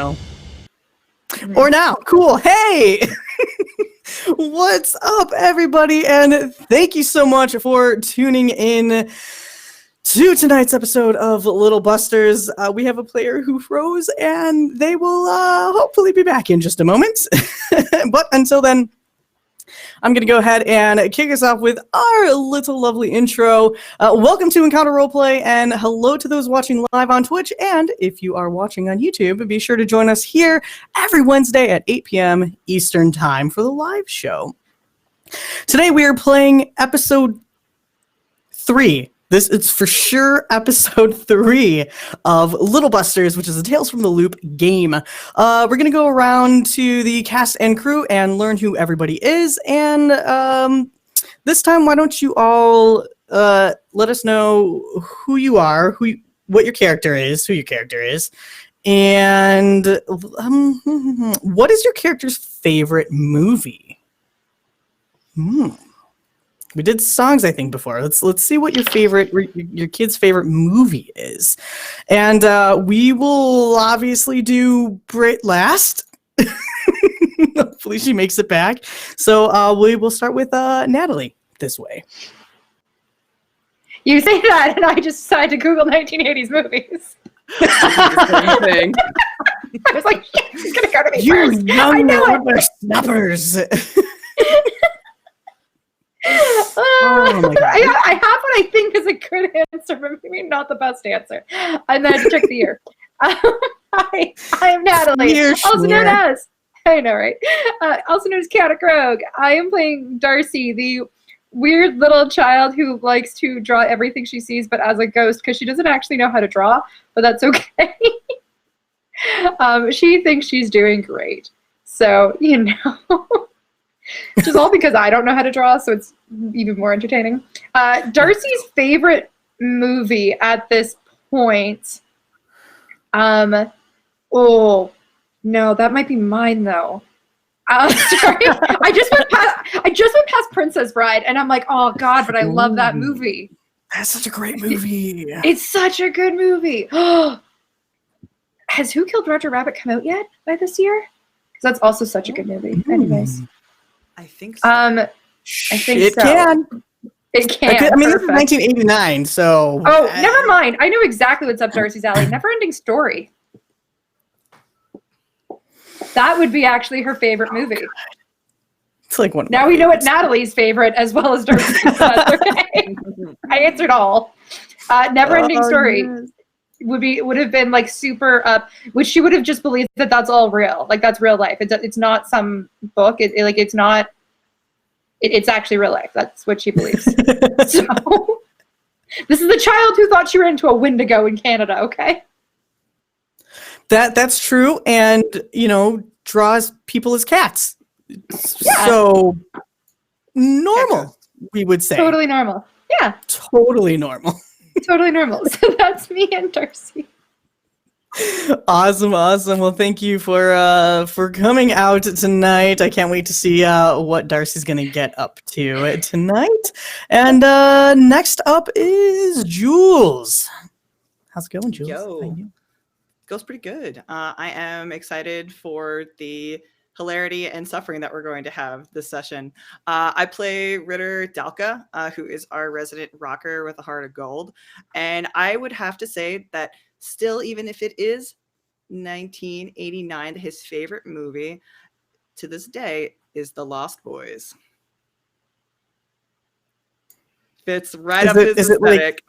know. Or now. Cool. Hey! What's up, everybody? And thank you so much for tuning in to tonight's episode of Little Busters. We have a player who froze, and they will hopefully be back in just a moment. But until then, I'm going to go ahead and kick us off with our little lovely intro. Welcome to Encounter Roleplay, and hello to those watching live on Twitch. And if you are watching on YouTube, be sure to join us here every Wednesday at 8 p.m. Eastern Time for the live show. Today we are playing episode 3. This is for sure episode 3 of Little Busters, which is a Tales from the Loop game. We're going to go around to the cast and crew and learn who everybody is. And this time, why don't you all let us know who you are, what your character is, who your character is, and what is your character's favorite movie? We did songs, I think, before. Let's see what your kid's favorite movie is, and we will obviously do Brit last. Hopefully, she makes it back. So we will start with Natalie this way. You say that, and I just decided to Google 1980s movies. Thing. I was like, yeah, he's gonna go to me You first. I young know it. whippersnappers. Oh my God. I have what I think is a good answer, but maybe not the best answer. And then check the year. Hi, I'm Natalie, also known as, I know, right? Also known as Chaotic Rogue. I am playing Darcy, the weird little child who likes to draw everything she sees, but as a ghost, because she doesn't actually know how to draw, but that's okay. She thinks she's doing great. So, you know. Which is all because I don't know how to draw, so it's even more entertaining. Darcy's favorite movie at this point. Oh no, that might be mine though. Sorry, I just went past Princess Bride, and I'm like, oh god, but I love that movie. That's such a great movie. It's such a good movie. Has Who Killed Roger Rabbit come out yet by this year? Because that's also such a good movie. Anyways. I think so. I think it so. Can. It can. I mean, this is 1989, so. Oh, never mind. I know exactly what's up Darcy's alley. Never-ending Story. That would be actually her favorite movie. It's like one. Now we know what Natalie's favorite as well as Darcy's. Okay. I answered all. Never-ending Story. Yes. Would have been like super up, which she would have just believed that that's all real, like that's real life. It's not some book. It's not. It's actually real life. That's what she believes. So this is the child who thought she ran into a Wendigo in Canada. Okay. That's true, and draws people as cats. Yeah. So normal, we would say. Totally normal. Yeah. Totally normal. Totally normal. So that's me and Darcy. Awesome. Well, thank you for coming out tonight. I can't wait to see what Darcy's gonna get up to tonight. And next up is Jules. How's it going, Jules? Yo, goes pretty good. I am excited for the hilarity and suffering that we're going to have this session. I play Ritter Dalka, who is our resident rocker with a heart of gold. And I would have to say that still, even if it is 1989, his favorite movie to this day is The Lost Boys. Fits right up his aesthetic.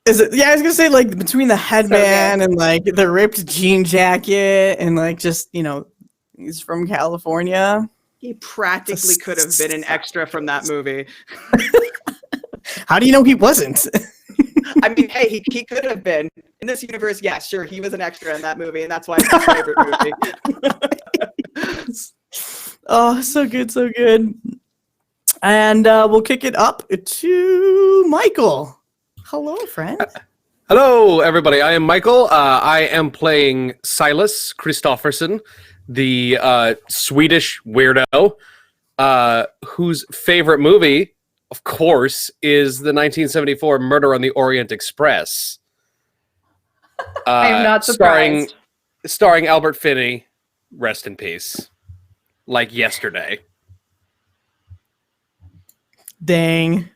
Yeah, I was gonna say, like, between the headband and like the ripped jean jacket and like just he's from California. He practically could have been an extra from that movie. How do you know he wasn't? I mean, hey, he could have been. In this universe, yeah, sure, he was an extra in that movie, and that's why it's my favorite movie. Oh, so good. And we'll kick it up to Michael. Hello, friend. Hello, everybody. I am Michael. I am playing Silas Christofferson, the Swedish weirdo, whose favorite movie, of course, is the 1974 Murder on the Orient Express. I am not surprised. starring Albert Finney, rest in peace, like yesterday. Dang.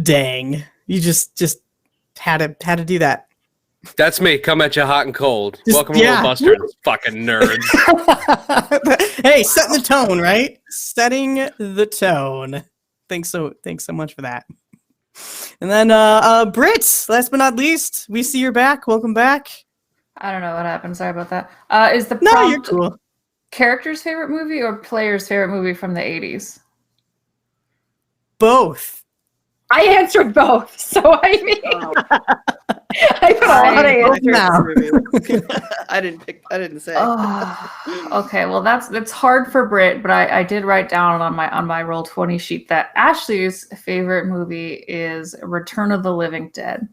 Dang. You just had to do that. That's me. Come at you hot and cold. Welcome to yeah. Little Busters, fucking nerds. Hey, setting the tone, right? Setting the tone. Thanks so much for that. And then Britt, last but not least, we see you're back. Welcome back. I don't know what happened. Sorry about that. Is the No, you're cool. Character's favorite movie or player's favorite movie from the 80s? Both. I answered both, so I mean, I put a lot of answers. I didn't say. Oh, okay, well that's hard for Britt, but I did write down on my Roll20 sheet that Ashley's favorite movie is Return of the Living Dead,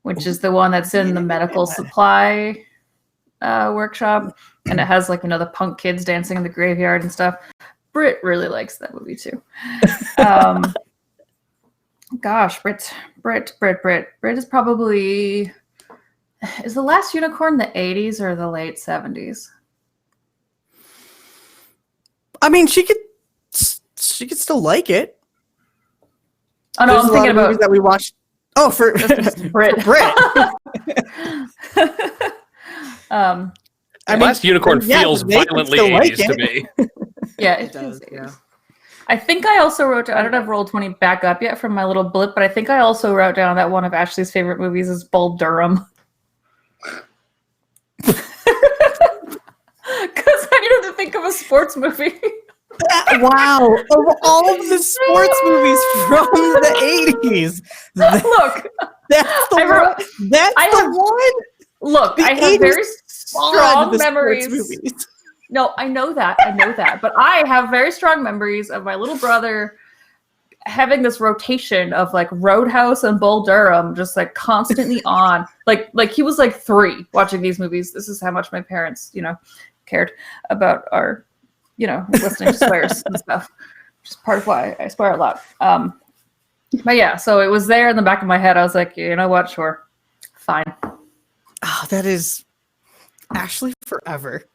which is the one that's in the medical supply workshop, and it has like the punk kids dancing in the graveyard and stuff. Britt really likes that movie too. Gosh, Britt is probably... Is The Last Unicorn the 80s or the late 70s? I mean, she could still like it. Oh no, There's I'm thinking about movies that we watched. Oh, for Britt. Britt. I mean, Last Unicorn feels violently 80s to me. Yeah, it does. feels 80s. I think I also wrote down, I don't have Roll20 back up yet from my little blip, but I think I also wrote down that one of Ashley's favorite movies is Bull Durham. Because I needed to think of a sports movie. Wow. Of all of the sports movies from the 80s. Look. That's the one. Look, I have very strong memories. Movies. No, I know that, but I have very strong memories of my little brother having this rotation of like Roadhouse and Bull Durham just like constantly on. Like he was like 3 watching these movies. This is how much my parents, cared about our, listening to swears and stuff. Which is part of why I swear a lot. But yeah, so it was there in the back of my head. I was like, you know what? Sure. Fine. Oh, that is actually forever.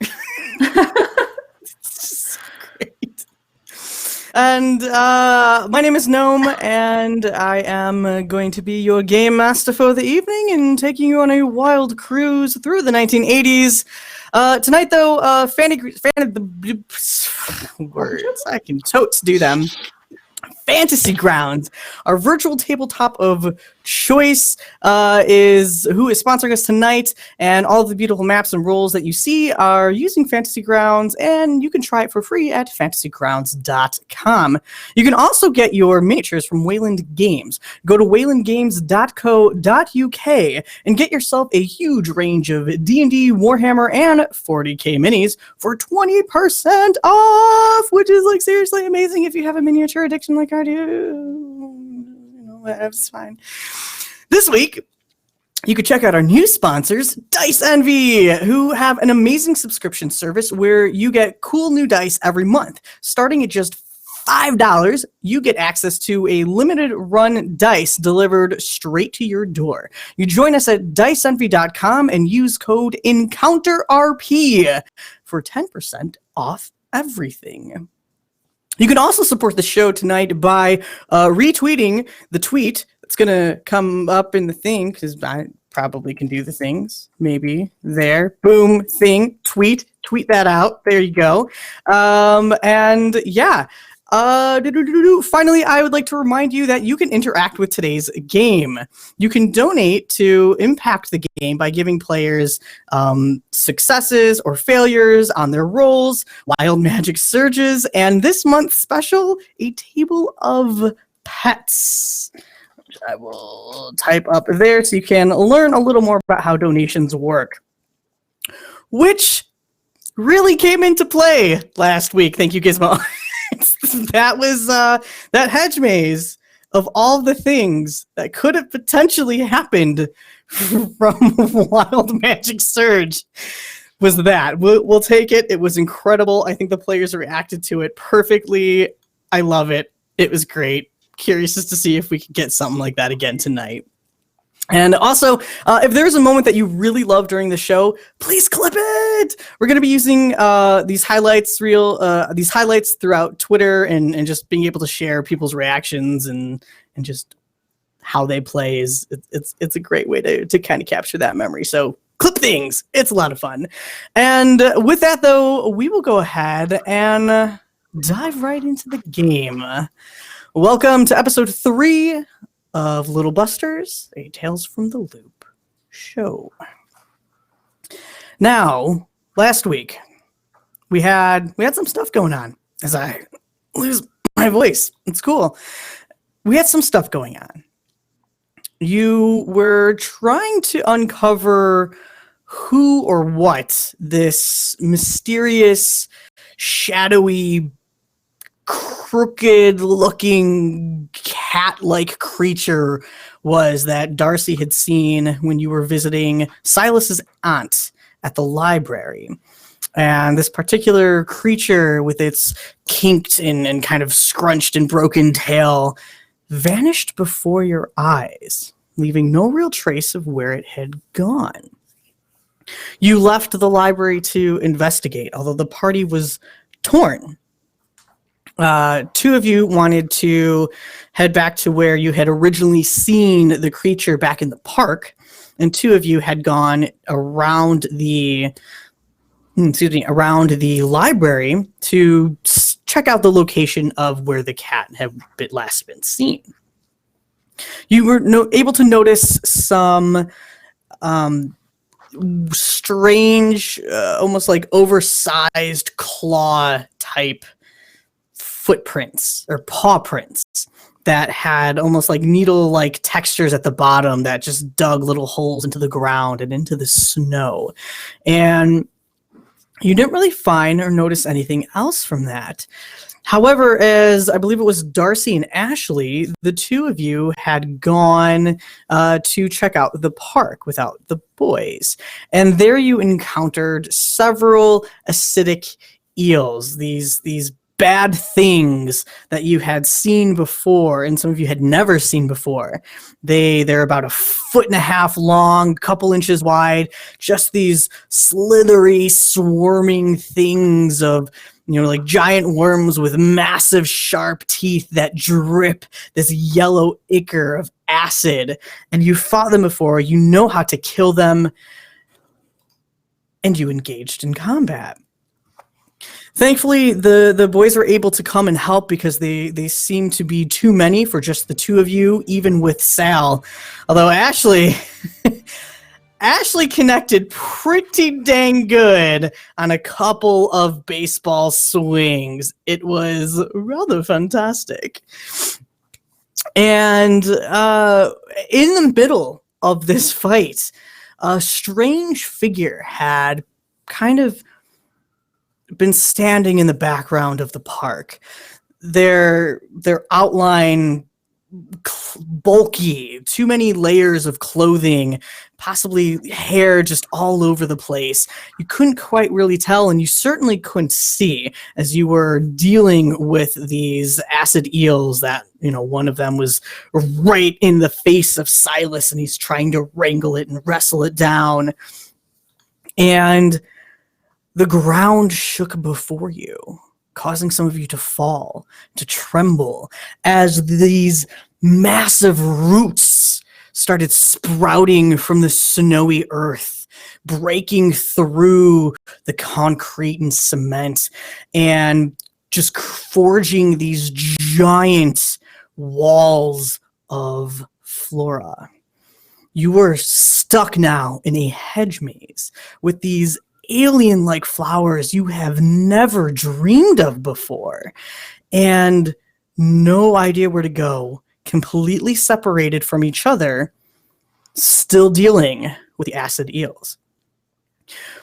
It's great. And my name is Gnome, and I am going to be your game master for the evening and taking you on a wild cruise through the 1980s. Tonight, though, words I can totes do them. Fantasy Grounds, our virtual tabletop of choice, is who is sponsoring us tonight, and all of the beautiful maps and rules that you see are using Fantasy Grounds, and you can try it for free at fantasygrounds.com. You can also get your miniatures from Wayland Games. Go to waylandgames.co.uk and get yourself a huge range of D&D, Warhammer, and 40k minis for 20% off, which is like seriously amazing if you have a miniature addiction like I do. That's fine. This week, you can check out our new sponsors, Dice Envy, who have an amazing subscription service where you get cool new dice every month. Starting at just $5, you get access to a limited run dice delivered straight to your door. You join us at diceenvy.com and use code ENCOUNTERRP for 10% off everything. You can also support the show tonight by retweeting the tweet that's going to come up in the thing, because I probably can do the things. Maybe there. Boom, thing, tweet that out. There you go. And yeah. Finally, I would like to remind you that you can interact with today's game. You can donate to impact the game by giving players successes or failures on their rolls, wild magic surges, and this month's special, a table of pets, which I will type up there so you can learn a little more about how donations work, which really came into play last week. Thank you, Gizmo. That was that hedge maze of all the things that could have potentially happened from Wild Magic Surge was that. We'll take it. It was incredible. I think the players reacted to it perfectly. I love it. It was great. Curious as to see if we could get something like that again tonight. And also, if there's a moment that you really love during the show, please clip it. We're going to be using these highlights throughout Twitter and just being able to share people's reactions and just how they play it's a great way to kind of capture that memory. So clip things. It's a lot of fun. And with that, though, we will go ahead and dive right into the game. Welcome to episode 3 of Little Busters, a Tales from the Loop show. Now, last week, we had some stuff going on. As I lose my voice, it's cool. We had some stuff going on. You were trying to uncover who or what this mysterious, shadowy, crooked-looking cat-like creature was that Darcy had seen when you were visiting Silas's aunt at the library. And this particular creature with its kinked and kind of scrunched and broken tail vanished before your eyes, leaving no real trace of where it had gone. You left the library to investigate, although the party was torn. 2 of you wanted to head back to where you had originally seen the creature back in the park, and 2 of you had gone around the library to check out the location of where the cat had last been seen. You were able to notice some strange, almost like oversized claw type footprints or paw prints that had almost like needle-like textures at the bottom that just dug little holes into the ground and into the snow. And you didn't really find or notice anything else from that. However, as I believe it was Darcy and Ashley, the 2 of you had gone to check out the park without the boys. And there you encountered several acidic eels, these bad things that you had seen before, and some of you had never seen before. They're about 1.5 feet long, couple inches wide, just these slithery, swarming things of, like giant worms with massive sharp teeth that drip this yellow ichor of acid. And you fought them before, you know how to kill them, and you engaged in combat. Thankfully, the boys were able to come and help because they seemed to be too many for just the 2 of you, even with Sal. Although Ashley connected pretty dang good on a couple of baseball swings. It was rather fantastic. And in the middle of this fight, a strange figure had kind of been standing in the background of the park. Their outline bulky, too many layers of clothing, possibly hair just all over the place. You couldn't quite really tell, and you certainly couldn't see as you were dealing with these acid eels that, one of them was right in the face of Silas and he's trying to wrangle it and wrestle it down. And the ground shook before you, causing some of you to fall, to tremble, as these massive roots started sprouting from the snowy earth, breaking through the concrete and cement, and just forging these giant walls of flora. You were stuck now in a hedge maze with these alien-like flowers you have never dreamed of before, and no idea where to go, completely separated from each other, still dealing with the acid eels.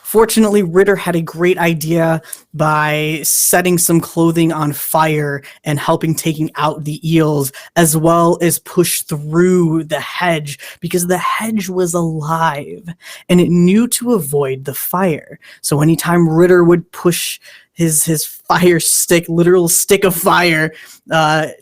Fortunately, Ritter had a great idea by setting some clothing on fire and helping taking out the eels, as well as push through the hedge, because the hedge was alive and it knew to avoid the fire. So anytime Ritter would push his fire stick, literal stick of fire,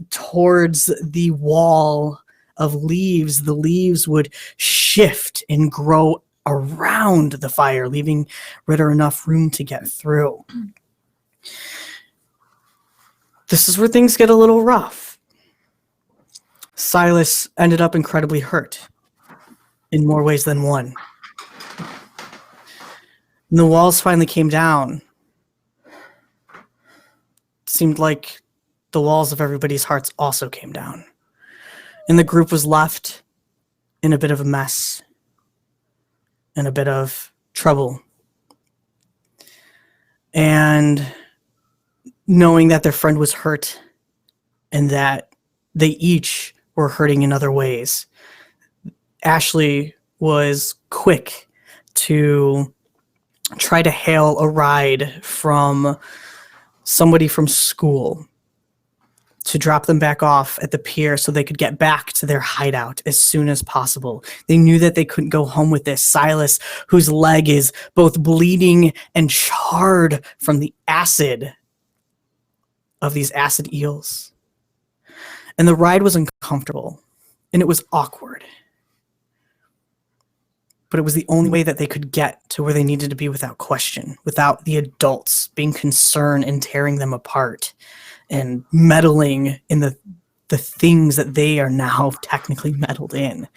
towards the wall of leaves, the leaves would shift and grow around the fire, leaving Ritter enough room to get through. This is where things get a little rough. Silas ended up incredibly hurt in more ways than one. When the walls finally came down, it seemed like the walls of everybody's hearts also came down. And the group was left in a bit of a mess, in a bit of trouble. And knowing that their friend was hurt and that they each were hurting in other ways, Ashley was quick to try to hail a ride from somebody from school to drop them back off at the pier so they could get back to their hideout as soon as possible. They knew that they couldn't go home with this. Silas, whose leg is both bleeding and charred from the acid of these acid eels. And the ride was uncomfortable, and it was awkward. But it was the only way that they could get to where they needed to be without question, without the adults being concerned and tearing them apart and meddling in the things that they are now technically meddled in.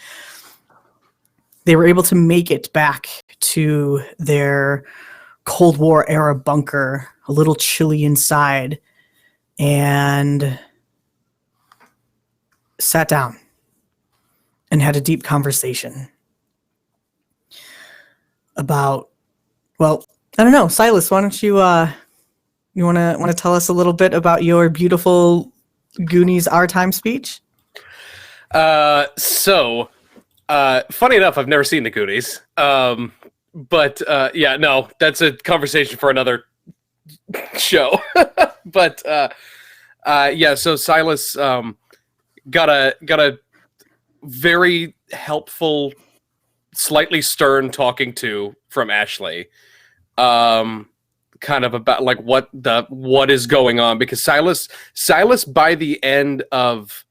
They were able to make it back to their Cold War era bunker, a little chilly inside, and sat down and had a deep conversation about, well, I don't know, Silas, why don't you you want to tell us a little bit about your beautiful Goonies Our Time speech? So funny enough, I've never seen the Goonies. But yeah, no, that's a conversation for another show. But yeah, so Silas got a very helpful, slightly stern talking to from Ashley. Kind of about like what is going on, because Silas by the end of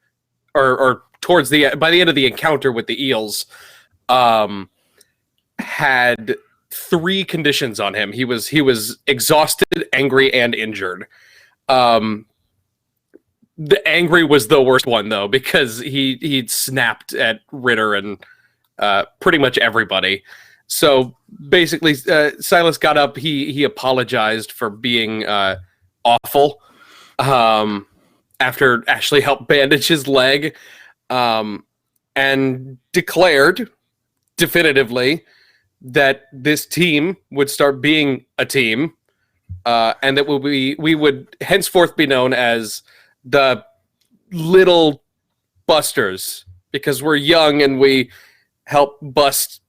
or towards the by the end of the encounter with the eels had 3 conditions on him. He was exhausted, angry, and injured. The angry was the worst one though, because he'd snapped at Ritter and pretty much everybody. So basically, Silas got up. He apologized for being awful after Ashley helped bandage his leg, and declared definitively that this team would start being a team, and that we would henceforth be known as the Little Busters, because we're young and we help bust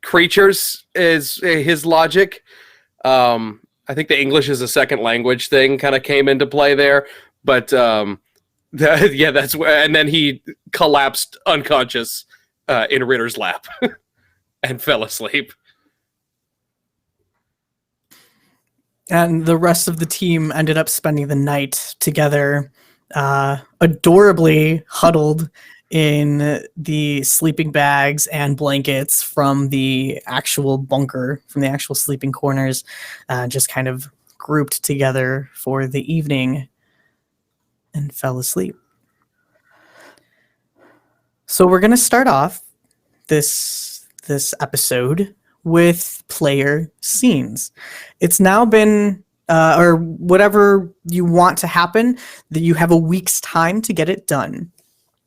creatures, is his logic. I think the English is a second language thing kind of came into play there, but yeah, that's where. And then he collapsed unconscious in Ritter's lap and fell asleep. And the rest of the team ended up spending the night together, adorably huddled in the sleeping bags and blankets from the actual bunker, from the actual sleeping corners, just kind of grouped together for the evening and fell asleep. So we're going to start off this episode with player scenes. It's now been or whatever you want to happen, that you have a week's time to get it done.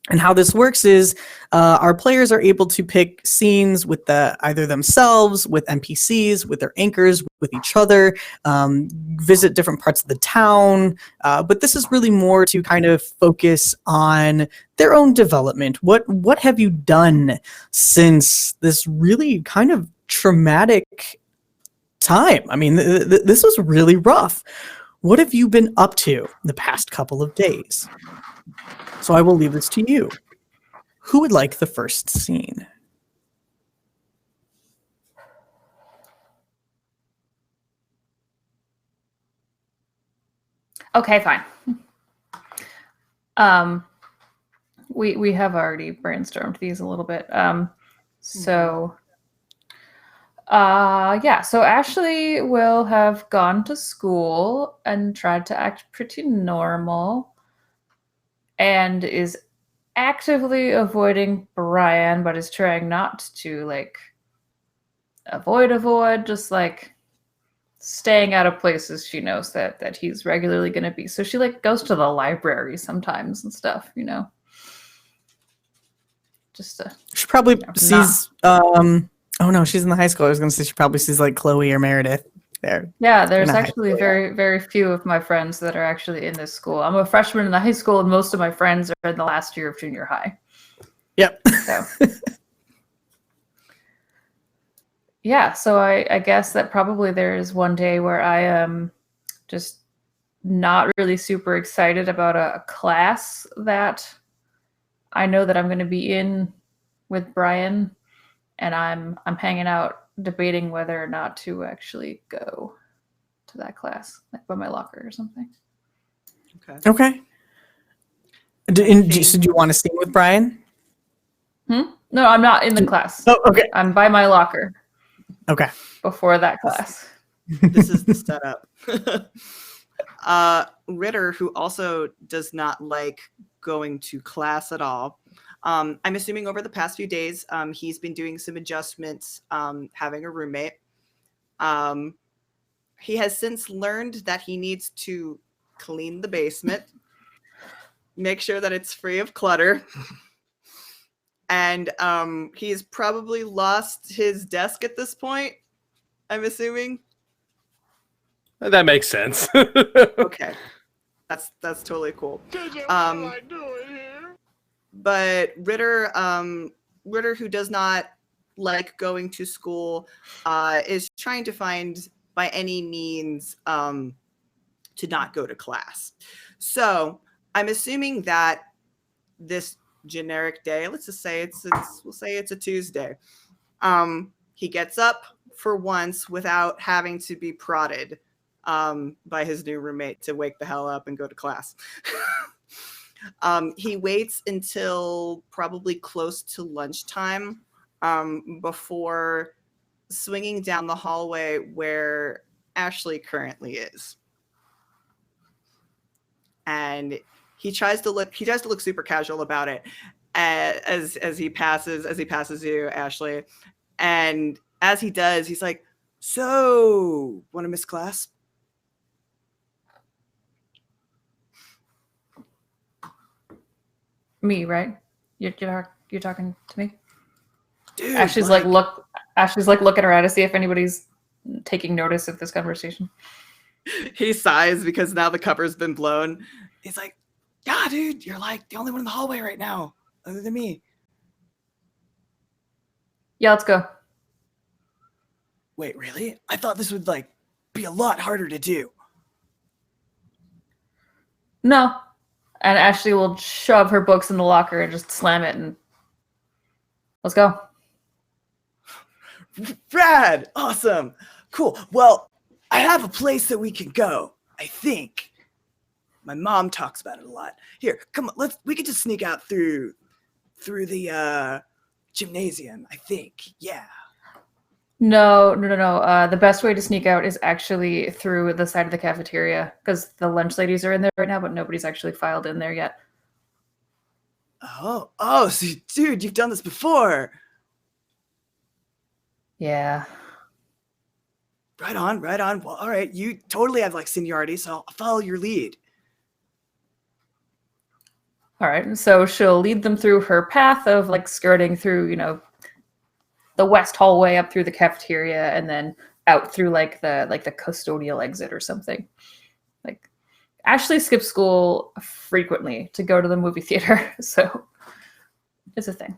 And how this works is our players are able to pick scenes with either themselves, with NPCs, with their anchors, with each other, visit different parts of the town. But this is really more to kind of focus on their own development. What have you done since this really kind of traumatic time? I mean, this was really rough. What have you been up to the past couple of days? So I will leave this to you. Who would like the first scene? Okay, fine. we have already brainstormed these a little bit. So so Ashley will have gone to school and tried to act pretty normal and is actively avoiding Brian, but is trying not to like avoid, just like staying out of places she knows that he's regularly going to be. So she like goes to the library sometimes and stuff, you know. Just to, she probably sees oh no, she's in the high school. I was gonna say she probably sees like Chloe or Meredith there. Yeah, there's actually very, very few of my friends that are actually in this school. I'm a freshman in the high school, and most of my friends are in the last year of junior high. Yep. So yeah, so I guess that probably there is one day where I am just not really super excited about a class that I know that I'm going to be in with Brian, and I'm hanging out debating whether or not to actually go to that class, like by my locker or something. Okay. So do you want to stay with Brian? No, I'm not in the class. Oh, okay. I'm by my locker. Okay. Before that class. This is the setup. Ritter, who also does not like going to class at all. I'm assuming over the past few days, he's been doing some adjustments, having a roommate. He has since learned that he needs to clean the basement, make sure that it's free of clutter. And he's probably lost his desk at this point, I'm assuming. That makes sense. Okay. That's totally cool. But Ritter, who does not like going to school, is trying to find by any means to not go to class. So I'm assuming that this generic day, let's just say we'll say it's a Tuesday. He gets up for once without having to be prodded by his new roommate to wake the hell up and go to class. He waits until probably close to lunchtime before swinging down the hallway where Ashley currently is. And he tries to look super casual about it as he passes you, Ashley. And as he does, he's like, "So, want to miss class?" Me, right? You're talking to me? Dude, Ashley's like looking around to see if anybody's taking notice of this conversation. He sighs because now the cover's been blown. He's like, "Yeah, dude, you're like the only one in the hallway right now, other than me." Yeah, let's go. Wait, really? I thought this would like be a lot harder to do. No. And Ashley will shove her books in the locker and just slam it and let's go. Rad! Awesome! Cool. Well, I have a place that we can go, I think. My mom talks about it a lot. Here, come on, we can just sneak out through the gymnasium, I think. Yeah. No. The best way to sneak out is actually through the side of the cafeteria because the lunch ladies are in there right now, but nobody's actually filed in there yet. Oh, so dude, you've done this before. Yeah. Right on. Well, all right, you totally have like seniority, so I'll follow your lead. All right, and so she'll lead them through her path of like skirting through, the west hallway up through the cafeteria and then out through like the custodial exit or something. Like Ashley skips school frequently to go to the movie theater, so it's a thing.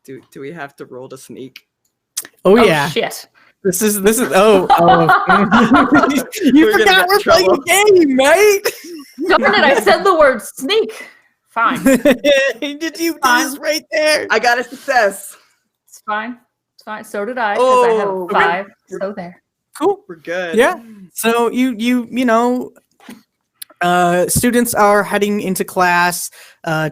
Do we have to roll to sneak? Oh yeah. Shit. This is oh. You forgot we're playing a game, right? Darn it, I said the word sneak. Fine. Did you do this right there? I got a success. It's fine. So did I, because I have Oh, 5. So there. Cool. We're good. Yeah. So you Students are heading into class.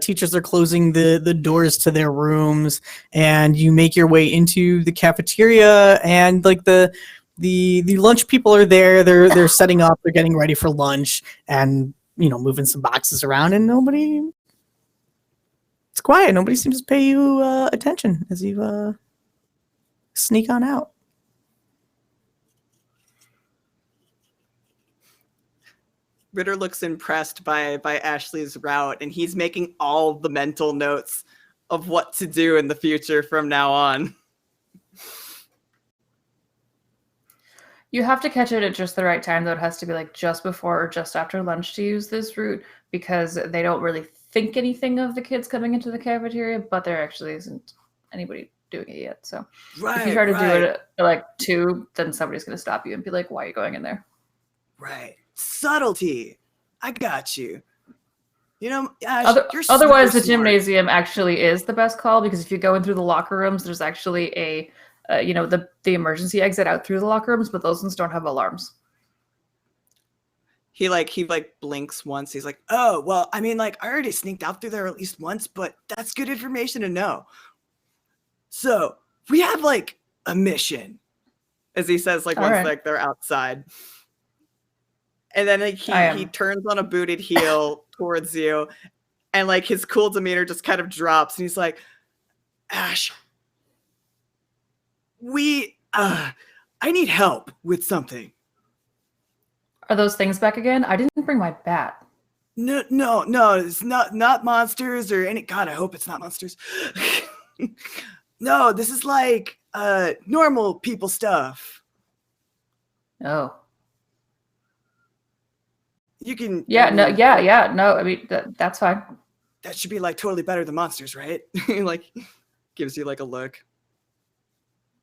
Teachers are closing the doors to their rooms, and you make your way into the cafeteria. And like the lunch people are there. They're setting up. They're getting ready for lunch, and moving some boxes around. And nobody. It's quiet. Nobody seems to pay you attention as you sneak on out. Ritter looks impressed by Ashley's route, and he's making all the mental notes of what to do in the future from now on. You have to catch it at just the right time, though. It has to be like just before or just after lunch to use this route, because they don't really think anything of the kids coming into the cafeteria, but there actually isn't anybody doing it yet. So if you try to do it at like 2, then somebody's going to stop you and be like, why are you going in there? Right. Subtlety. I got you. Ash, you're otherwise, the smart. gymnasium actually is the best call, because if you go in through the locker rooms, there's actually a, the emergency exit out through the locker rooms, but those ones don't have alarms. He blinks once. He's like, oh, well, I mean, I already sneaked out through there at least once, but that's good information to know. So we have a mission, as he says, once right. They're outside. And then he turns on a booted heel towards you, and his cool demeanor just kind of drops, and he's like, Ash, I need help with something. Are those things back again? I didn't bring my bat. No, it's not monsters or any. God, I hope it's not monsters. No, this is normal people stuff. Oh. You can. No. I mean, that's fine. That should be totally better than monsters, right? Gives you a look.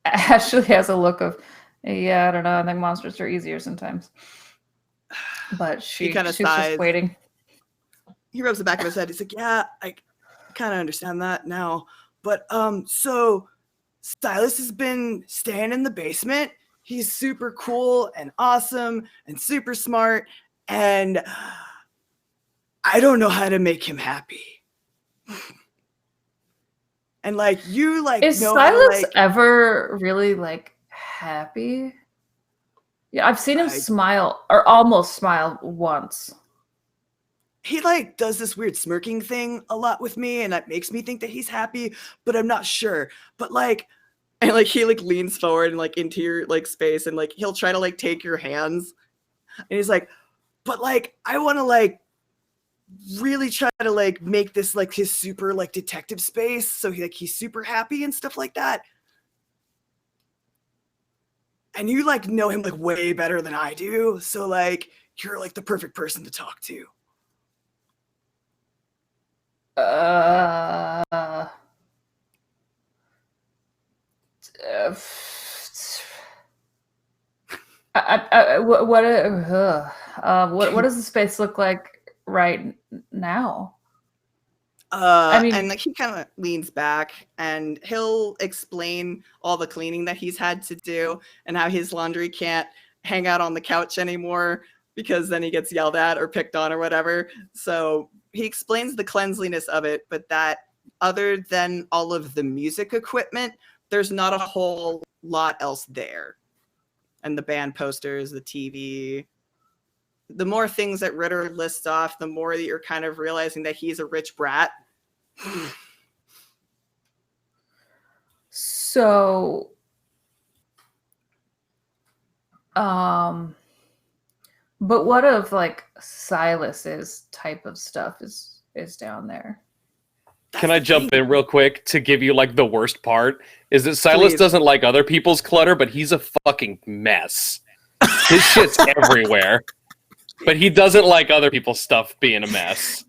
Ashley has a look of, I don't know. I think monsters are easier sometimes. But she's just waiting. He rubs the back of his head. He's like, yeah, I kind of understand that now. But so Silas has been staying in the basement. He's super cool and awesome and super smart. And I don't know how to make him happy. And you is know Silas ever really happy? Yeah, I've seen him smile, or almost smile once. He does this weird smirking thing a lot with me, and that makes me think that he's happy, but I'm not sure. But and he leans forward and into your space, and he'll try to take your hands, and he's like, but I want to really try to make this his super detective space, so he's super happy and stuff like that. And you know him way better than I do, so you're the perfect person to talk to. What does the space look like right now? I mean, and he kind of leans back, and he'll explain all the cleaning that he's had to do, and how his laundry can't hang out on the couch anymore because then he gets yelled at or picked on or whatever. So he explains the cleanliness of it, but that other than all of the music equipment, there's not a whole lot else there. And the band posters, the TV. The more things that Ritter lists off, the more that you're kind of realizing that he's a rich brat. So, but what of Silas's type of stuff is down there? Can I jump in real quick to give you the worst part? Is that Silas doesn't like other people's clutter, but he's a fucking mess. His shit's everywhere. But he doesn't like other people's stuff being a mess.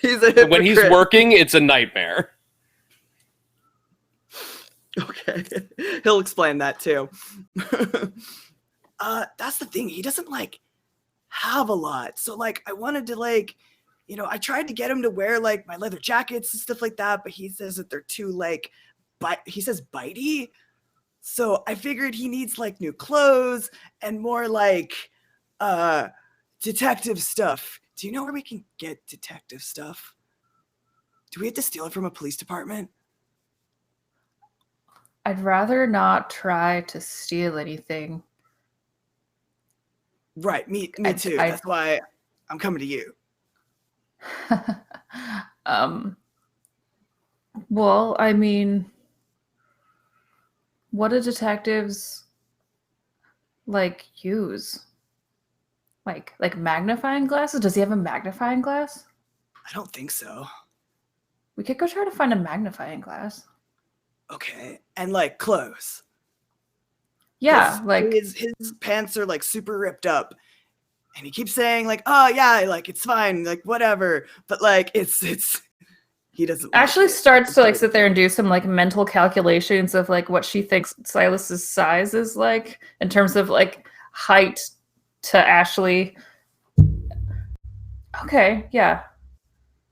He's a hypocrite. When he's working, it's a nightmare. Okay. He'll explain that too. That's the thing. He doesn't have a lot. So I wanted to I tried to get him to wear my leather jackets and stuff like that, but he says that they're too he says bitey. So I figured he needs new clothes and more detective stuff. do you know where we can get detective stuff? Do we have to steal it from a police department? I'd rather not try to steal anything. Right, me too. That's why I'm coming to you. Well, I mean, what do detectives like use? Like magnifying glasses? Does he have a magnifying glass? I don't think so. We could go try to find a magnifying glass. Okay, and like clothes. Yeah, like his pants are like super ripped up, and he keeps saying like, "Oh yeah, like it's fine, like whatever." But like it's he doesn't. Ashley starts to like sit there and do some like mental calculations of like what she thinks Silas's size is like in terms of like height to Ashley. Okay, yeah.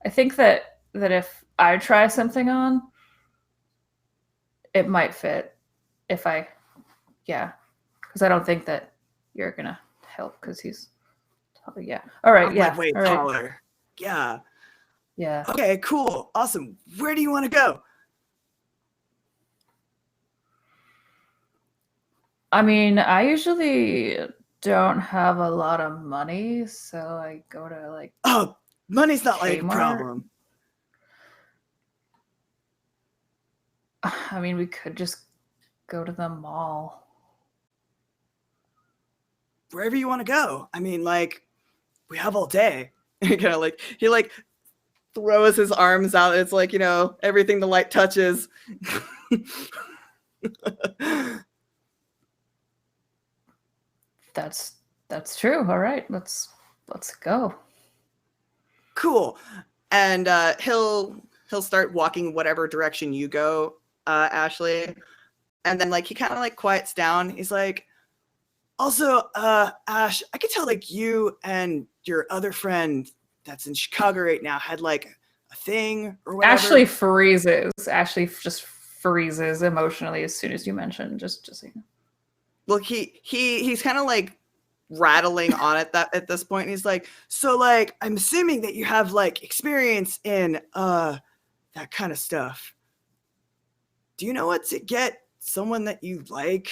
I think that if I try something on, it might fit. If I, yeah, because I don't think that you're gonna help because he's, yeah. All right, I'm yeah. like way all right. taller. Yeah. Yeah. Okay, cool, awesome. Where do you want to go? I mean, I usually don't have a lot of money, so I go to like. Oh, money's not like a Kmart? problem. I mean, we could just go to the mall. Wherever you want to go. I mean, like, we have all day. Kind of like he like throws his arms out. It's like, you know, everything the light touches. That's true. All right, let's go. Cool. And he'll start walking whatever direction you go, Ashley. And then like he kind of like quiets down. He's like, also, Ash, I could tell like you and your other friend that's in Chicago right now had like a thing or whatever. Ashley freezes. Ashley just freezes emotionally as soon as you mention. Just so you know. Well, he's kind of like rattling on it at this point. And he's like, so like I'm assuming that you have like experience in that kind of stuff. Do you know what to get someone that you like?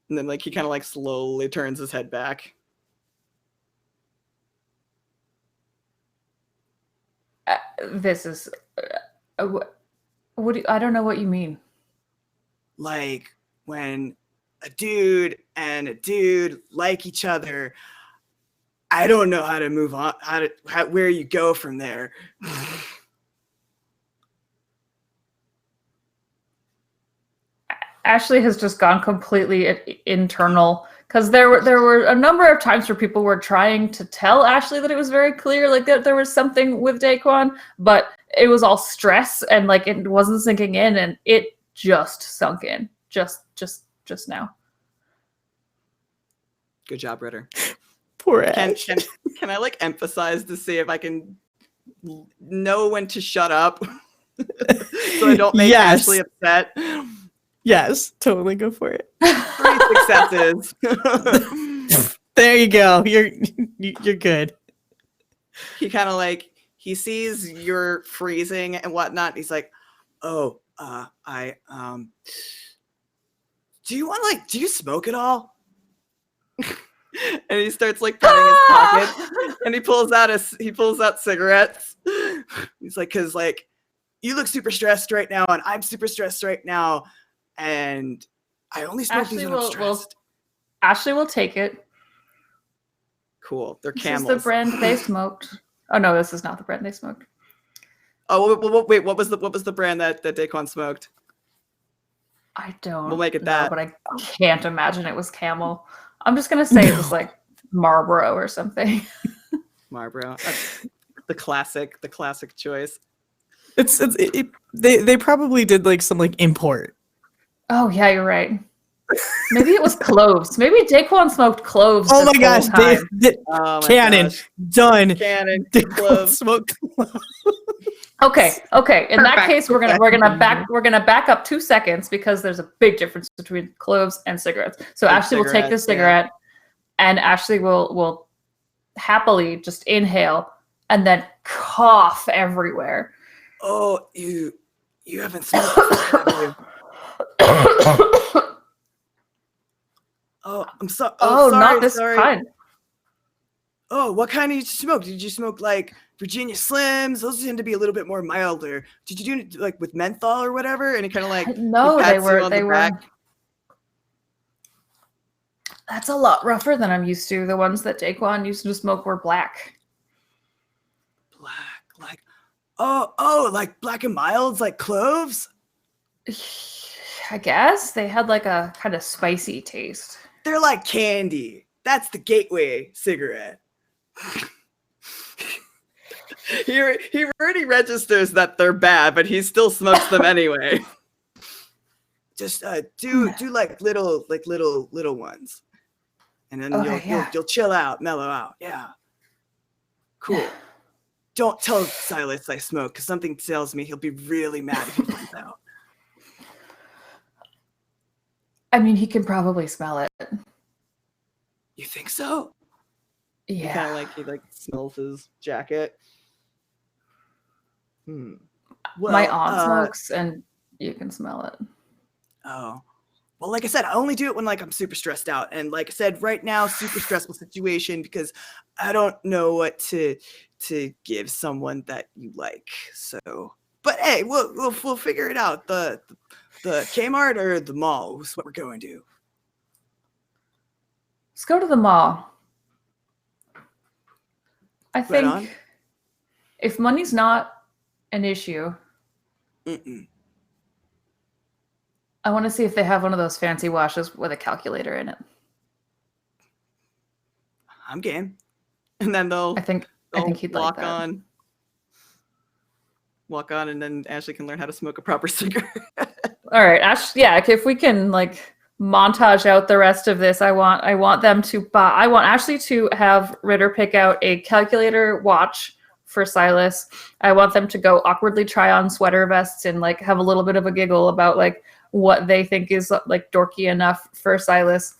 And then like he kind of like slowly turns his head back. This is what do I don't know what you mean. Like when a dude and a dude like each other, I don't know how to move on, where you go from there. Ashley has just gone completely internal because there were a number of times where people were trying to tell Ashley that it was very clear, like that there was something with Daquan, but it was all stress and like it wasn't sinking in, and it just sunk in just now. Good job, Ritter. Poor Ash. Can I like emphasize to see if I can know when to shut up so I don't make Ashley upset? Yes, totally go for it. 3 successes. There you go. You're good. He kind of like he sees you're freezing and whatnot. He's like, "Oh, do you smoke at all?" And he starts like patting his pocket, and he pulls out cigarettes. He's like, "Cause like you look super stressed right now, and I'm super stressed right now." And I only smoke these when I'm stressed. Ashley will take it. Cool. They're This Camels. is the brand they smoked. Oh no, this is not the brand they smoked. Oh wait, what was the brand that Daquan smoked? I don't. We'll make it know, that. but I can't imagine it was Camel. I'm just gonna say it was like Marlboro or something. Marlboro. The classic choice. They probably did like some like import. Oh yeah, you're right. Maybe it was cloves. Maybe Daquan smoked cloves. Oh my gosh, Cannon, gosh. done. Cannon, Daquan cloves. smoked cloves. Okay. In that Perfect. case, we're gonna back up 2 seconds because there's a big difference between cloves and cigarettes. So And Ashley will take the cigarettes, cigarette, and Ashley will happily just inhale and then cough everywhere. Oh, you haven't smoked before, have you? Oh, I'm sorry. Oh, sorry, not this sorry. kind. Oh, what kind did you smoke? Did you smoke like Virginia Slims? Those tend to be a little bit more milder. Did you do it like with menthol or whatever? And it kind of like No, he they pats you were on the back. That's a lot rougher than I'm used to. The ones that Daquan used to smoke were black. Black, like like black and milds, like cloves. I guess they had like a kind of spicy taste. They're like candy. That's the gateway cigarette. he already registers that they're bad, but he still smokes them anyway. Just do like little ones, and then you'll chill out, mellow out. Yeah, cool. Don't tell Silas I smoke, because something tells me he'll be really mad if he finds out. I mean, he can probably smell it. You think so? Yeah. He smells his jacket. Well, my aunt smokes, and you can smell it. Oh. Well, like I said, I only do it when I'm super stressed out. And like I said, right now, super stressful situation because I don't know what to give someone that you like. So, but hey, we'll figure it out. The Kmart or the mall is what we're going to. Let's go to the mall. I think if money's not an issue, I want to see if they have one of those fancy watches with a calculator in it. I'm game. And then I think he'd like that. Walk on, and then Ashley can learn how to smoke a proper cigarette. All right, if we can montage out the rest of this, I want Ashley to have Ritter pick out a calculator watch for Silas. I want them to go awkwardly try on sweater vests and have a little bit of a giggle about what they think is dorky enough for Silas.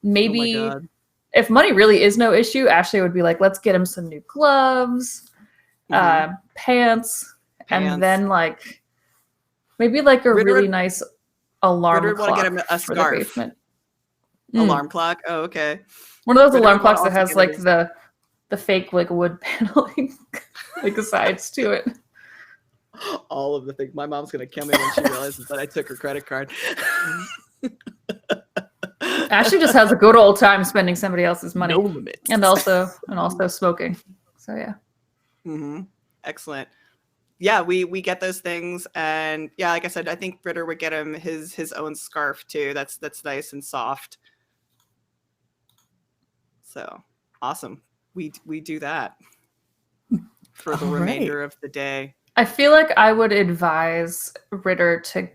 Maybe if money really is no issue, Ashley would be let's get him some new gloves, pants, and then maybe a really nice alarm clock. Want to get him a scarf. Alarm clock. Oh, okay. One of those alarm clocks that has the fake wood paneling sides to it. All of the things. My mom's gonna kill me when she realizes that I took her credit card. Ashley just has a good old time spending somebody else's money. No limits. And also smoking. So yeah. Excellent. Yeah, we get those things, and yeah, like I said, I think Ritter would get him his own scarf too. That's nice and soft. So awesome. We do that for the remainder of the day. I feel like I would advise Ritter to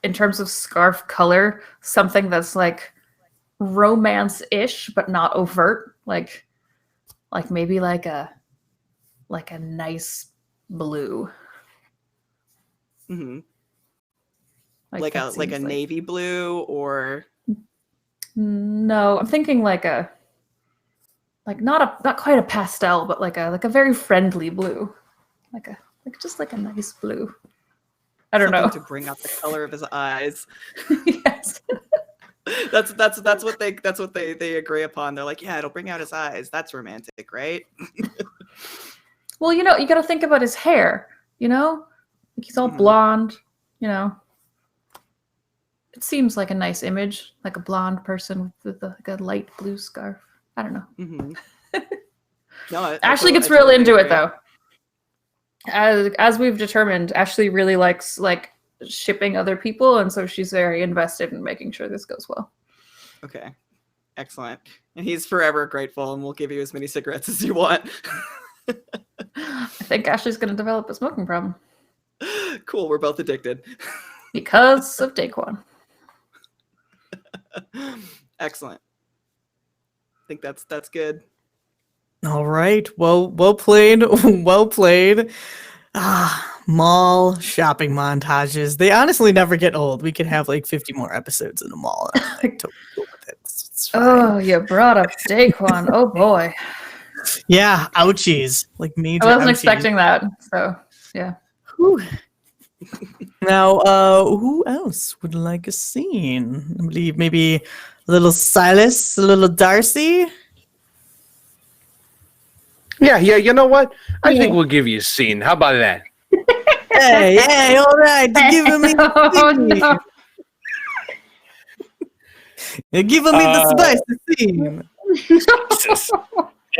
in terms of scarf color, something that's romance-ish but not overt. Maybe a nice blue. Like a navy blue, or no, I'm thinking not quite a pastel, but a very friendly blue. Just a nice blue. I don't know. To bring out the color of his eyes. Yes. That's what they agree upon. They're yeah, it'll bring out his eyes. That's romantic, right? Well, you got to think about his hair, he's all blonde, It seems like a nice image, a blonde person with a light blue scarf. I don't know. No, Ashley gets real into it though. As we've determined, Ashley really likes shipping other people, and so she's very invested in making sure this goes well. Okay. Excellent. And he's forever grateful, and we'll give you as many cigarettes as you want. I think Ashley's going to develop a smoking problem. Cool. We're both addicted. Because of Daquan. Excellent. I think that's good. All right. Well played. Well played. Mall shopping montages. They honestly never get old. We could have 50 more episodes in the mall. I'm totally cool with it. It's fine. Oh, you brought up Daquan. Oh boy. Yeah, ouchies. Like major I wasn't ouchies. expecting that. So yeah. Whew. Now, who else would like a scene? I believe maybe a little Silas, a little Darcy. Yeah, you know what? I think we'll give you a scene. How about that? Hey, all right, giving me the Oh, scene. no. You're giving me the spicy scene. Jesus.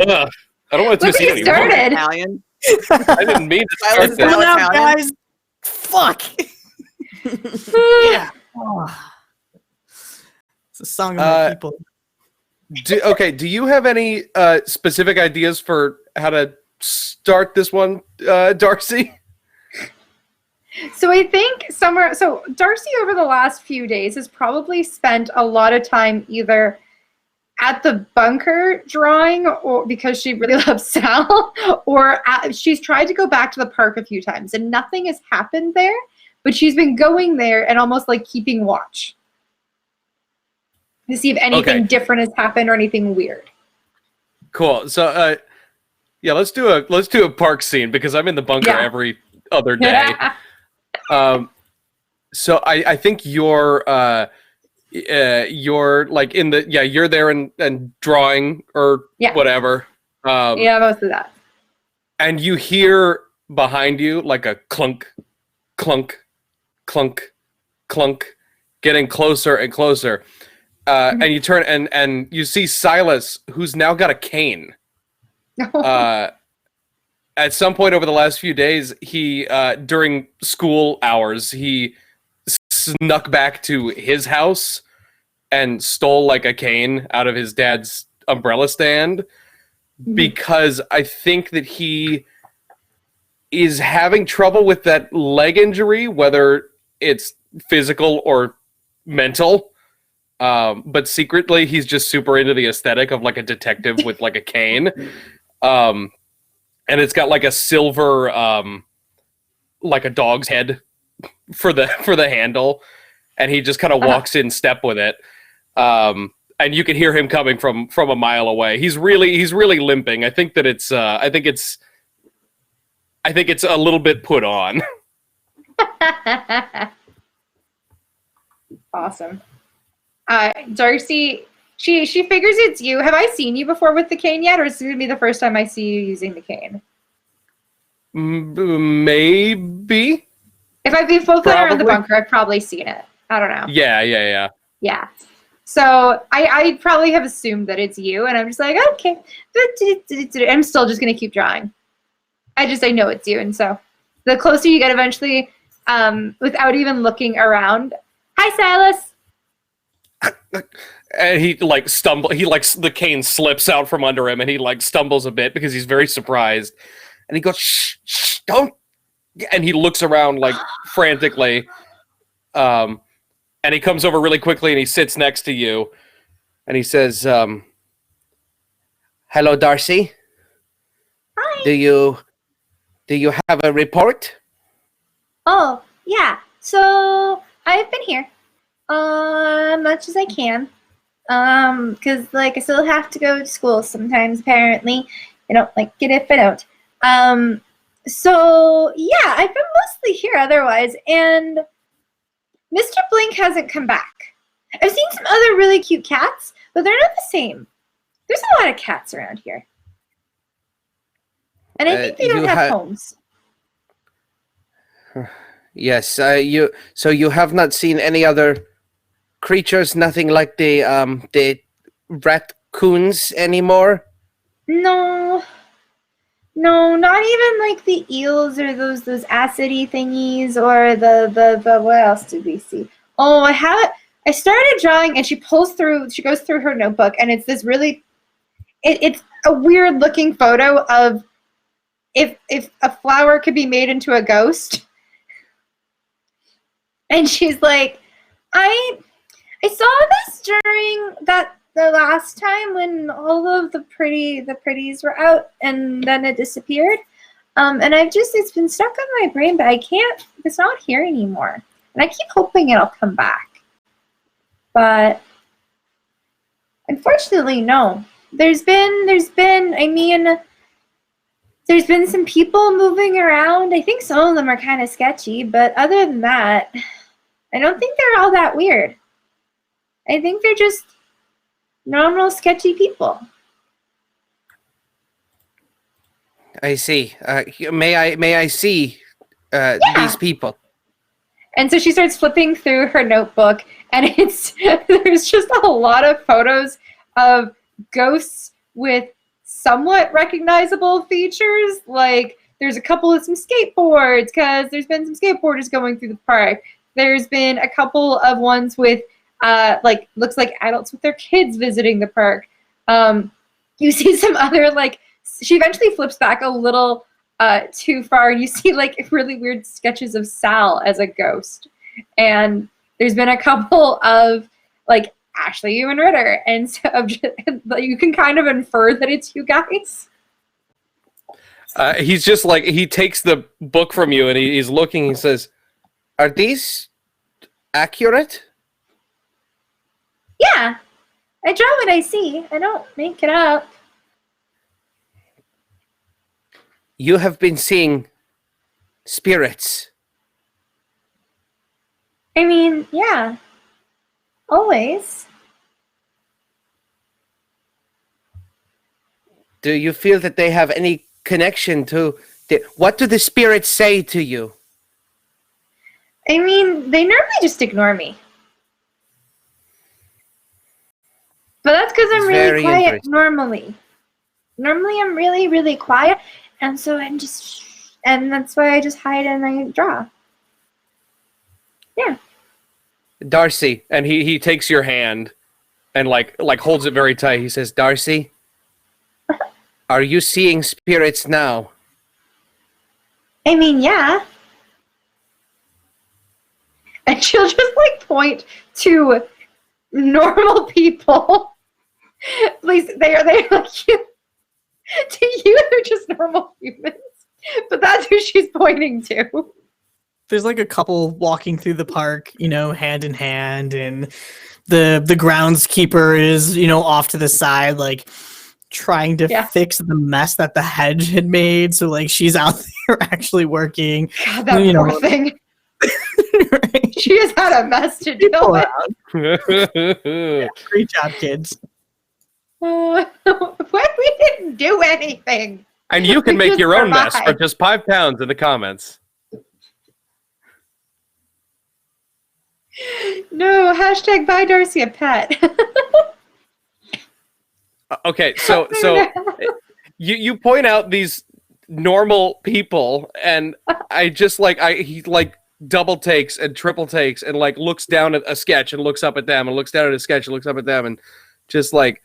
Ugh, I don't want to Look see what you anymore. started. Italian. I didn't mean to start Silas this. Coming out, Italian. guys. Fuck. Yeah. Oh. It's a song of my people. Do you have any specific ideas for how to start this one, Darcy? So I think Darcy over the last few days has probably spent a lot of time either at the bunker drawing, or because she really loves Sal, or she's tried to go back to the park a few times and nothing has happened there, but she's been going there and almost like keeping watch to see if anything different has happened or anything weird. Cool. So yeah, let's do a park scene because I'm in the bunker every other day. So I think you're like in the you're there and drawing or whatever. Yeah, most of that. And you hear behind you like a clunk, clunk, clunk, clunk, getting closer and closer. And you turn and you see Silas, who's now got a cane. At some point over the last few days, he during school hours, he snuck back to his house and stole like a cane out of his dad's umbrella stand because I think that he is having trouble with that leg injury, whether it's physical or mental. But secretly, he's just super into the aesthetic of like a detective with like a cane. And it's got like a silver, like a dog's head for the handle, and he just kind of walks in step with it. And you can hear him coming from a mile away. He's really limping. I think that it's a little bit put on. Awesome. Darcy, she figures it's you. Have I seen you before with the cane yet, or is it going to be the first time I see you using the cane? Maybe. If I've been floating around the bunker, I've probably seen it. I don't know. Yeah. Yeah. So I probably have assumed that it's you, and I'm just like, okay. I'm still just going to keep drawing. I know it's you, and so the closer you get eventually, without even looking around, hi, Silas. And he like the cane slips out from under him and he like stumbles a bit because he's very surprised. And he goes, shh, don't. And he looks around like frantically. And he comes over really quickly and he sits next to you. And he says, hello, Darcy. Hi. Do you have a report? Oh, yeah. So I've been here much as I can. Because like I still have to go to school sometimes, apparently. I don't like it if I don't. So yeah, I've been mostly here otherwise, and Mr. Blink hasn't come back. I've seen some other really cute cats, but they're not the same. There's a lot of cats around here. And I think they don't have homes. Yes, you have not seen any other creatures, nothing like the raccoons anymore? No, not even like the eels or those acidy thingies or the what else did we see? Oh, I started drawing and she goes through her notebook and it's this really it's a weird looking photo of if a flower could be made into a ghost. And she's like, I saw this during the last time when all of the pretties were out and then it disappeared. And it's been stuck on my brain, but it's not here anymore. And I keep hoping it'll come back. But unfortunately, no. there's been, I mean, there's been some people moving around. I think some of them are kind of sketchy, but other than that, I don't think they're all that weird. I think they're just normal sketchy people. I see. May I see these people? And so she starts flipping through her notebook, and there's just a lot of photos of ghosts with somewhat recognizable features. Like there's a couple of some skateboards, because there's been some skateboarders going through the park. There's been a couple of ones with like looks like adults with their kids visiting the park. You see some other, like, she eventually flips back a little too far, and you see like really weird sketches of Sal as a ghost. And there's been a couple of like Ashley, you and Ritter, and so you can kind of infer that it's you guys. He's just like, he takes the book from you and he's looking. He says, "Are these accurate?" Yeah, I draw what I see. I don't make it up. You have been seeing spirits. I mean, yeah, always. Do you feel that they have any connection to what do the spirits say to you? I mean, they normally just ignore me. But that's because I'm really quiet normally. Normally I'm really, really quiet, and so and that's why I just hide and I draw. Yeah. Darcy, and he takes your hand and like holds it very tight. He says, "Darcy, are you seeing spirits now?" I mean, yeah. And she'll just like point to normal people. Please, they are like you. To you, they're just normal humans. But that's who she's pointing to. There's like a couple walking through the park, hand in hand, and the groundskeeper is, off to the side, like trying to fix the mess that the hedge had made. So like she's out there actually working. God, that poor thing. Right? She has had a mess to deal with. Great job, kids. We didn't do anything. And you can make your own mess for just £5 in the comments. No, hashtag buy Darcy a pet. Okay, so you point out these normal people, and I just he double takes and triple takes and like looks down at a sketch and looks up at them and looks down at a sketch and looks up at them and just like,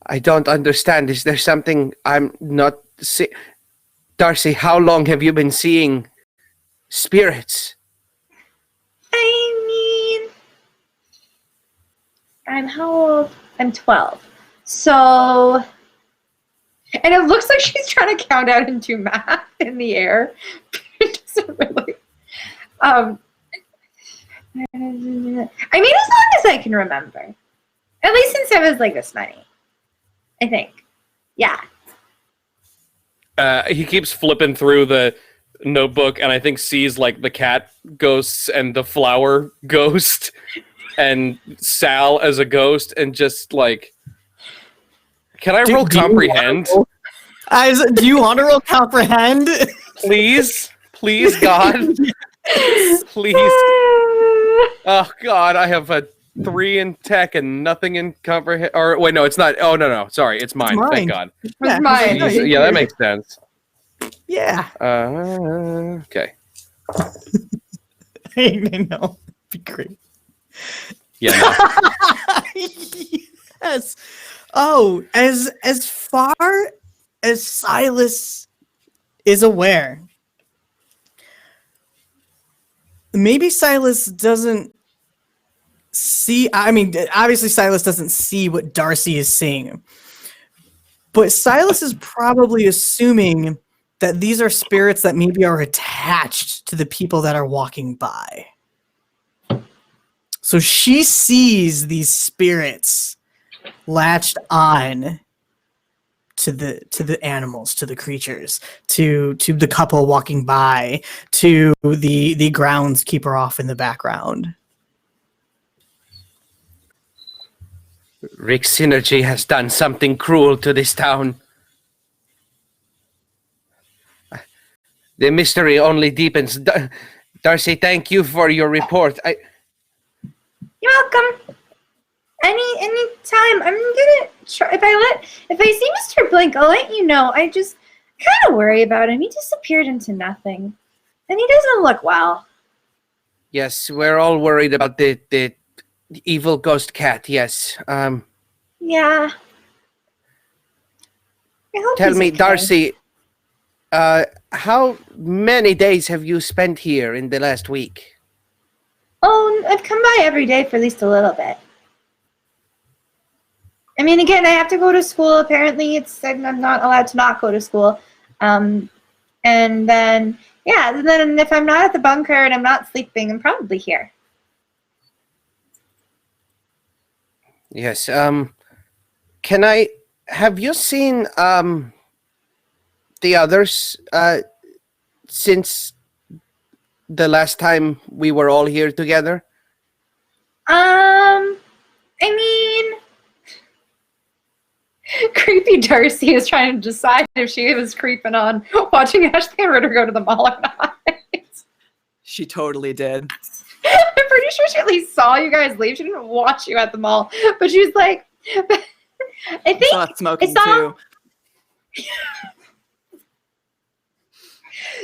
I don't understand. Is there something I'm not seeing? Darcy, how long have you been seeing spirits? I mean, I'm how old? I'm 12. So, and it looks like she's trying to count out and do math in the air. It doesn't really. I mean, as long as I can remember. At least since I was like this many. I think. Yeah. He keeps flipping through the notebook and I think sees like the cat ghosts and the flower ghost and Sal as a ghost and just like, can I roll comprehend? Do you want to roll comprehend? Please, God, please. Oh God, I have a 3 in tech and nothing in comprehend. Or wait, no, it's not. Oh no, sorry, it's mine. Thank God. It's mine. Yeah, that makes sense. Yeah. Okay. I know. Be great. Yeah. No. Yes. Oh, as far as Silas is aware, maybe Silas doesn't see. I mean, obviously Silas doesn't see what Darcy is seeing, but Silas is probably assuming that these are spirits that maybe are attached to the people that are walking by. So she sees these spirits latched on to the animals, to the creatures, to the couple walking by, to the groundskeeper off in the background. Rick Synergy has done something cruel to this town. The mystery only deepens. Darcy, thank you for your report. You're welcome. Any time. I'm gonna try. If I see Mr. Blink, I'll let you know. I just kind of worry about him. He disappeared into nothing, and he doesn't look well. Yes, we're all worried about the evil ghost cat. Yes. Yeah. I hope Tell he's me, okay. Darcy. How many days have you spent here in the last week? Oh, I've come by every day for at least a little bit. I mean, again, I have to go to school. Apparently, I'm not allowed to not go to school. And then, yeah, then if I'm not at the bunker and I'm not sleeping, I'm probably here. Yes. Have you seen the others since the last time we were all here together? I mean, creepy Darcy is trying to decide if she was creeping on watching Ashley and Ritter go to the mall or not. She totally did. I'm pretty sure she at least saw you guys leave. She didn't watch you at the mall, but she was like, I think Saw it smoking I saw- too.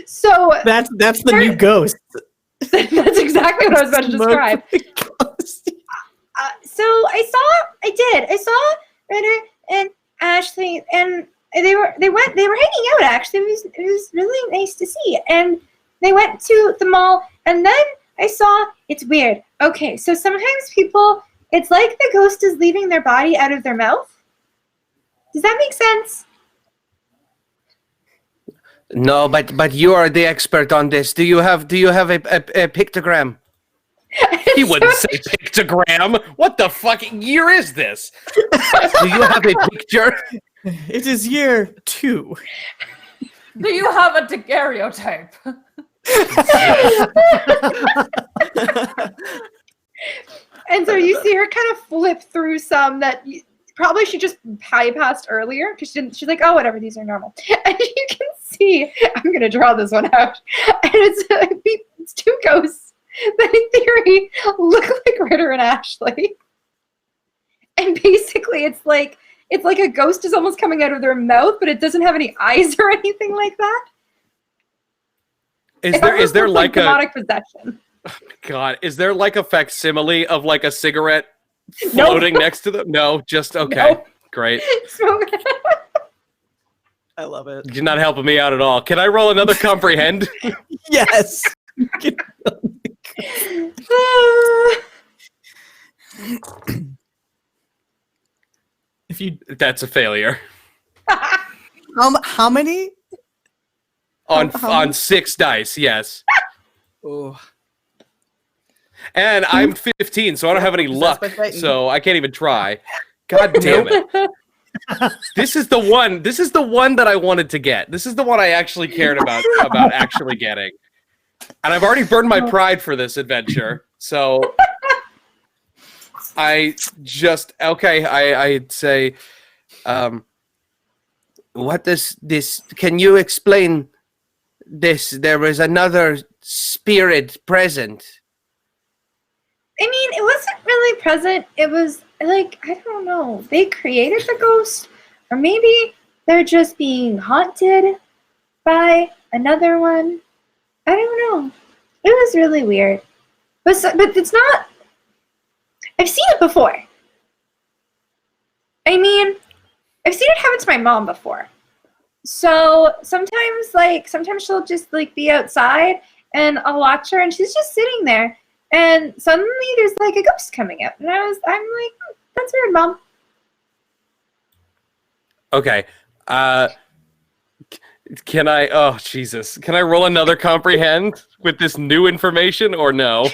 So That's the new ghost. that's exactly what I was about to describe. So I saw Ritter and Ashley, and they were hanging out. Actually, it was really nice to see. And they went to the mall, and then I saw. It's weird. Okay, so sometimes people, it's like the ghost is leaving their body out of their mouth. Does that make sense? No, but you are the expert on this. Do you have a pictogram? He wouldn't say pictogram. What the fucking year is this? Do you have a picture? It is year 2. Do you have a daguerreotype? And so you see her kind of flip through some that probably she just bypassed earlier because she's like, oh, whatever, these are normal. And you can see, I'm going to draw this one out. And it's two ghosts that in theory look like Ritter and Ashley. And basically it's like a ghost is almost coming out of their mouth, but it doesn't have any eyes or anything like that. Is there like a demonic possession? God? Is there like a facsimile of like a cigarette floating next to them? No, just okay. Nope. Great. I love it. You're not helping me out at all. Can I roll another comprehend? Yes. If you That's a failure. how many? On 6 dice, yes. Oh, And I'm 15, so I don't have any luck, by fighting. so I can't even try. God damn it. This is the one that I wanted to get. This is the one I actually cared about actually getting. And I've already burned my pride for this adventure. So I'd say What does this? Can you explain this? There was another spirit present. I mean, it wasn't really present. It was like, I don't know. They created the ghost, or maybe they're just being haunted by another one. I don't know. It was really weird. But it's not. I've seen it before. I mean, I've seen it happen to my mom before. So sometimes she'll just like be outside and I'll watch her and she's just sitting there. And suddenly there's like a ghost coming out. And I'm like, that's weird, Mom. okay. Can I? Oh Jesus! Can I roll another comprehend with this new information or no?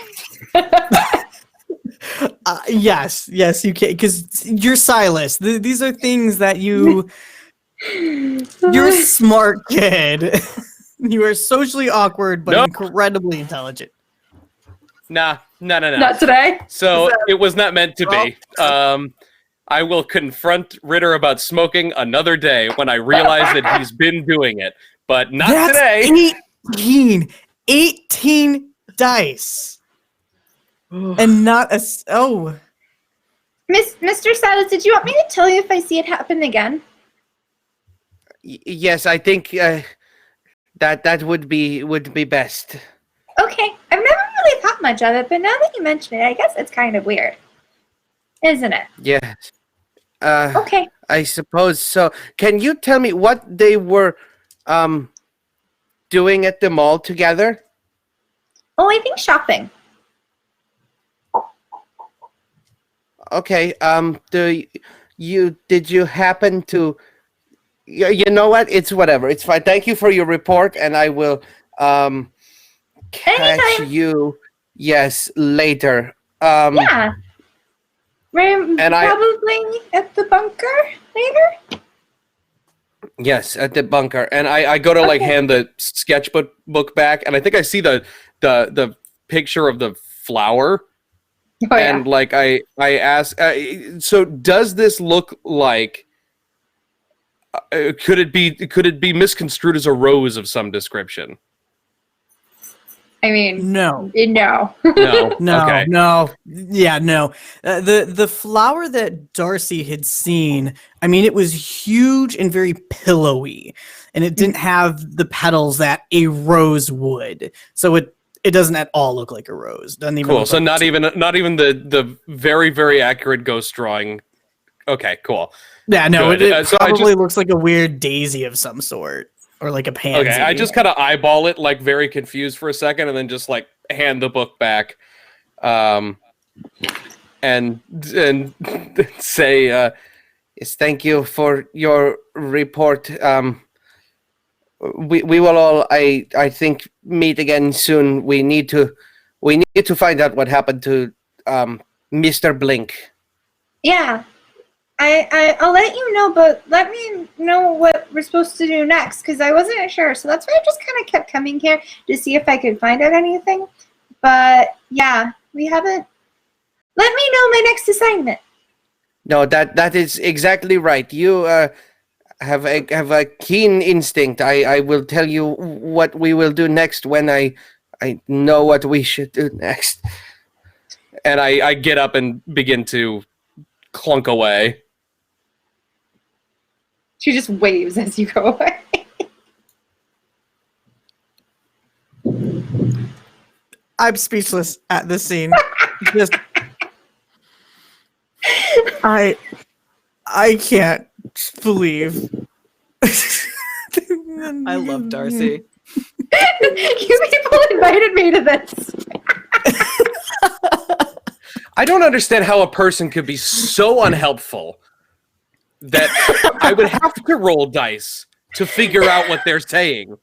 Yes, you can, because you're Silas. These are things that you're a smart kid. You are socially awkward, but Nope. incredibly intelligent. No. Not today. So it was not meant to be. I will confront Ritter about smoking another day when I realize that he's been doing it, but not today. 18 dice. And not a... Oh. Mr. Silas, did you want me to tell you if I see it happen again? Yes, I think that would be best. Okay, I've never really thought much of it, but now that you mention it, I guess it's kind of weird. Isn't it? Yes. Okay. I suppose so. Can you tell me what they were doing at the mall together? Oh, I think shopping. Okay. Did you happen to? You know what? It's whatever. It's fine. Thank you for your report, and I will catch Anytime. you. Yes, later. Yeah. We're probably at the bunker later. Yes, at the bunker, and I go to like hand the sketchbook back, and I think I see the picture of the flower, and like I ask, so does this look like? Could it be misconstrued as a rose of some description? I mean, No. No. No, Okay. no. Yeah, no. The flower that Darcy had seen, I mean, it was huge and very pillowy, and it didn't have the petals that a rose would. So it doesn't at all look like a rose. Doesn't even Cool. look So like not even the very, very accurate ghost drawing. Okay, cool. Yeah, no, Good. it So I probably looks like a weird daisy of some sort. Or like a pansy. Okay, I just kind of eyeball it, like very confused for a second, and then just like hand the book back, and say, Yes, thank you for your report. We will all, I think, meet again soon. We need to find out what happened to Mr. Blink. Yeah. I'll let you know, but let me know what we're supposed to do next, because I wasn't sure. So that's why I just kind of kept coming here to see if I could find out anything. But yeah, we haven't. Let me know my next assignment. No, that is exactly right. You have a keen instinct. I will tell you what we will do next when I know what we should do next. and I get up and begin to clunk away. She just waves as you go away. I'm speechless at this scene. Just I can't believe. I love Darcy. You people invited me to this. I don't understand how a person could be so unhelpful that I would have to roll dice to figure out what they're saying.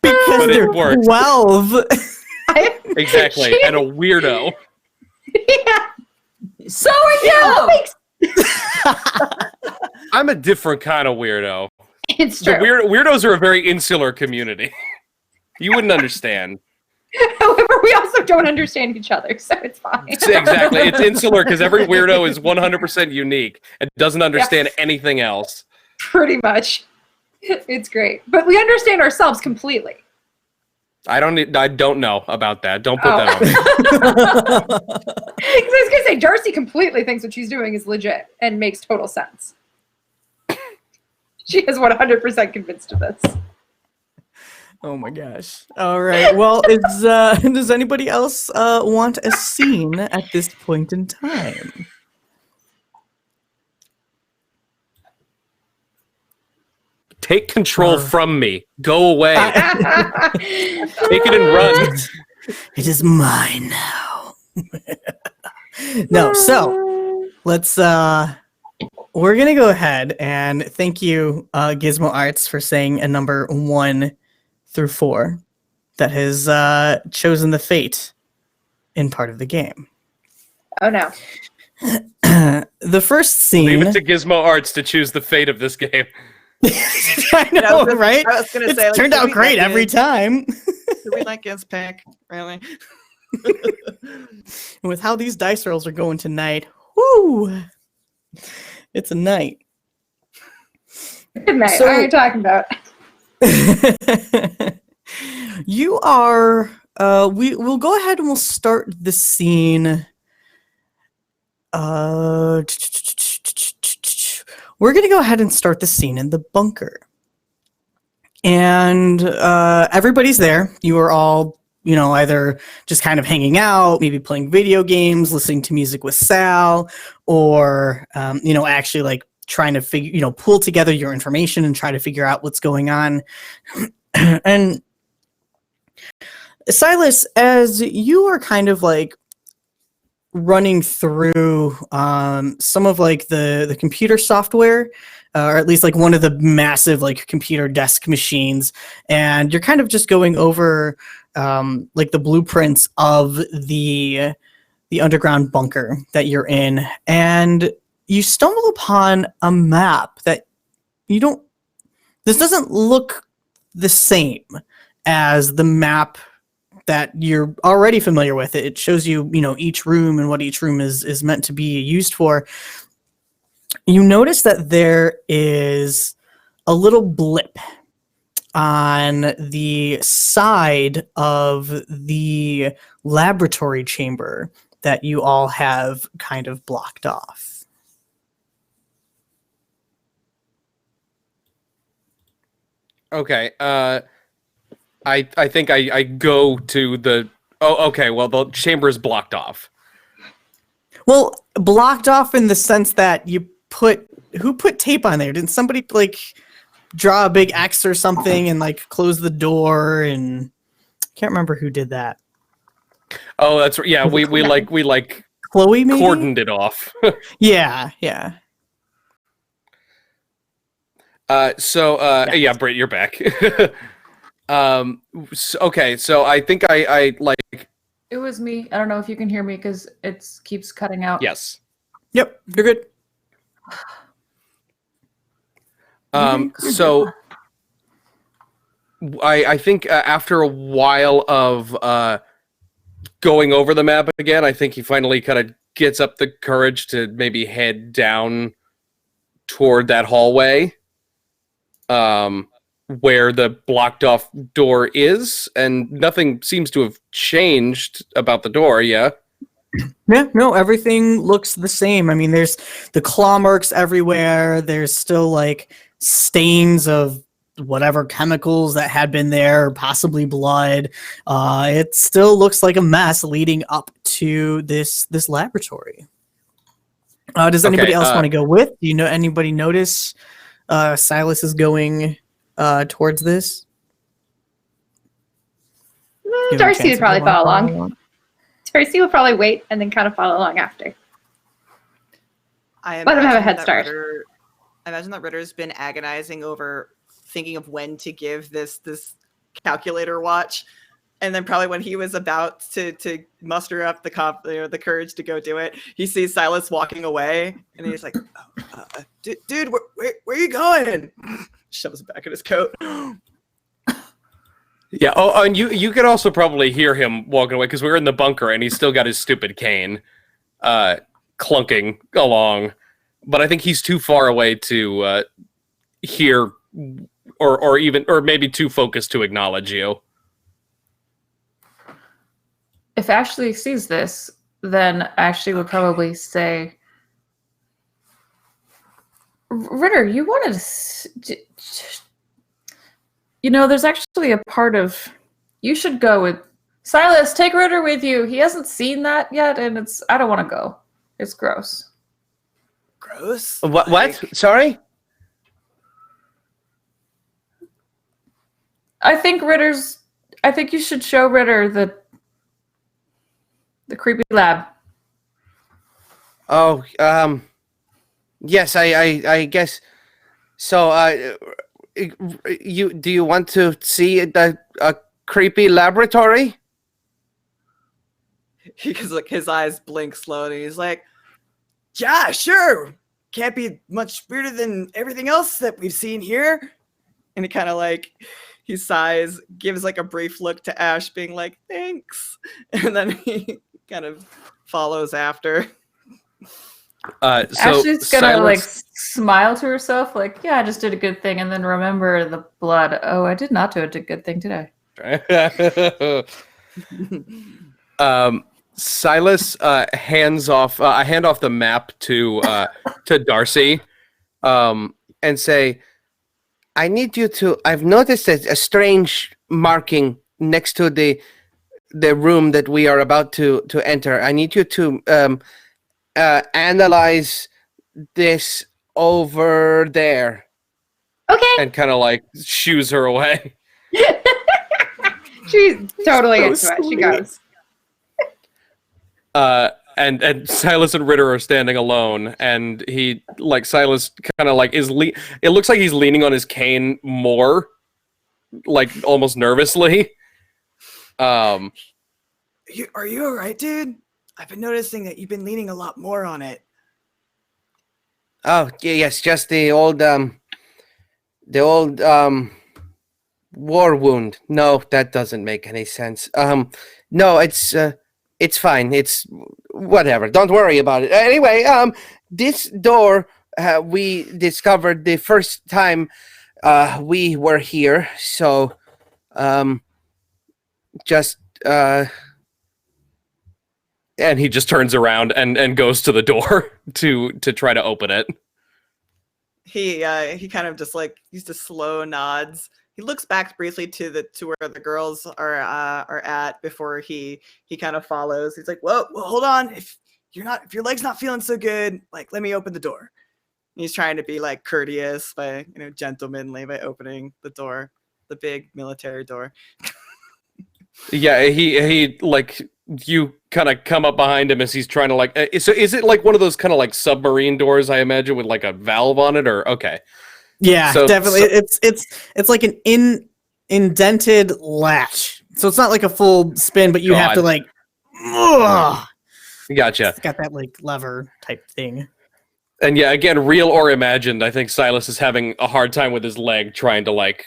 Because But it they're worked. 12. Exactly, and a weirdo. Yeah. So are you! I'm a different kind of weirdo. It's The true. weirdos are a very insular community. You wouldn't understand. However, we also don't understand each other, so it's fine. Exactly. It's insular because every weirdo is 100% unique and doesn't understand anything else. Pretty much. It's great. But we understand ourselves completely. I don't know about that. Don't put that on me. Because I was going to say, Darcy completely thinks what she's doing is legit and makes total sense. She is 100% convinced of this. Oh my gosh. All right. Well, does anybody else want a scene at this point in time? Take control from me. Go away. Take it and run. It is mine now. No, so let's we're gonna go ahead and thank you, Gizmo Arts, for saying a number 1 through 4 that has chosen the fate in part of the game. Oh no. The first scene. Leave it to Gizmo Arts to choose the fate of this game. I know, right? I was gonna It's say, like, turned did out we great like every it? time. Did we like his pick? Really? And with how these dice rolls are going tonight, whoo! It's a night. Good night. So- what are you talking about? You are. We'll go ahead and we'll start the scene. We're gonna go ahead and start the scene in the bunker, and everybody's there. You are all, either just kind of hanging out, maybe playing video games, listening to music with Sal, or actually like trying to pull together your information and try to figure out what's going on. And Silas, as you are kind of like running through some of like the computer software, or at least like one of the massive like computer desk machines, and you're kind of just going over like the blueprints of the underground bunker that you're in, and you stumble upon a map that this doesn't look the same as the map that you're already familiar with. It shows you, each room and what each room is meant to be used for. You notice that there is a little blip on the side of the laboratory chamber that you all have kind of blocked off. Okay. I think I go to the. Oh, okay. Well, the chamber is blocked off. Well, blocked off in the sense that who put tape on there? Didn't somebody like draw a big X or something and like close the door? And can't remember who did that. Oh, that's right. Yeah, we Chloe, maybe? cordoned it off. Yeah. Yeah, Yes. Britt, you're back. Okay, so I think I like. It was me. I don't know if you can hear me because it keeps cutting out. Yes. Yep, you're good. So I think after a while of going over the map again, I think he finally kind of gets up the courage to maybe head down toward that hallway, where the blocked off door is, and nothing seems to have changed about the door. Yeah. Yeah, no, everything looks the same. I mean, there's the claw marks everywhere. There's still like stains of whatever chemicals that had been there, possibly blood. It still looks like a mess leading up to this laboratory. Does anybody else want to go with? Do anybody notice Silas is going towards this? Darcy would probably follow along. Darcy will probably wait and then kind of follow along after. Let him have a head start. I imagine that Ritter's been agonizing over thinking of when to give this calculator watch, and then probably when he was about to muster up the courage to go do it, he sees Silas walking away, and he's like, "Dude, where are you going?" Shoves it back in his coat. Yeah. Oh, and you could also probably hear him walking away because we were in the bunker and he's still got his stupid cane, clunking along. But I think he's too far away to hear, or maybe too focused to acknowledge you. If Ashley sees this, then Ashley would probably say, "Ritter, you wanted to." There's actually a part of you should go with Silas. Take Ritter with you. He hasn't seen that yet, and I don't want to go. It's gross. Gross. What? Sorry? I think you should show Ritter the creepy lab. Oh, yes, I guess. So, do you want to see a creepy laboratory? like his eyes blink slowly. He's like, yeah, sure. Can't be much weirder than everything else that we've seen here. And he kind of like, he sighs, gives like a brief look to Ash, being like, thanks. And then he kind of follows after. Ashley's gonna like smile to herself, like, yeah, I just did a good thing, and then remember the blood. Oh, I did not do a good thing today. Silas hand off the map to Darcy, and say, I need you to. I've noticed a strange marking next to the room that we are about to enter. I need you to analyze this over there. Okay. And kind of like shoos her away. She's totally So into it. She goes. And Silas and Ritter are standing alone, and he like Silas kind of like it looks like he's leaning on his cane more, like almost nervously. Are you all right, dude? I've been noticing that you've been leaning a lot more on it. Oh, yes, just the old war wound. No, that doesn't make any sense. No, it's fine. It's whatever. Don't worry about it. Anyway, this door we discovered the first time we were here. So, just and he just turns around and goes to the door to try to open it. He kind of just like used to slow nods. He looks back briefly to where the girls are at before he kind of follows. He's like, whoa, well, hold on. If your leg's not feeling so good, like let me open the door. And he's trying to be like courteous by gentlemanly by opening the door, the big military door. Yeah, he like you kind of come up behind him as he's trying to like. So is it like one of those kind of like submarine doors? I imagine with like a valve on it, or okay. Yeah, So- definitely. It's like an indented latch, so it's not like a full spin, but you have to God. like. Ugh. Gotcha. It's got that like lever type thing. And yeah, again, real or imagined, I think Silas is having a hard time with his leg trying to like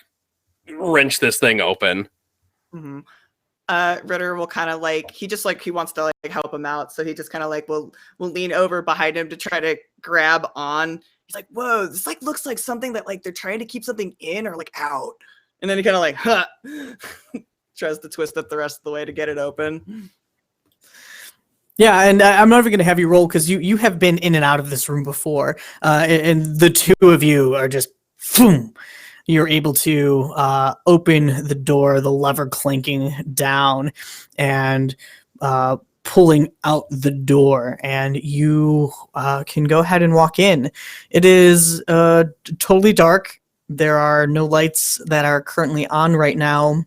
wrench this thing open. Mm-hmm. Ritter will kind of like he wants to like help him out, so he just kind of like will lean over behind him to try to grab on. He's like, whoa, this like looks like something that like they're trying to keep something in or like out. And then he kind of like tries to twist it the rest of the way to get it open. Yeah, and I'm not even going to have you roll because you have been in and out of this room before, and the two of you are just boom. You're able to open the door, the lever clanking down, and pulling out the door, and you can go ahead and walk in. It is totally dark. There are no lights that are currently on right now.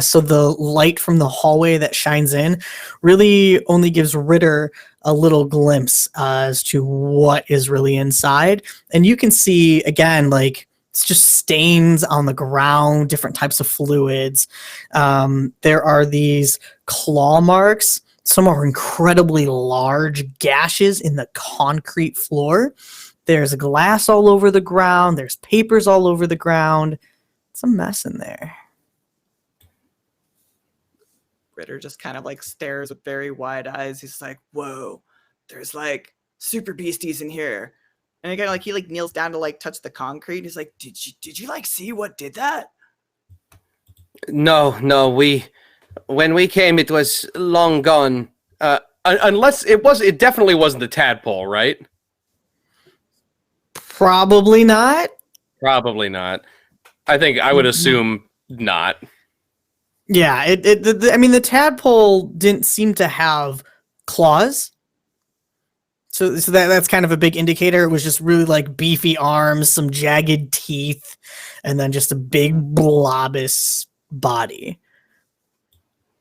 So the light from the hallway that shines in really only gives Ritter a little glimpse as to what is really inside. And you can see, again, like, it's just stains on the ground, different types of fluids. There are these claw marks. Some are incredibly large gashes in the concrete floor. There's glass all over the ground. There's papers all over the ground. It's a mess in there. Ritter just kind of like stares with very wide eyes. He's like, whoa, there's like super beasties in here. And again, like he like kneels down to like touch the concrete. He's like, did you like see what did that? No, when we came, it was long gone. Unless it definitely wasn't the tadpole, right? Probably not. Probably not. I think I would assume not. Yeah, I mean, the tadpole didn't seem to have claws. So that's kind of a big indicator. It was just really like beefy arms, some jagged teeth, and then just a big blobous body.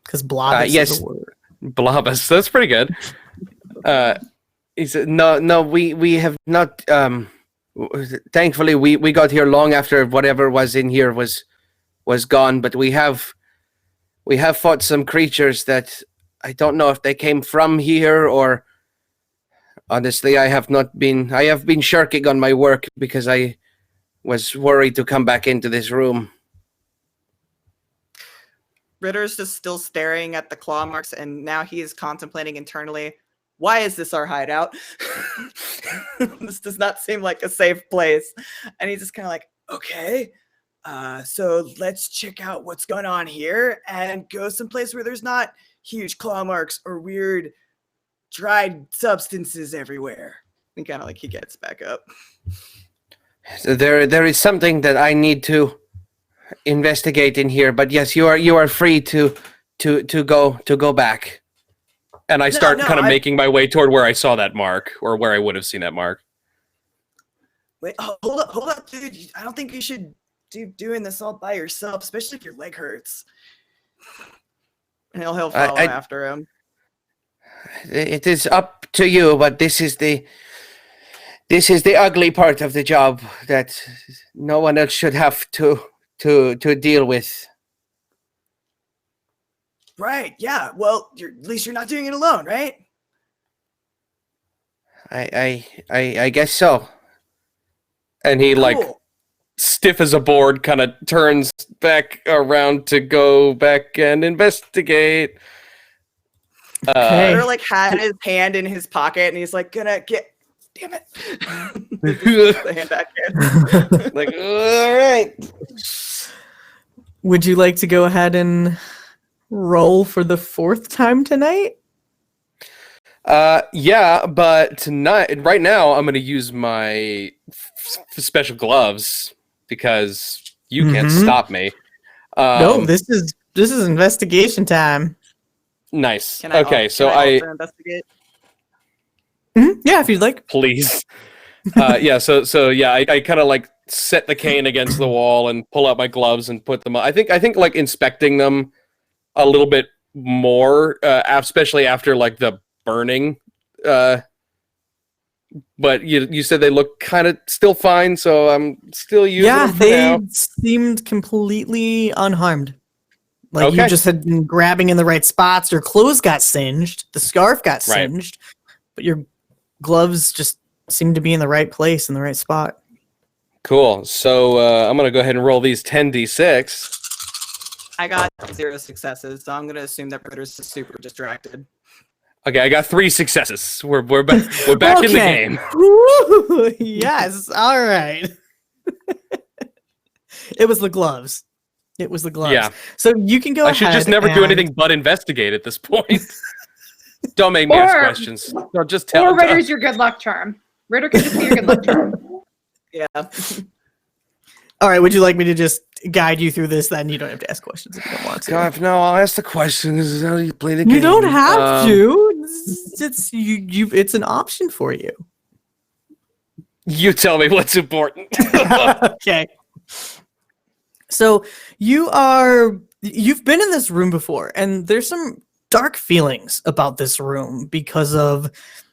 Because blobous is a word. Blobus. That's pretty good. He said, no, we have not. Thankfully, we got here long after whatever was in here was gone. But we have fought some creatures that I don't know if they came from here or honestly I have been shirking on my work because I was worried to come back into this room. Ritter's just still staring at the claw marks, and now he is contemplating internally, why is this our hideout? This does not seem like a safe place. And he's just kind of like, okay, so let's check out what's going on here and go someplace where there's not huge claw marks or weird dried substances everywhere. And kind of like he gets back up. So there is something that I need to investigate in here, but yes, you are free to go back. And I start kind of making my way toward where I saw that mark, or where I would have seen that mark. Wait, hold up, dude. I don't think you should doing this all by yourself, especially if your leg hurts. And he'll follow after him. It is up to you, but this is the ugly part of the job that no one else should have to deal with. Right, yeah. Well, at least you're not doing it alone, right? I guess so. And he, like, stiff as a board, kind of turns back around to go back and investigate. Or like had his hand in his pocket, and he's like, gonna get... Damn it. The hand back in. Like, all right. Would you like to go ahead and roll for the 4th time tonight? Yeah, but tonight, right now, I'm going to use my special gloves because you can't stop me. No, this is investigation time. Nice. Can I also investigate? Yeah, if you'd like. Please. Yeah. So yeah, I kind of like set the cane against the wall and pull out my gloves and put them on. I think like inspecting them a little bit more, especially after like the burning. But you said they look kind of still fine, so I'm still using them for now. They seemed completely unharmed. Like you just had been grabbing in the right spots. Your clothes got singed, the scarf got singed, but your gloves just seemed to be in the right place in the right spot. Cool. So I'm gonna go ahead and roll these 10d6. I got 0 successes, so I'm gonna assume that Ritter's super distracted. Okay, I got 3 successes. We're back in the game. Woo! Yes. All right. It was the gloves. Yeah. So you can go ahead. I should just never do anything but investigate at this point. Don't make me ask questions. No, just tell. Or Ritter's your good luck charm. Ritter can just be your good luck charm. Yeah. All right. Would you like me to just guide you through this? Then you don't have to ask questions if you don't want to. God, no, I'll ask the question. This is how you play the game. You don't have to. It's an option for you. You tell me what's important. Okay. So you've been in this room before, and there's some dark feelings about this room because of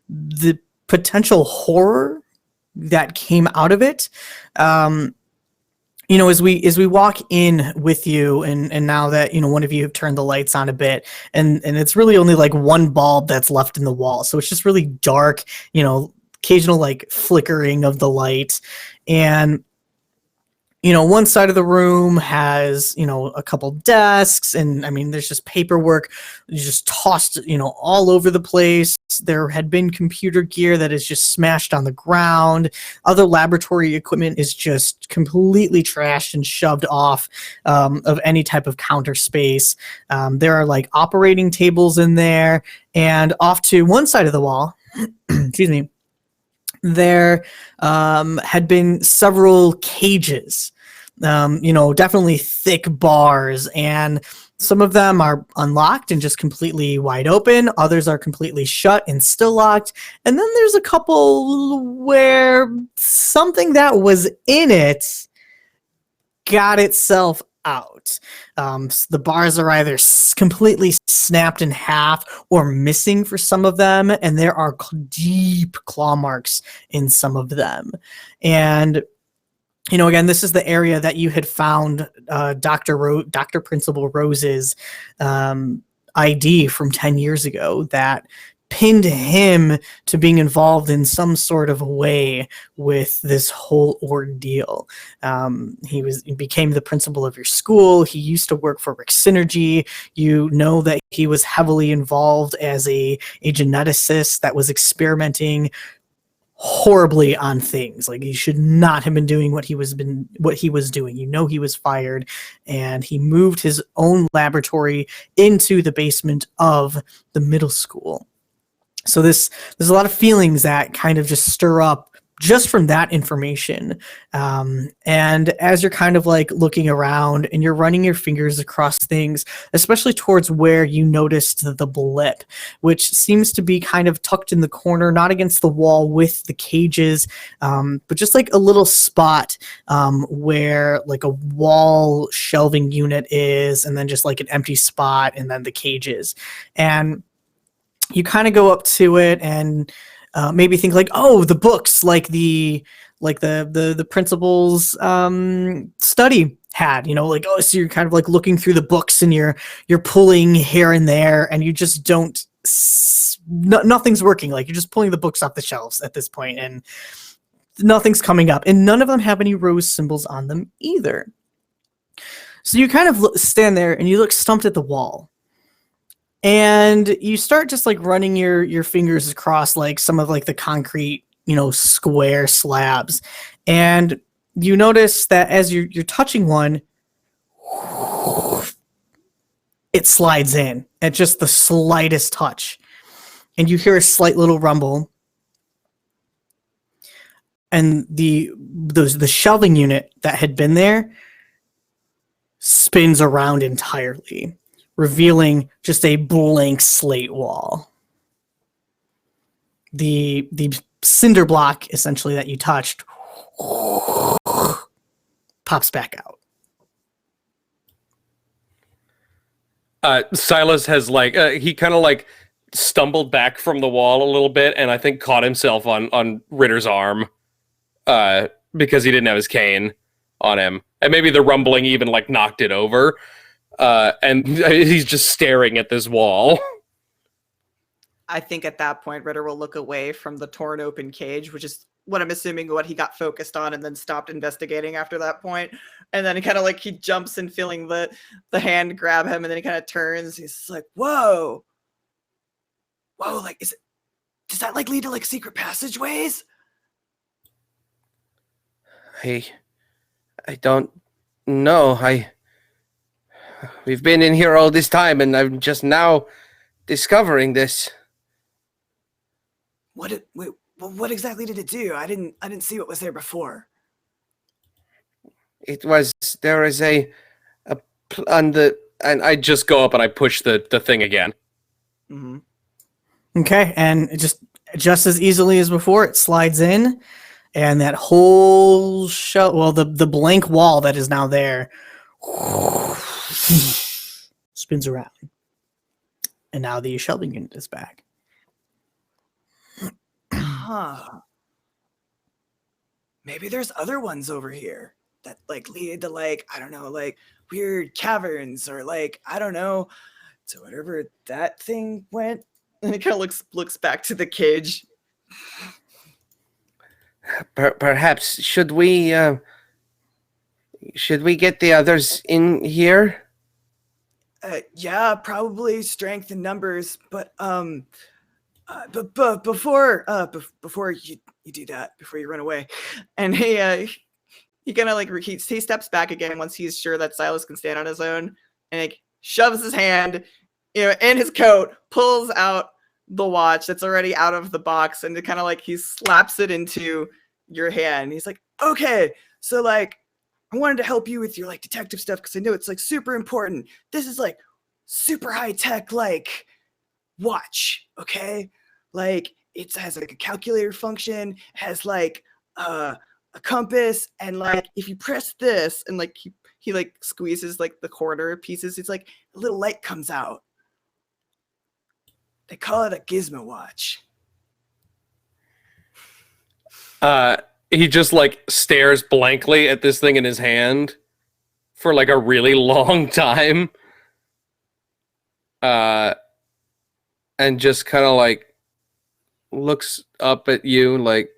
the potential horror that came out of it. As we walk in with you, and now that one of you have turned the lights on a bit, and it's really only like one bulb that's left in the wall, so it's just really dark. Occasional like flickering of the light, and one side of the room has, a couple desks, and I mean, there's just paperwork just tossed, all over the place. There had been computer gear that is just smashed on the ground. Other laboratory equipment is just completely trashed and shoved off of any type of counter space. There are like operating tables in there, and off to one side of the wall, excuse me, there had been several cages. Definitely thick bars, and some of them are unlocked and just completely wide open. Others are completely shut and still locked. And then there's a couple where something that was in it got itself out. The bars are either completely snapped in half or missing for some of them, and there are deep claw marks in some of them. And again, this is the area that you had found Dr. Principal Rose's ID from 10 years ago that pinned him to being involved in some sort of a way with this whole ordeal. He became the principal of your school. He used to work for Rick Synergy. You know that he was heavily involved as a geneticist that was experimenting horribly on things. Like, he should not have been doing what he was doing. You know, he was fired, and he moved his own laboratory into the basement of the middle school. So there's a lot of feelings that kind of just stir up just from that information. And as you're kind of like looking around and you're running your fingers across things, especially towards where you noticed the blip, which seems to be kind of tucked in the corner, not against the wall with the cages, but just like a little spot where like a wall shelving unit is, and then just like an empty spot, and then the cages. And you kind of go up to it and maybe think like, oh, the books, like the principal's study had, you know, like, oh, so you're kind of like looking through the books and you're pulling here and there, and you just don't, nothing's working. Like, you're just pulling the books off the shelves at this point, and nothing's coming up, and none of them have any rose symbols on them either. So you kind of stand there and you look stumped at the wall. And you start just like running your fingers across like some of like the concrete, you know, square slabs. And you notice that as you're touching one, it slides in at just the slightest touch. And you hear a slight little rumble. And the shelving unit that had been there spins around entirely, revealing just a blank slate wall. The cinder block, essentially, that you touched pops back out. Silas has like he kind of like stumbled back from the wall a little bit, and I think caught himself on Ritter's arm because he didn't have his cane on him, and maybe the rumbling even like knocked it over. And he's just staring at this wall. I think at that point, Ritter will look away from the torn open cage, which is what I'm assuming what he got focused on, and then stopped investigating after that point. And then kind of like he jumps in, feeling the hand grab him, and then he kind of turns. He's like, whoa, like, does that like lead to like secret passageways? I don't know. We've been in here all this time, and I'm just now discovering this. What exactly did it do? I didn't see what was there before. There is and I just go up and I push the thing again. Mm-hmm. Okay, and it just as easily as before, it slides in, and that whole the blank wall that is now there spins around, and now the shelving unit is back. Huh. Maybe there's other ones over here that like lead to like, I don't know, like weird caverns, or like, I don't know, to whatever that thing went. And he kind of looks back to the cage. Perhaps should we get the others in here? Yeah, probably strength and numbers, but before you do that, before you run away, and he kind of like he steps back again once he's sure that Silas can stand on his own, and like shoves his hand, in his coat, pulls out the watch that's already out of the box, and kind of like he slaps it into your hand. He's like, okay, so like I wanted to help you with your like detective stuff because I know it's like super important. This is like super high tech like watch, okay? Like it has like a calculator function, has like a compass, and like if you press this and like he like squeezes like the corner pieces, it's like a little light comes out. They call it a gizmo watch. He just like stares blankly at this thing in his hand for like a really long time. and just kind of like looks up at you like,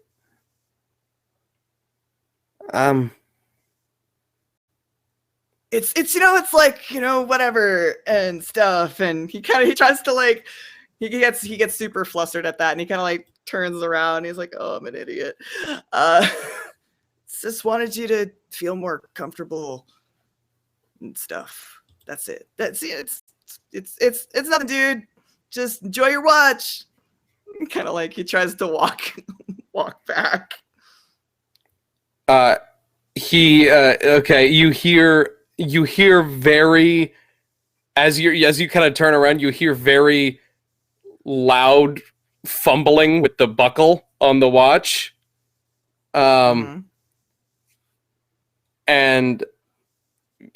it's it's like, whatever and stuff, and he tries to like he gets super flustered at that, and he kind of like turns around, he's like, oh, I'm an idiot. Just wanted you to feel more comfortable and stuff. That's it. It's nothing, dude. Just enjoy your watch. Kind of like he tries to walk back. Okay, you hear very, as you kind of turn around, you hear very loud fumbling with the buckle on the watch. And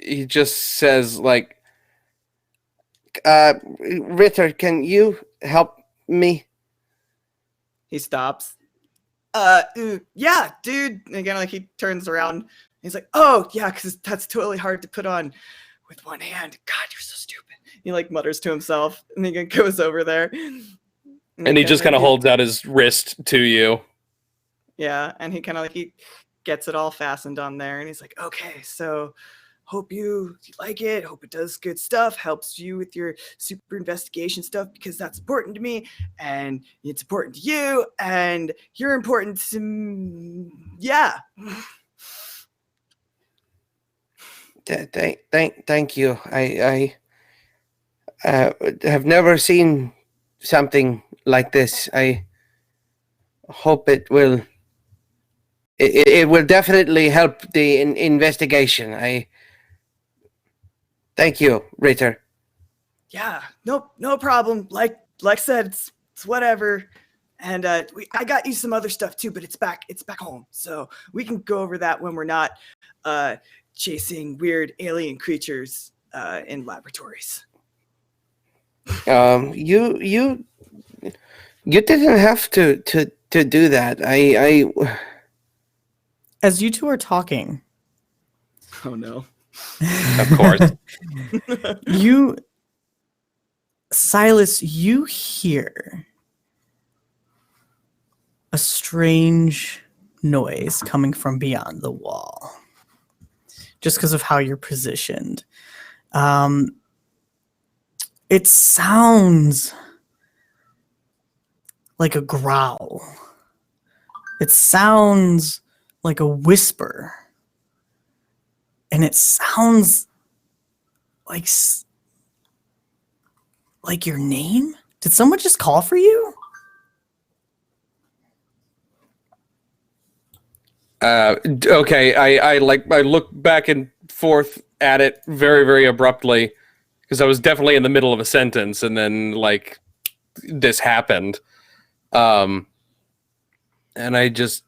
he just says like, Ritter, can you help me? He stops. Yeah, dude. And again, like he turns around. He's like, oh yeah, because that's totally hard to put on with one hand. God, you're so stupid. He like mutters to himself, and he goes over there. And he just kind of holds out his wrist to you. Yeah, and he kind of like he gets it all fastened on there, and he's like, okay, so hope you like it, hope it does good stuff, helps you with your super investigation stuff, because that's important to me, and it's important to you, and you're important to yeah. Thank you. I have never seen something like this. I hope it will definitely help the investigation. Thank you, Ritter. Yeah, no problem. Like I said, it's whatever. And I got you some other stuff too, but it's back home, so we can go over that when we're not chasing weird alien creatures in laboratories. You didn't have to do that. As you two are talking, Oh no. Of course. Silas, you hear a strange noise coming from beyond the wall. Just because of how you're positioned. It sounds like a growl. It sounds like a whisper. And it sounds like your name? Did someone just call for you? Okay, I look back and forth at it very, very abruptly, because I was definitely in the middle of a sentence, and then like this happened. And I just,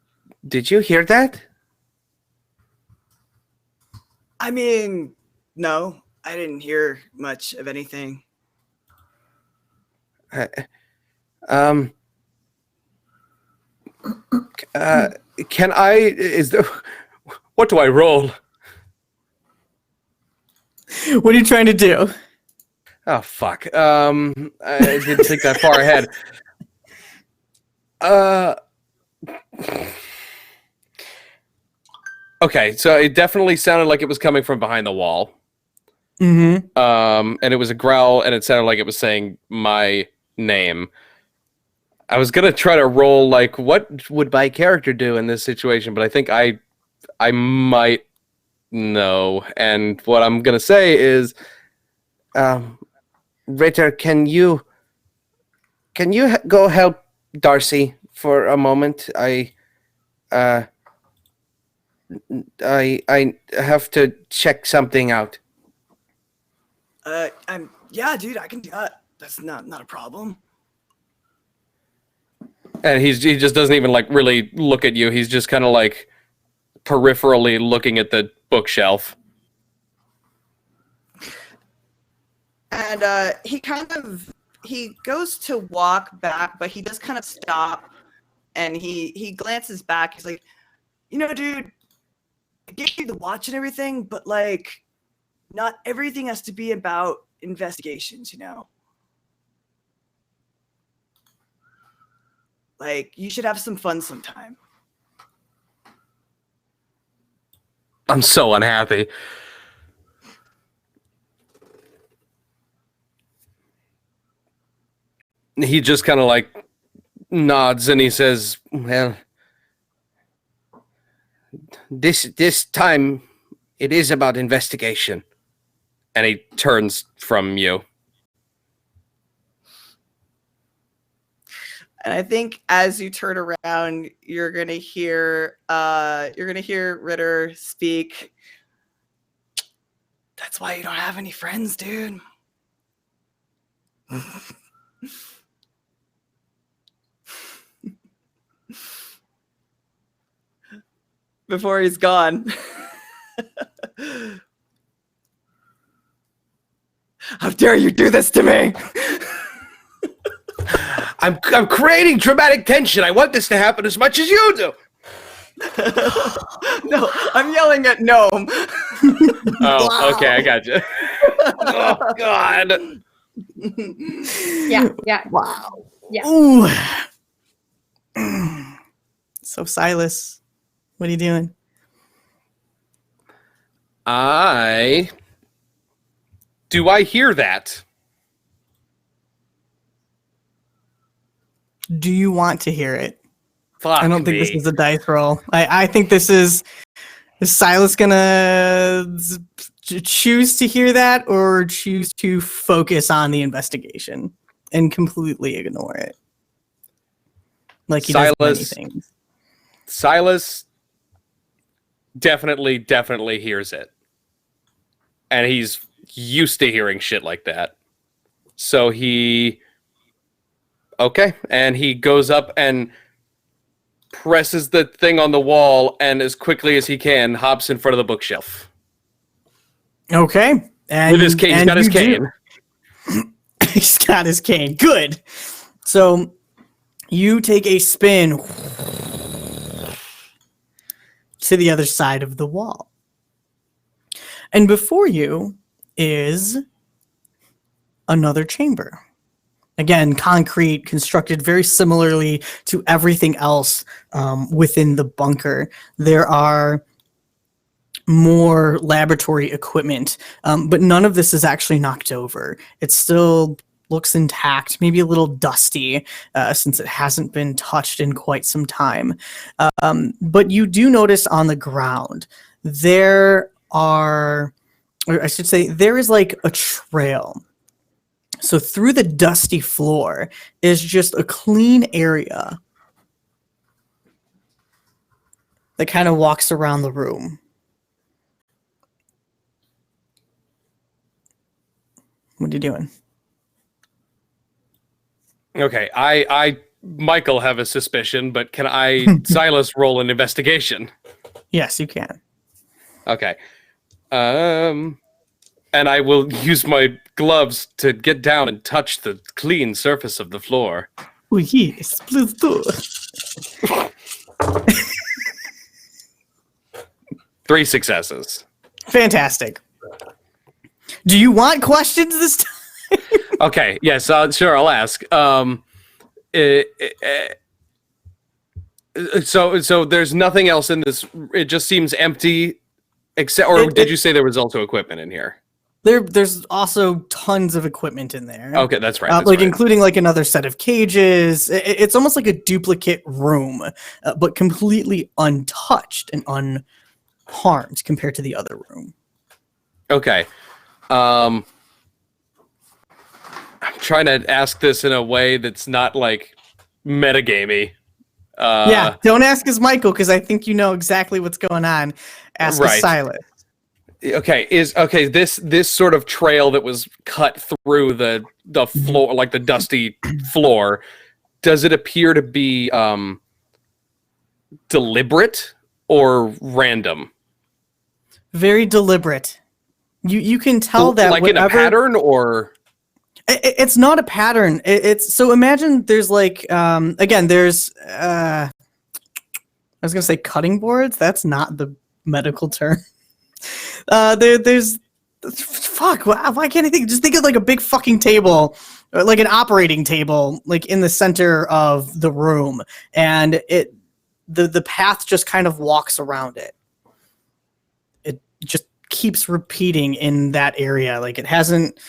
did you hear that? I mean, no, I didn't hear much of anything. Can I? What do I roll? What are you trying to do? Oh fuck! I didn't think that far ahead. Okay, so it definitely sounded like it was coming from behind the wall. Mm-hmm. And it was a growl, and it sounded like it was saying my name. I was gonna try to roll like what would my character do in this situation, but I think I might know. And what I'm gonna say is, Ritter, can you go help Darcy for a moment? I have to check something out. Yeah, dude, I can do that. That's not a problem. and he just doesn't even like really look at you. He's just kind of like peripherally looking at the bookshelf. And he goes to walk back, but he does kind of stop, and he glances back. He's like, dude, I get you the watch and everything, but like, not everything has to be about investigations, Like, you should have some fun sometime. I'm so unhappy. He just kind of like nods and he says, Well, this time it is about investigation. and he turns from you. And I think as you turn around, you're gonna hear Ritter speak. That's why you don't have any friends, dude. Before he's gone. How dare you do this to me? I'm creating dramatic tension. I want this to happen as much as you do. No, I'm yelling at Gnome. Oh, Wow. okay, I got you. Oh God. Yeah. Wow. Yeah. Ooh. So Silas, what are you doing? Do I hear that? Do you want to hear it? Fuck I don't think this me. is a dice roll. I think this is Silas gonna choose to hear that or choose to focus on the investigation and completely ignore it. Like he does many Silas- things. Silas definitely hears it. And he's used to hearing shit like that. So he goes up and presses the thing on the wall and as quickly as he can hops in front of the bookshelf. Okay. And, With his cane, he's and got his you do- cane. He's got his cane. Good. So you take a spin to the other side of the wall. And before you is another chamber. Again, concrete, constructed very similarly to everything else within the bunker. There are more laboratory equipment, but none of this is actually knocked over. It still looks intact, maybe a little dusty since it hasn't been touched in quite some time. But you do notice on the ground, there is like a trail. So through the dusty floor is just a clean area that kind of walks around the room. What are you doing? Okay, I Michael have a suspicion, but can I Silas roll an investigation? Yes, you can. Okay. And I will use my gloves to get down and touch the clean surface of the floor. Oh, yes, please do. 3 successes. Fantastic. Do you want questions this time? Okay, yes, sure, I'll ask. So there's nothing else in this. It just seems empty, except. Or did you say there was also equipment in here? There's also tons of equipment in there. Okay, that's right. That's right. Including like another set of cages. It's almost like a duplicate room, but completely untouched and unharmed compared to the other room. Okay. I'm trying to ask this in a way that's not like metagamey. Yeah, don't ask us Michael because I think you know exactly what's going on. Ask us Right. Silas. Okay, this sort of trail that was cut through the floor, like the dusty floor, does it appear to be deliberate or random? Very deliberate. You can tell that like in a pattern or it's not a pattern. It's so imagine there's like again there's I was gonna say cutting boards. That's not the medical term. There's fuck. Why can't I think? Just think of like a big fucking table like an operating table, like in the center of the room, and the path just kind of walks around it. It just keeps repeating in that area. Like it hasn't.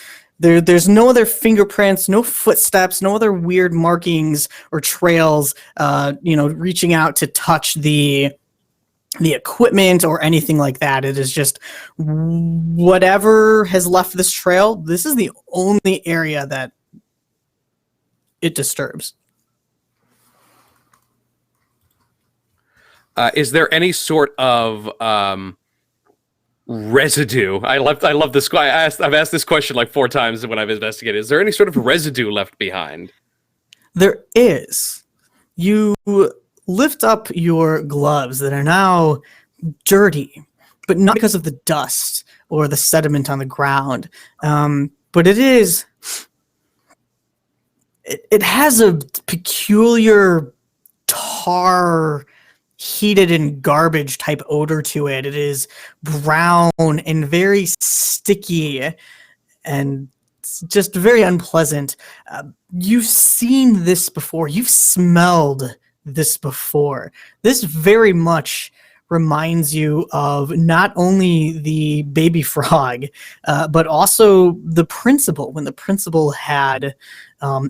There's no other fingerprints, no footsteps, no other weird markings or trails. Reaching out to touch the equipment or anything like that. It is just whatever has left this trail. This is the only area that it disturbs. Is there any sort of residue? I love this. I've asked this question like 4 times when I've investigated. Is there any sort of residue left behind? There is. You lift up your gloves that are now dirty, but not because of the dust or the sediment on the ground. But it has a peculiar tar, heated and garbage type odor to it. It is brown and very sticky and it's just very unpleasant. You've seen this before. You've smelled this before. This very much reminds you of not only the baby frog, but also the principal, when the principal had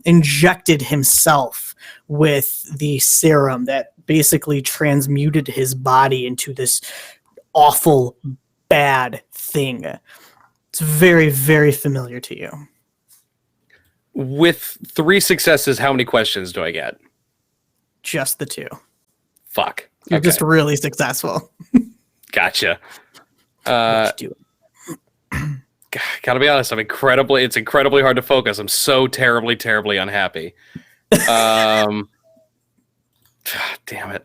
injected himself with the serum that basically transmuted his body into this awful, bad thing. It's very, very familiar to you. With 3 successes, how many questions do I get? Just the 2. Fuck. You're Okay. just really successful. Gotcha. Let's do it. Gotta be honest, it's incredibly hard to focus. I'm so terribly, terribly unhappy. Damn it.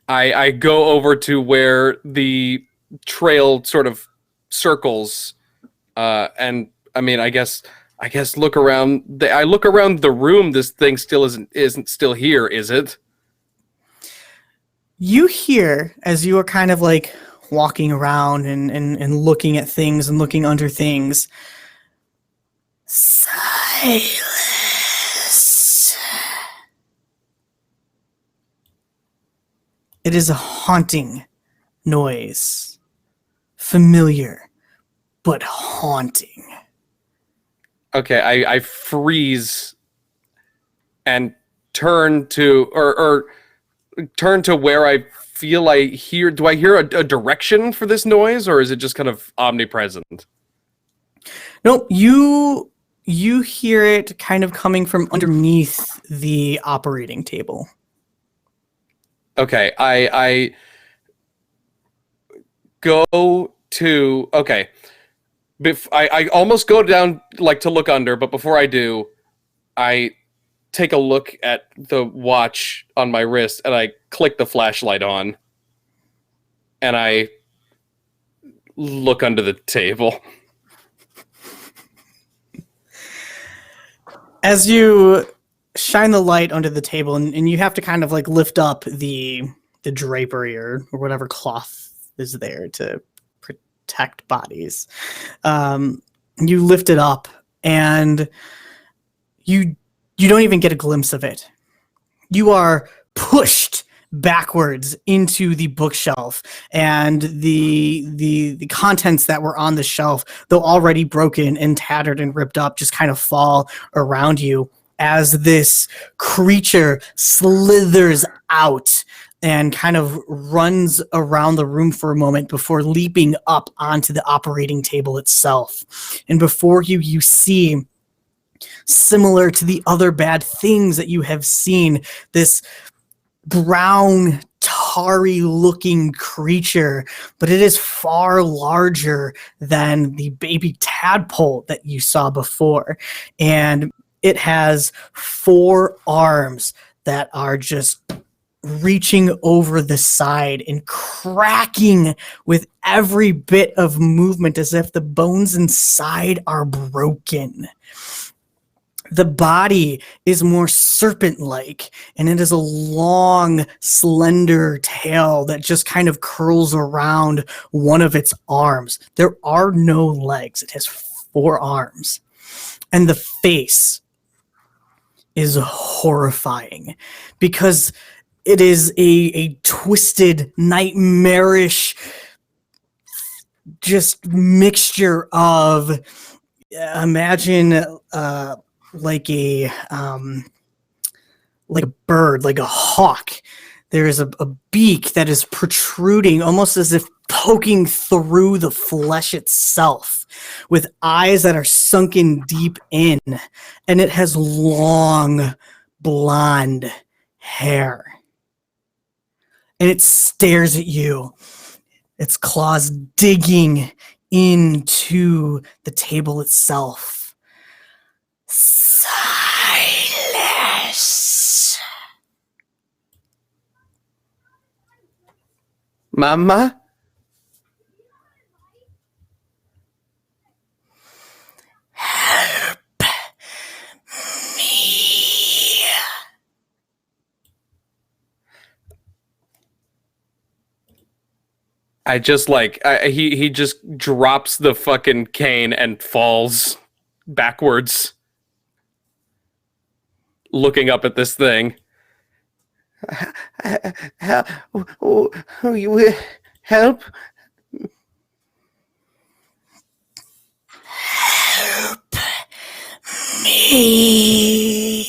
I go over to where the trail sort of circles, and I mean, I guess look around. I look around the room. This thing still isn't still here, is it? You hear, as you are kind of like walking around and looking at things and looking under things, Silas. It is a haunting noise. Familiar, but haunting. Okay, I freeze and turn to or turn to where I feel I hear. Do I hear a direction for this noise, or is it just kind of omnipresent? No, you hear it kind of coming from underneath the operating table. Okay, I go to okay. I almost go down like to look under, but before I do, I take a look at the watch on my wrist and I click the flashlight on and I look under the table. As you shine the light under the table, and you have to kind of like lift up the drapery or whatever cloth is there to protect bodies. You lift it up and you don't even get a glimpse of it. You are pushed backwards into the bookshelf, and the contents that were on the shelf, though already broken and tattered and ripped up, just kind of fall around you as this creature slithers out and kind of runs around the room for a moment before leaping up onto the operating table itself. And before you see, similar to the other bad things that you have seen, this brown, tarry looking creature, but it is far larger than the baby tadpole that you saw before. And it has 4 arms that are just reaching over the side and cracking with every bit of movement as if the bones inside are broken. The body is more serpent-like, and it is a long, slender tail that just kind of curls around one of its arms. There are no legs. It has 4 arms. And the face is horrifying because it is a twisted, nightmarish, just mixture of, imagine like a bird, like a hawk. There is a beak that is protruding, almost as if poking through the flesh itself, with eyes that are sunken deep in, and it has long blonde hair. And it stares at you, its claws digging into the table itself. Silas. Mama? Help me. I just he just drops the fucking cane and falls backwards, looking up at this thing. Help? You help? Help me.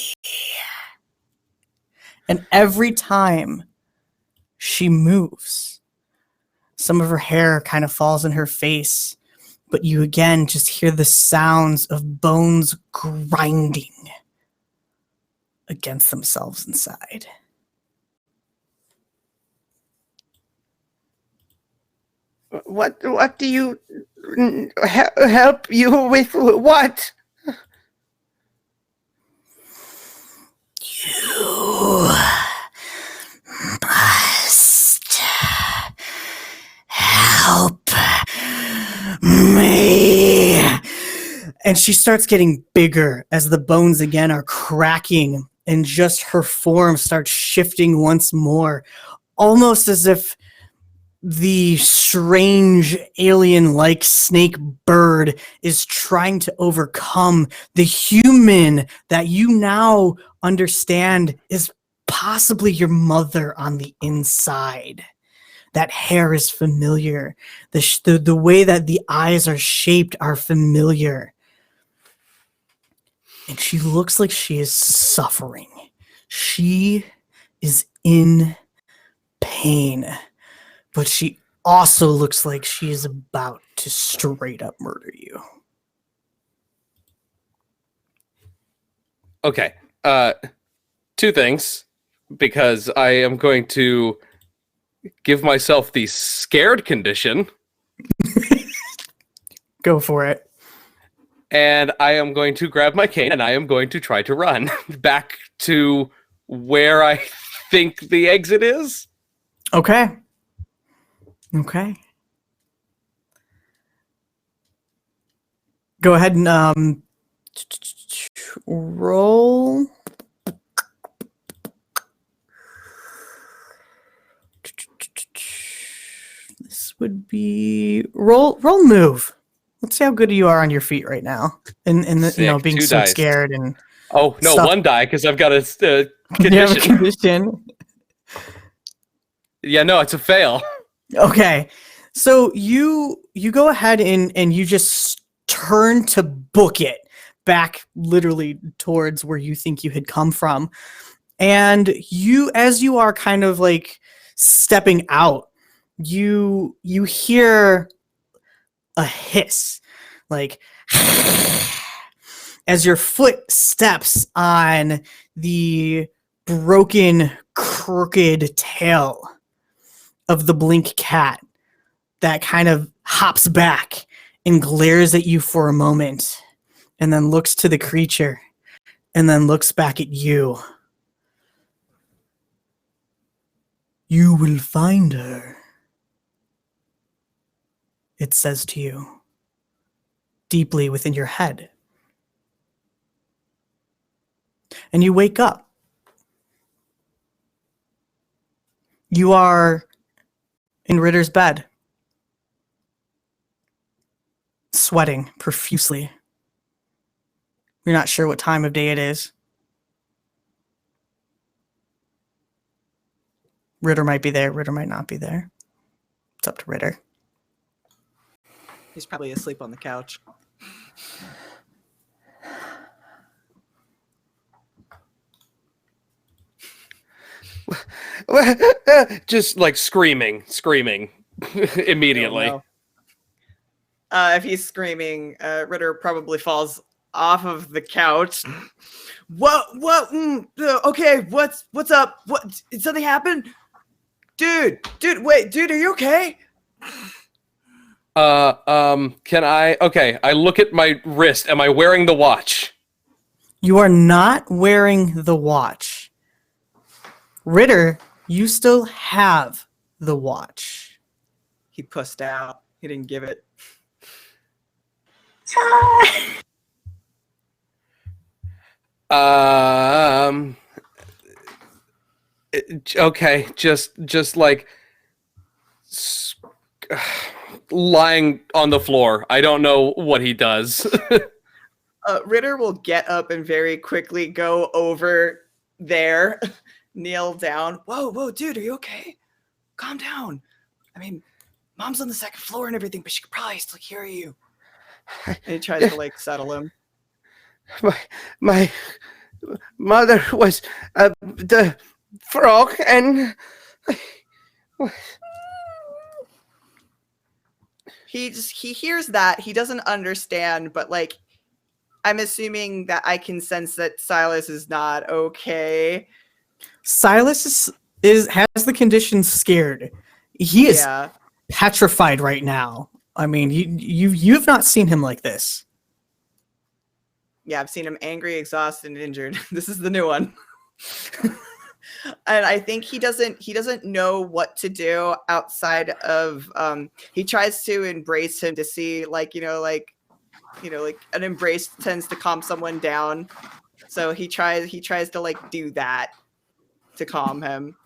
And every time she moves, some of her hair kind of falls in her face, but you again just hear the sounds of bones grinding against themselves inside. What do you help you with? What? You must help me. And she starts getting bigger as the bones again are cracking, and just her form starts shifting once more, almost as if the strange alien-like snake bird is trying to overcome the human that you now understand is possibly your mother on the inside. That hair is familiar. The way that the eyes are shaped are familiar. And she looks like she is suffering. She is in pain. But she also looks like she is about to straight up murder you. Okay. Two things, because I am going to give myself the scared condition. Go for it. And I am going to grab my cane and I am going to try to run back to where I think the exit is. Okay. Okay. Go ahead and roll. This would be roll move. Let's see how good you are on your feet right now, and Sick. being Two so dice. scared and. Oh no, Stuff. one die because I've got a You have a condition. condition. Yeah, no, it's a fail. Okay, so you go ahead and you just turn to book it back literally towards where you think you had come from, and as you are kind of like stepping out, you hear a hiss, like as your foot steps on the broken, crooked tail of the blink cat that kind of hops back and glares at you for a moment and then looks to the creature and then looks back at you. You will find her, it says to you, deeply within your head. And you wake up. You are in Ritter's bed, sweating profusely. You're not sure what time of day it is. Ritter might be there. Ritter might not be there. It's up to Ritter. He's probably asleep on the couch. Just like screaming immediately. Oh, no. If he's screaming, Ritter probably falls off of the couch. What? Okay, what's up? What? Did something happen? Dude, wait, dude, are you okay? Can I? Okay, I look at my wrist. Am I wearing the watch? You are not wearing the watch. Ritter, you still have the watch. He pussed out. He didn't give it. Okay, just like lying on the floor. I don't know what he does. Ritter will get up and very quickly go over there, kneel down. Whoa, dude, are you okay? Calm down. I mean, Mom's on the second floor and everything, but she could probably still hear you. And he tries to like settle him. My mother was the frog, and he hears that. He doesn't understand, but like I'm assuming that I can sense that Silas is not okay. Silas has the condition scared. He is petrified right now. I mean, you've not seen him like this. Yeah, I've seen him angry, exhausted, and injured. This is the new one. And I think he doesn't know what to do outside of he tries to embrace him to see like an embrace tends to calm someone down. So he tries to like do that to calm him.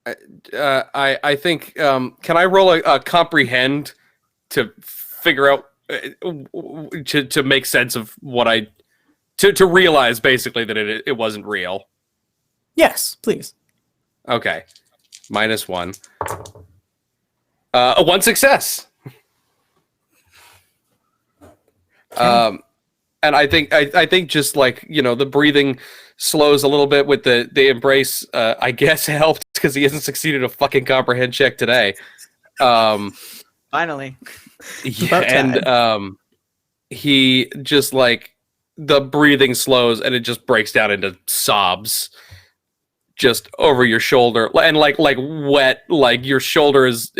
I think can I roll a comprehend to figure out to make sense of what to realize basically that it wasn't real. Yes, please. Okay. -1. A 1 success. And I think just like, the breathing slows a little bit with the embrace, I guess helped because he hasn't succeeded a fucking comprehend check today. Finally. Yeah, and he just like the breathing slows and it just breaks down into sobs just over your shoulder and like wet, like your shoulder is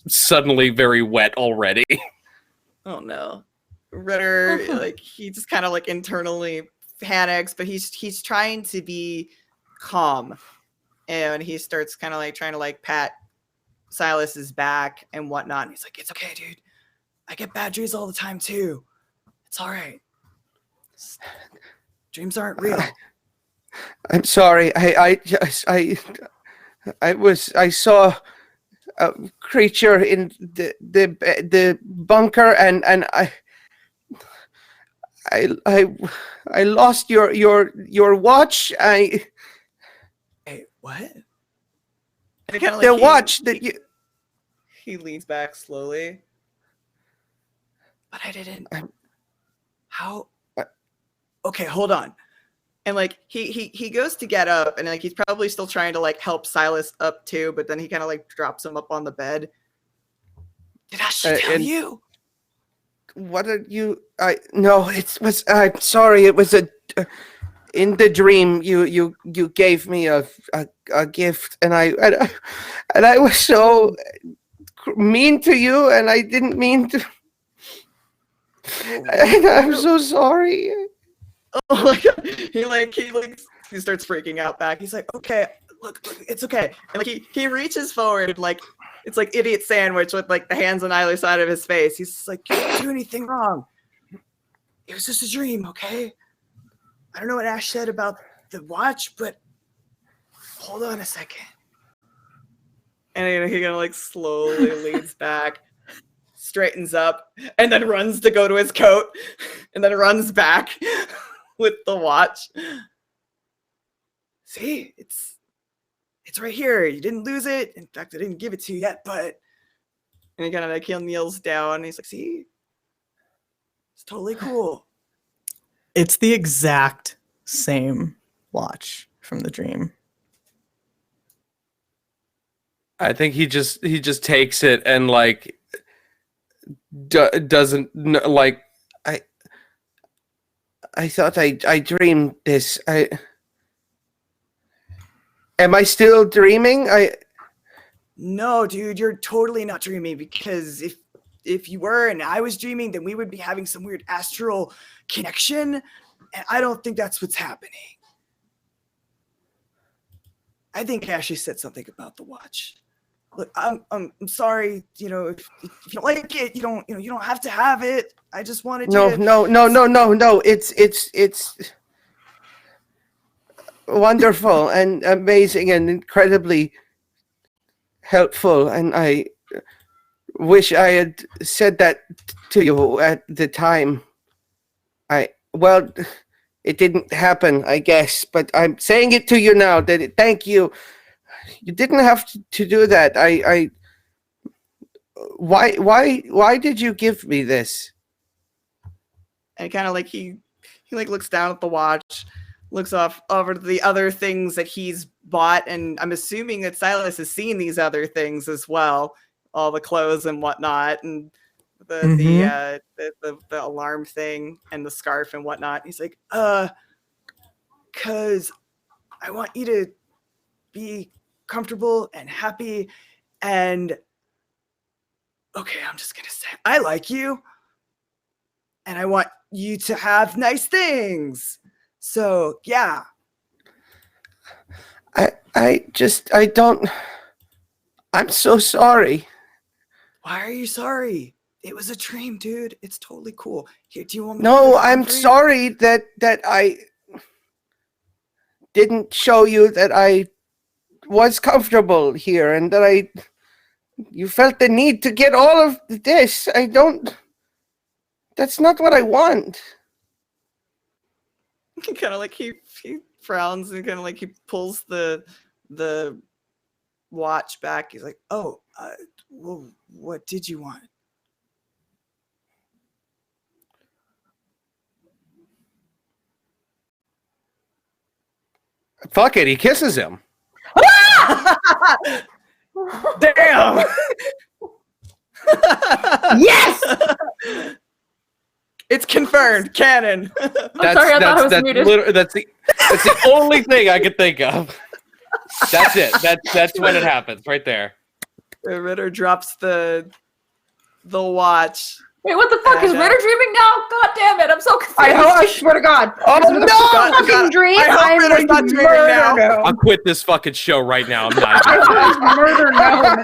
suddenly very wet already. Oh no. Ritter, like he just kind of like internally panics, but he's trying to be calm, and he starts kind of like trying to like pat Silas's back and whatnot. And he's like, "It's okay, dude. I get bad dreams all the time too. It's all right. Dreams aren't real." I'm sorry. I saw a creature in the bunker, and I lost your watch. Hey, what? And kind of the watch that you. He leans back slowly. But I didn't. How? Okay, hold on. And like he goes to get up, and like he's probably still trying to like help Silas up too, but then he kind of like drops him up on the bed. Did I tell you? What are you? No, it was. I'm sorry. It was in the dream. You gave me a gift, and I was so mean to you, and I didn't mean to. I'm so sorry. Oh my god! He starts freaking out back. He's like, "Okay, look, it's okay." And like he reaches forward, like it's like idiot sandwich with like the hands on either side of his face. He's just like, "You didn't do anything wrong. It was just a dream, okay? I don't know what Ash said about the watch, but hold on a second." And he kind of like slowly leans back. straightens up, and then runs to go to his coat, and then runs back with the watch. See, it's right here. You didn't lose it. In fact, I didn't give it to you yet, but... And he kind of like, he kneels down, and he's like, see? It's totally cool. It's the exact same watch from the dream. I think he just takes it and like doesn't like I thought I dreamed this. Am I still dreaming? No, dude, you're totally not dreaming, because if you were and I was dreaming, then we would be having some weird astral connection, and I don't think that's what's happening. I think Ashley said something about the watch. Look, I'm sorry, you know, if you don't like it, you don't have to have it. I just wanted No. It's wonderful and amazing and incredibly helpful, and I wish I had said that to you at the time. Well, it didn't happen, I guess, but I'm saying it to you now. Thank you. You didn't have to do that. Why did you give me this? And kind of like he like looks down at the watch, looks off over to the other things that he's bought, and I'm assuming that Silas has seen these other things as well, all the clothes and whatnot, and the alarm thing and the scarf and whatnot. He's like, cause I want you to be comfortable and happy, and okay, I'm just gonna say I like you, and I want you to have nice things. So yeah. I'm so sorry. Why are you sorry? It was a dream, dude. It's totally cool. Here, do you want me No, to I'm sorry that I didn't show you that I was comfortable here and that you felt the need to get all of this. That's not what I want. Kind of like he frowns and kind of like he pulls the watch back. He's like, oh, well, what did you want? Fuck it, he kisses him. Damn. Yes. It's confirmed, canon. I'm sorry, I thought it was muted. That's the only thing I could think of. That's it. That's when it happens, right there. The Ritter drops the watch. Wait, what the fuck? Is Ritter dreaming now? God damn it, I'm so confused. I swear to God. Oh God, fucking God, dream. I hope I'm Ritter's going not to dreaming now. murder I'll him. quit this fucking show right now. I'm not. I will murder him.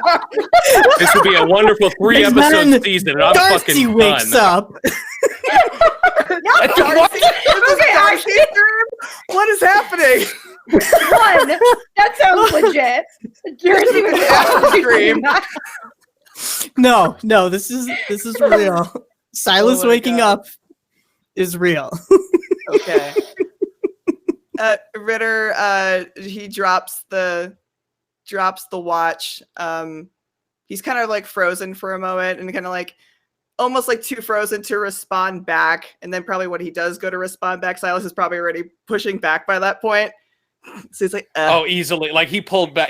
This will be a wonderful 3-episode season, and I'm Darcy fucking wakes done. up. What is happening? One, that sounds legit. Darcy was Dream. No, this is real. Silas Oh my waking God. up is real. Okay. Ritter, he drops the watch. He's kind of like frozen for a moment and kind of like almost like too frozen to respond back. And then probably when he does go to respond back, Silas is probably already pushing back by that point. So he's like, Oh, easily. Like he pulled back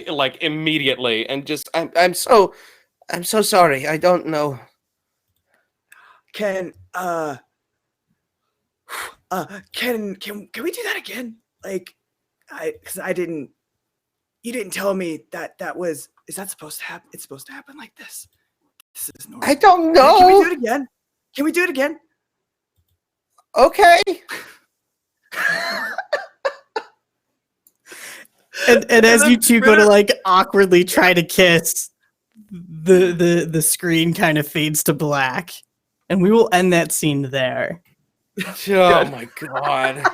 like immediately, and just I'm so sorry. I don't know. can we do that again? Like, you didn't tell me that was, is that supposed to happen? It's supposed to happen like this. This is normal. I don't know. Can we do it again? Can we do it again? Okay. And as you two go to like awkwardly try to kiss, the screen kind of fades to black, and we will end that scene there. oh my god.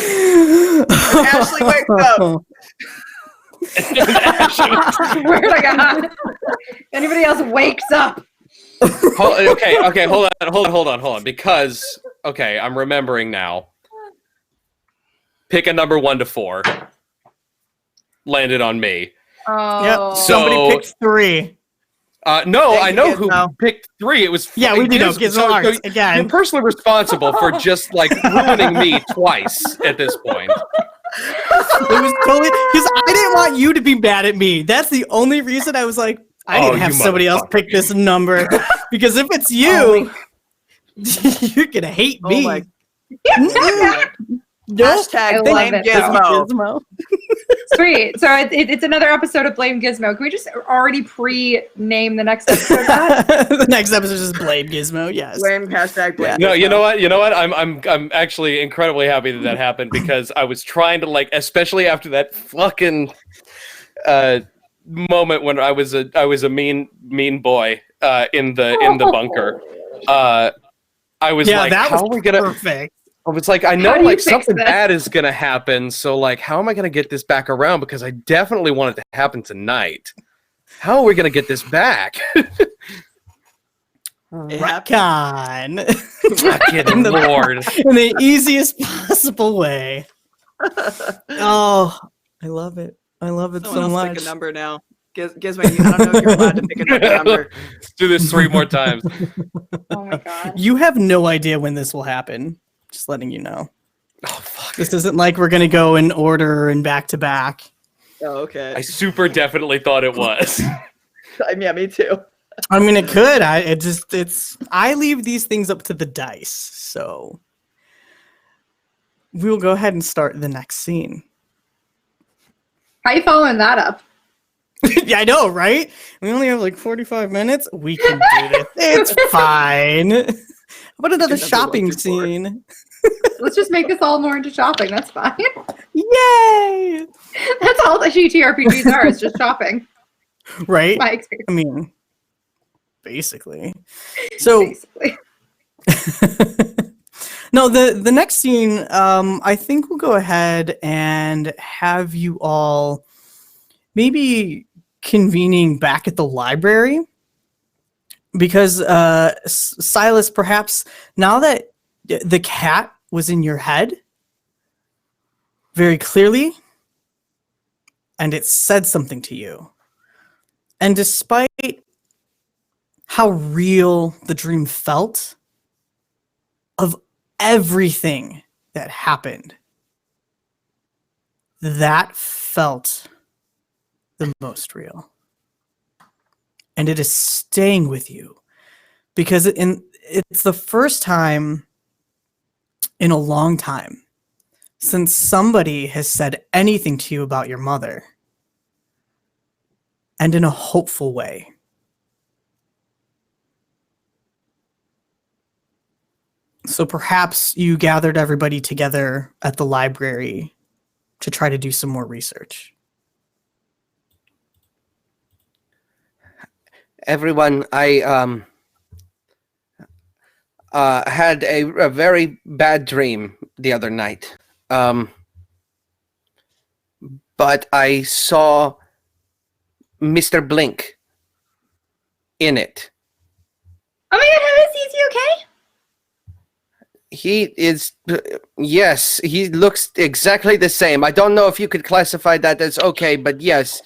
Ashley wakes up. Swear to God. Anybody else wakes up. Okay, hold on. Because, okay, I'm remembering now. Pick a number 1 to 4. Landed on me. Oh. Yep. Somebody picked 3. No, Thank I you, know Gizmo. who picked 3. It was Yeah, we do know Gizmo. Gizmo Arts again. You're personally responsible for just like ruining me twice at this point. It was totally because I didn't want you to be mad at me. That's the only reason I was like, I need to have you somebody else motherfucker. pick this number. Because if it's you, you're gonna hate Oh me. my- Nope. Hashtag I blame love it. Gizmo. Sweet. So it's another episode of Blame Gizmo. Can we just already pre-name the next episode? The next episode is just Blame Gizmo. Yes. Blame hashtag blame. No, Gizmo. you know what? I'm actually incredibly happy that happened because I was trying to like, especially after that fucking moment when I was a mean boy in the bunker. I was like, that how was are we gonna? perfect. I was like, I know How do you like fix something this? bad is gonna happen, so like, how am I gonna get this back around? Because I definitely want it to happen tonight. How are we gonna get this back? Retcon. Fucking Lord. In the easiest possible way. Oh, I love it. I love it Someone so else much. pick a number now. Gizmo, I don't know if you're allowed to pick another number. Let's do this 3 more times. Oh my God. You have no idea when this will happen. Just letting you know. Oh fuck. This isn't like we're gonna go in order and back to back. Oh, okay. I super definitely thought it was. Yeah, me too. I mean, it could. I leave these things up to the dice. So we'll go ahead and start the next scene. How you following that up? Yeah, I know, right? We only have like 45 minutes. We can do this. It's fine. How about another Number shopping 1 through 4. scene? Let's just make this all more into shopping. That's fine. Yay! That's all the GTRPGs are. Is just shopping. Right? My experience. I mean, basically. So Basically. no, the next scene, I think we'll go ahead and have you all maybe convening back at the library because Silas, perhaps now that the cat was in your head very clearly and it said something to you, and despite how real the dream felt of everything that happened, that felt the most real. And it is staying with you because it's the first time in a long time since somebody has said anything to you about your mother, and in a hopeful way. So perhaps you gathered everybody together at the library to try to do some more research. Everyone, I had a very bad dream the other night. But I saw Mr. Blink in it. Oh my God, how is he? Is he okay? He is, yes, he looks exactly the same. I don't know if you could classify that as okay, but yes.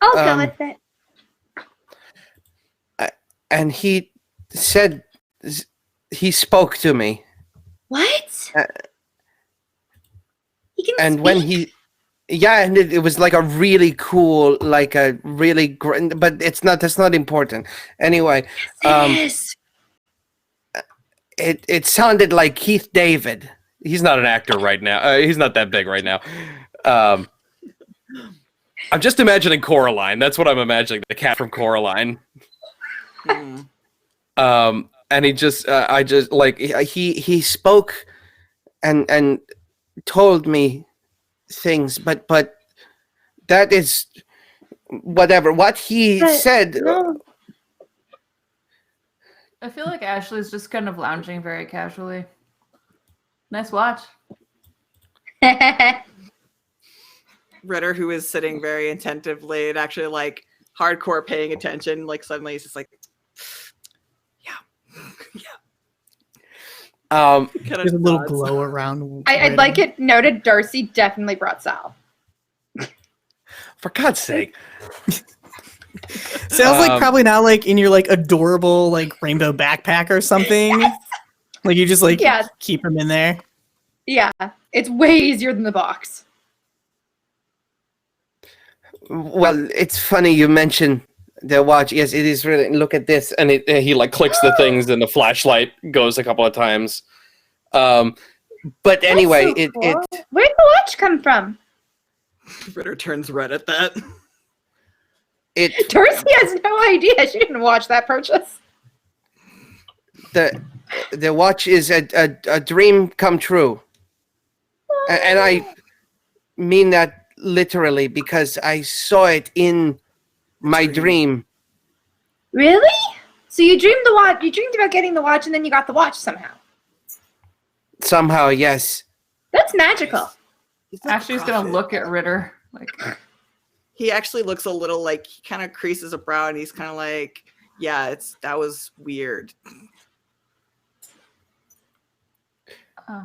I'll go with it. And he said, he spoke to me. What? He can And when he, yeah, and it was like a really cool, like a really great, but that's not important. Anyway, Yes. it sounded like Keith David. He's not an actor right now. He's not that big right now. I'm just imagining Coraline. That's what I'm imagining. The cat from Coraline. And he just, I just like he spoke and told me things, but that is whatever. What he said. No. I feel like Ashley's just kind of lounging very casually. Nice watch. Ritter, who is sitting very attentively and actually like hardcore paying attention, like suddenly he's just like, yeah. There's a little glow around. I'd like it noted Darcy definitely brought Sal. For God's sake. Sounds like probably not like in your like adorable like rainbow backpack or something. Yes. Like you just like keep him in there. Yeah, it's way easier than the box. Well, it's funny you mention the watch. Yes, it is really. Look at this, And he like clicks the things and the flashlight goes a couple of times. but anyway, That's so cool. Where'd the watch come from? Ritter turns red at that. Darcy has no idea. She didn't watch that purchase. The watch is a dream come true, and I mean that literally because I saw it in my dream. Really? So you dreamed the watch. You dreamed about getting the watch, and then you got the watch somehow. Somehow, yes. That's magical. Ashley's gonna look at Ritter like. He actually looks a little like he kind of creases a brow, and he's kind of like, "Yeah, that was weird."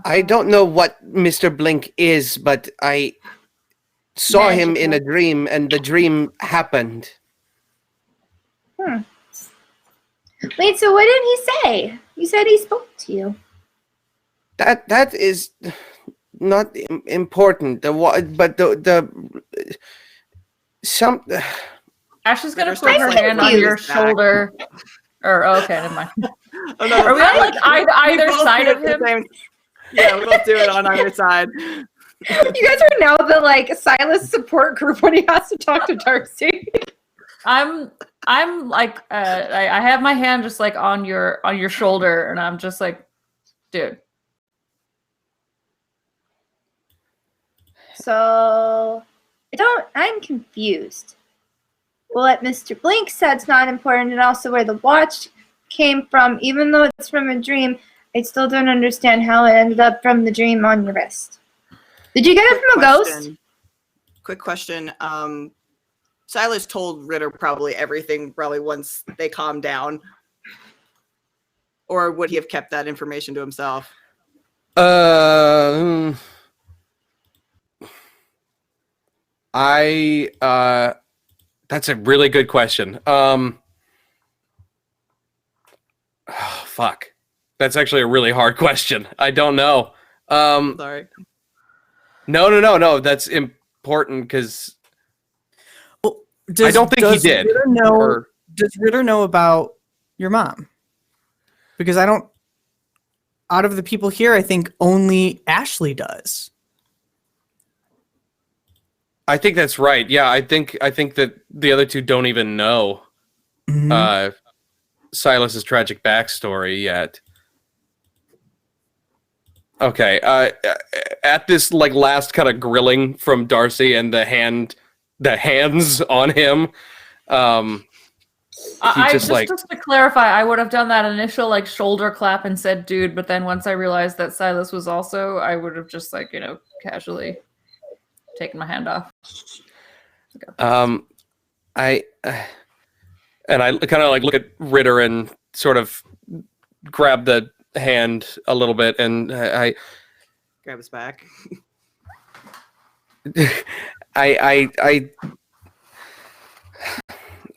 I don't know what Mr. Blink is, but I saw him in a dream, and the dream happened. Wait, so what did he say? You said he spoke to you. That is not important. Ashley's gonna Better put her start hand on pulling your this back. shoulder. Or okay, never mind. Oh, no, Are we on like we either both side do of it him? the same- Yeah, we both do it on either side. You guys are now the like Silas support group when he has to talk to Darcy. I'm like I have my hand just like on your shoulder, and I'm just like, dude. So I'm confused. What Mr. Blink said's not important, and also where the watch came from, even though it's from a dream, I still don't understand how it ended up from the dream on your wrist. Did you get it from a ghost? Quick question. Silas told Ritter probably everything once they calmed down. Or would he have kept that information to himself? That's a really good question. Fuck. That's actually a really hard question. I don't know. Sorry. No. That's important because I don't think he did. Does Ritter know about your mom? Because I don't. Out of the people here, I think only Ashley does. I think that's right. Yeah, I think that the other two don't even know Silas's tragic backstory yet. Okay. At this like last kind of grilling from Darcy and the hands on him, Just to clarify, I would have done that initial like shoulder clap and said dude, but then once I realized that Silas was also, I would have just like, casually taken my hand off. I kind of like look at Ritter and sort of grab the hand a little bit, and I Grab his back.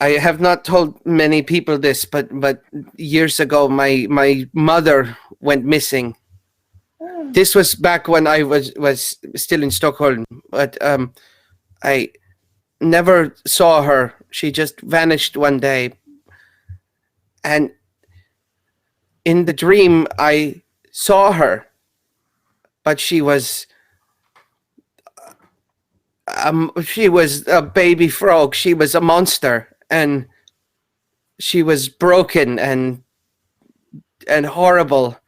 I have not told many people this, but years ago, my mother went missing. This was back when I was still in Stockholm, but I never saw her. She just vanished one day. And in the dream, I saw her, but she was a baby frog. She was a monster, and she was broken and horrible.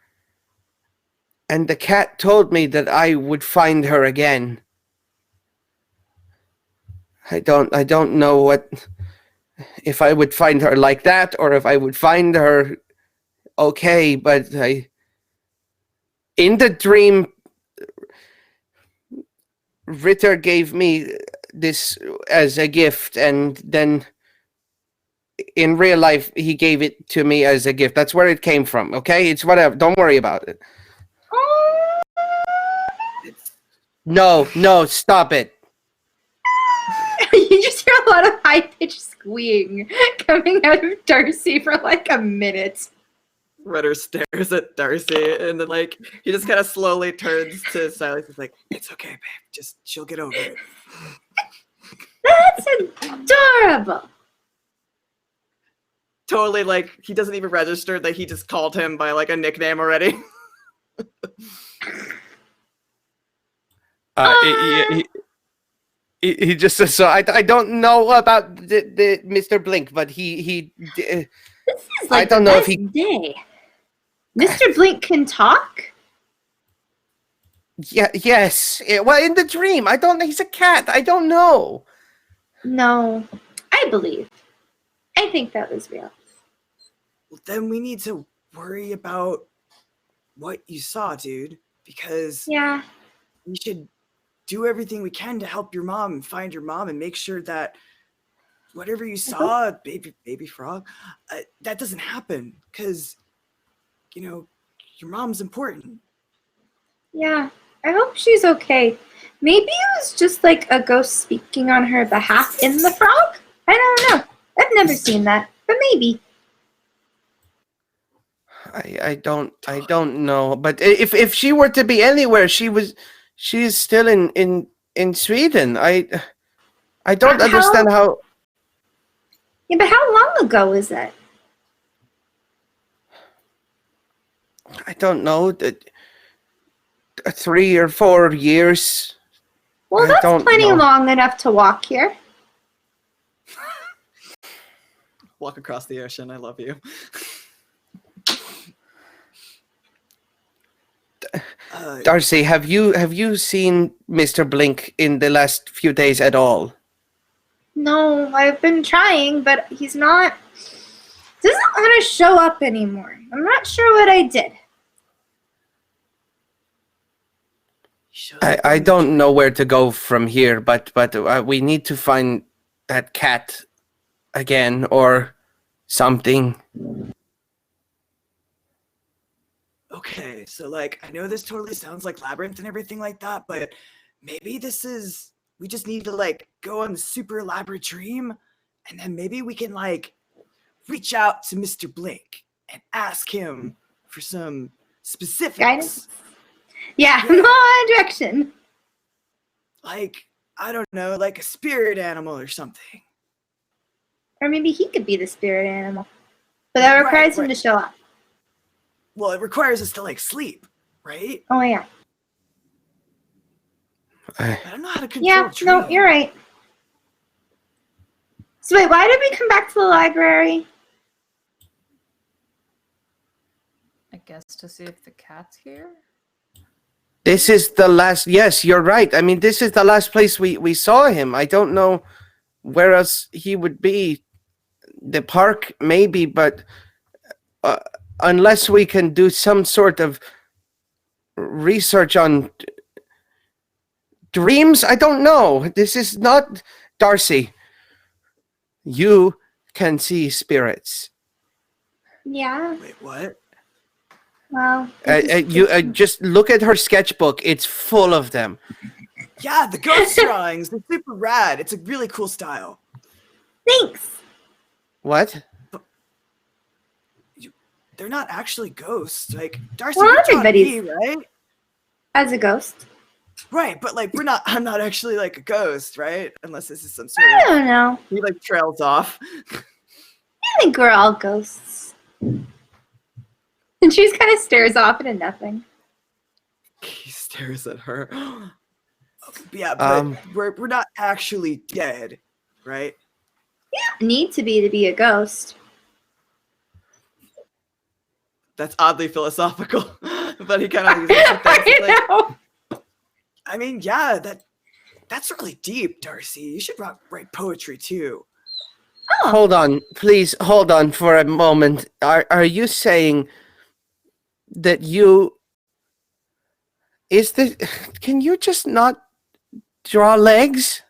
And the cat told me that I would find her again. I don't know if I would find her like that or if I would find her okay, but in the dream, Ritter gave me this as a gift, and then in real life he gave it to me as a gift. That's where it came from. Okay, it's whatever. Don't worry about it. No, stop it. You just hear a lot of high-pitched squeeing coming out of Darcy for like a minute. Ritter stares at Darcy, and then like he just kind of slowly turns to Silas. He's like, "It's okay, babe. Just she'll get over it." That's adorable. Totally, like he doesn't even register that he just called him by like a nickname already. He just says, so I don't know about the Mr. Blink, but he This is like I don't the know if best he day. Mr. Blink can talk? yes. Well, in the dream, I don't. He's a cat. I don't know. No, I believe. I think that was real. Well, then we need to worry about what you saw, dude, because Yeah. we should do everything we can to help your mom and find your mom and make sure that whatever you saw, baby frog, that doesn't happen, because your mom's important. Yeah. I hope she's okay. Maybe it was just like a ghost speaking on her behalf in the frog? I don't know. I've never seen that, but maybe. I don't know. But if she were to be anywhere, she's still in Sweden. I don't understand how. Yeah, but how long ago was it? I don't know. 3 or 4 years. Well, I that's don't plenty know. long enough to walk here. Walk across the ocean. I love you. Darcy, have you seen Mr. Blink in the last few days at all? No, I've been trying, but he's not. Doesn't want to show up anymore. I'm not sure what I did. I don't know where to go from here, but we need to find that cat again or something. Okay, so like I know this totally sounds like Labyrinth and everything like that, but maybe we just need to like go on the super elaborate dream, and then maybe we can like reach out to Mr. Blink and ask him for some specifics. Guidance? Yeah, no direction. Like, I don't know, like a spirit animal or something. Or maybe he could be the spirit animal. But that requires him to show up. Well, it requires us to like sleep, right? Oh, yeah. I don't know how to control Yeah, no, dreams. you're right. So wait, why did we come back to the library? I guess to see if the cat's here. This is the last. Yes, you're right. I mean, this is the last place we saw him. I don't know where else he would be. The park, maybe, but unless we can do some sort of research on dreams, I don't know. This is not Darcy. You can see spirits. Yeah, Wait, what? well. You just look at her sketchbook. It's full of them. Yeah, the ghost drawings. They're super rad. It's a really cool style. Thanks. What? They're not actually ghosts. Like Darcy, Well, you taught everybody's- me, right? As a ghost. Right, but like I'm not actually like a ghost, right? Unless this is some sort I of don't know. he like trails off. I think we're all ghosts. And she just kind of stares off into nothing. He stares at her. Yeah, but we're not actually dead, right? You don't need to be a ghost. That's oddly philosophical, but he kind of like, I know. I mean, yeah, that's really deep, Darcy. You should write poetry too. Oh, Hold on, please hold on for a moment. Are you saying that can you just not draw legs?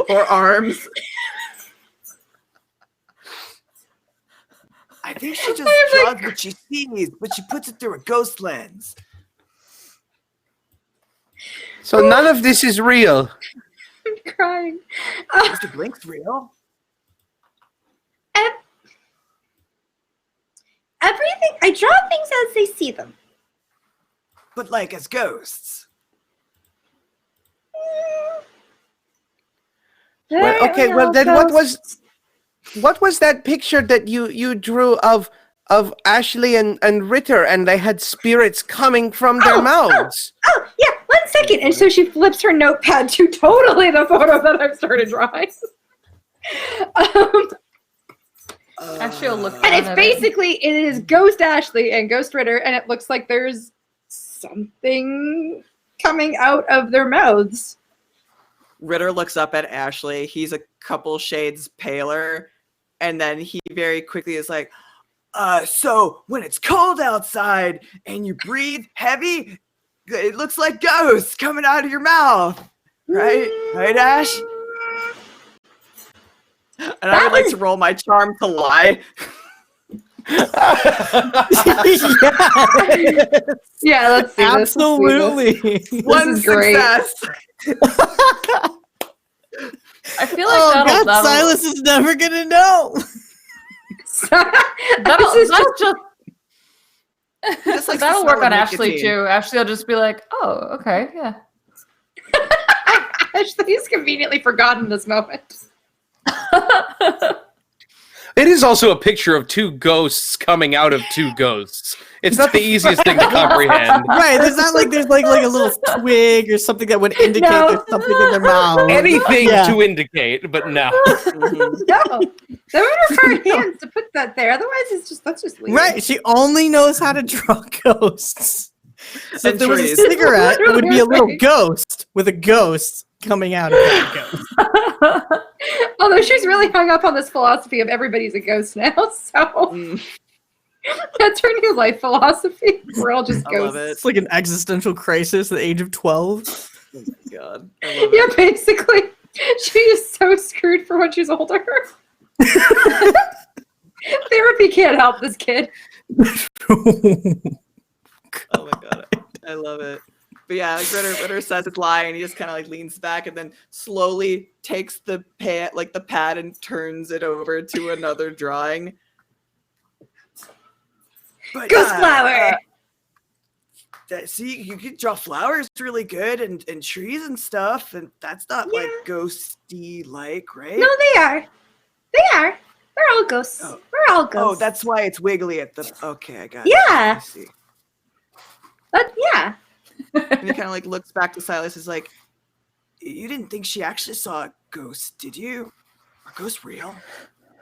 Or arms. I think she just draws what she sees, but she puts it through a ghost lens. So none of this is real. I'm crying. Mr. Blink's real. Everything, I draw things as they see them. But like as ghosts. Well, okay, well then what was that picture that you drew of Ashley and Ritter, and they had spirits coming from their mouths? Oh, yeah, 1 second. And so she flips her notepad to totally the photo that I've started drawing. Actually, I'll look. And it's basically, it is Ghost Ashley and Ghost Ritter, and it looks like there's something coming out of their mouths. Ritter looks up at Ashley. He's a couple shades paler. And then he very quickly is like, So when it's cold outside and you breathe heavy, it looks like ghosts coming out of your mouth. Right? Right, Ash? and I would like to roll my charm to lie. Yeah, let's see. Absolutely. One great. success. I feel like that'll Silas is never gonna know. that'll Just like that'll the work smell on of Ashley nicotine. too. Ashley will just be like, "Oh, okay, yeah." Ashley's conveniently forgotten this moment. It is also a picture of two ghosts coming out of two ghosts. It's not the easiest thing to comprehend. Right, there's not like there's like a little twig or something that would indicate there's something in their mouth. Anything Yeah. to indicate, but no. No, they would require hands to put that there. Otherwise, that's just weird. Right, she only knows how to draw ghosts. So if And there was a trees. cigarette, it would be a little Right. ghost with a ghost coming out of that ghost. Although she's really hung up on this philosophy of everybody's a ghost now, so that's her new life philosophy. We're all just I love ghosts. It's like an existential crisis at the age of 12. Oh my god. I love Yeah, basically, she is so screwed for when she's older. Therapy can't help this kid. it. Oh my god. I love it. But yeah, like Ritter says it's lie, and he just kind of like leans back and then slowly takes the pad and turns it over to another drawing. But, Ghost flower. See, you can draw flowers really good and trees and stuff, and that's not like ghosty like, right? No, they are. They are. They're all ghosts. Oh. We're all ghosts. Oh, that's why it's wiggly at the. Okay, I got it. Yeah. I see. Yeah. And he kind of like looks back to Silas, is like, You didn't think she actually saw a ghost, did you? Are ghosts real?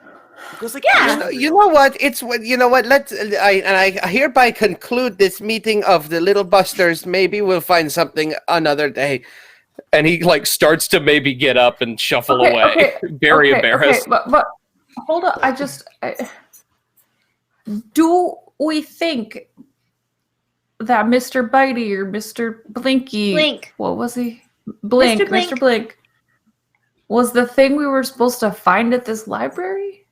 Are ghosts like Yeah. You know what? It's what you know. What? I hereby conclude this meeting of the Little Busters. Maybe we'll find something another day. And he like starts to maybe get up and shuffle away, very embarrassed. Okay, but hold on. Do we think that Mr. Bitey or Mr. Blinky, Blink. what was he? Blink, Mr. Blink. Mr. Blink, was the thing we were supposed to find at this library?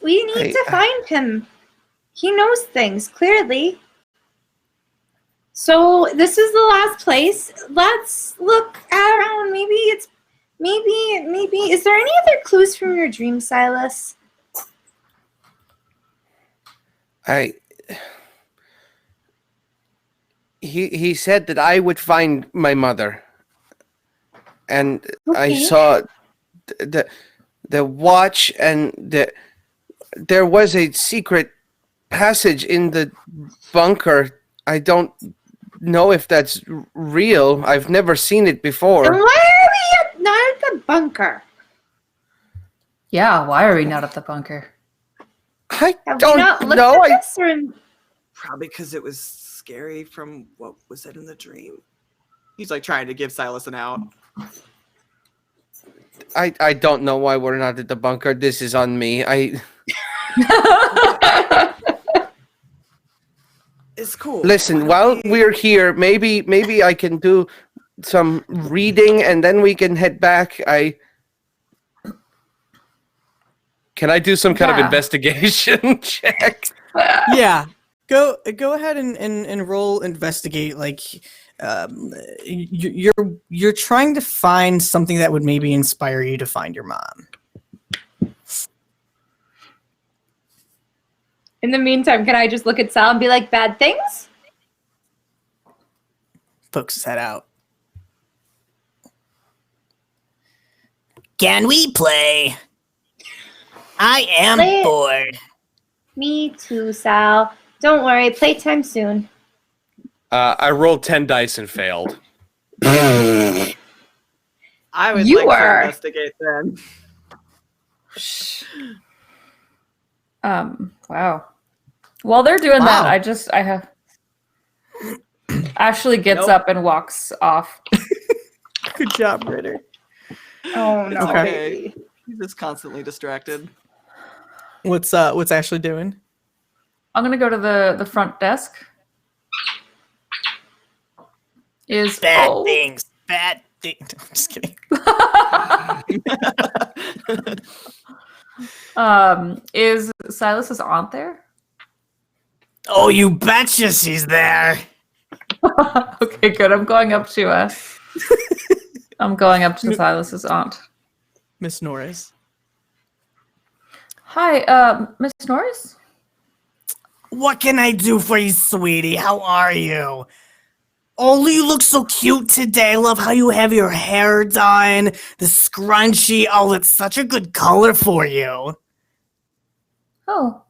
We need to find him. He knows things, clearly. So this is the last place. Let's look around. Maybe is there any other clues from your dream, Silas? He said that I would find my mother, and I Okay. saw the watch, and there was a secret passage in the bunker. I don't know if that's real. I've never seen it Then before. why are we not at the bunker? Yeah, why are we not at the bunker? I Have we don't not looked know. at this? Or Probably because it was scary from what was said in the dream. he's like trying to give Silas an out. I don't know why we're not at the bunker. This is on me. It's cool. Listen, while we're here, maybe I can do some reading and then we can head back. Can I do some kind of Yeah. investigation check? Yeah. Go ahead and roll investigate. Like, you're trying to find something that would maybe inspire you to find your mom. In the meantime, can I just look at Sal and be like, bad things? Pokes his head out. Can we play? I am Play it. bored. Me too, Sal. Don't worry, playtime soon. I rolled 10 dice and failed. I would You like were. to investigate then. Wow. While they're doing Wow. that, I have Ashley gets Nope. up and walks off. Good job, Ritter. Oh no. Okay. He's just constantly distracted. What's Ashley doing? I'm gonna go to the front desk. Bad things. Bad things. I'm just kidding. Is Silas's aunt there? Oh, you betcha she's there. Okay, good. I'm going up to Silas's aunt. Miss Norris. Hi, Miss Norris? What can I do for you, sweetie? How are you? Oh, you look so cute today. I love how you have your hair done, the scrunchie. Oh, it's such a good color for you. Oh,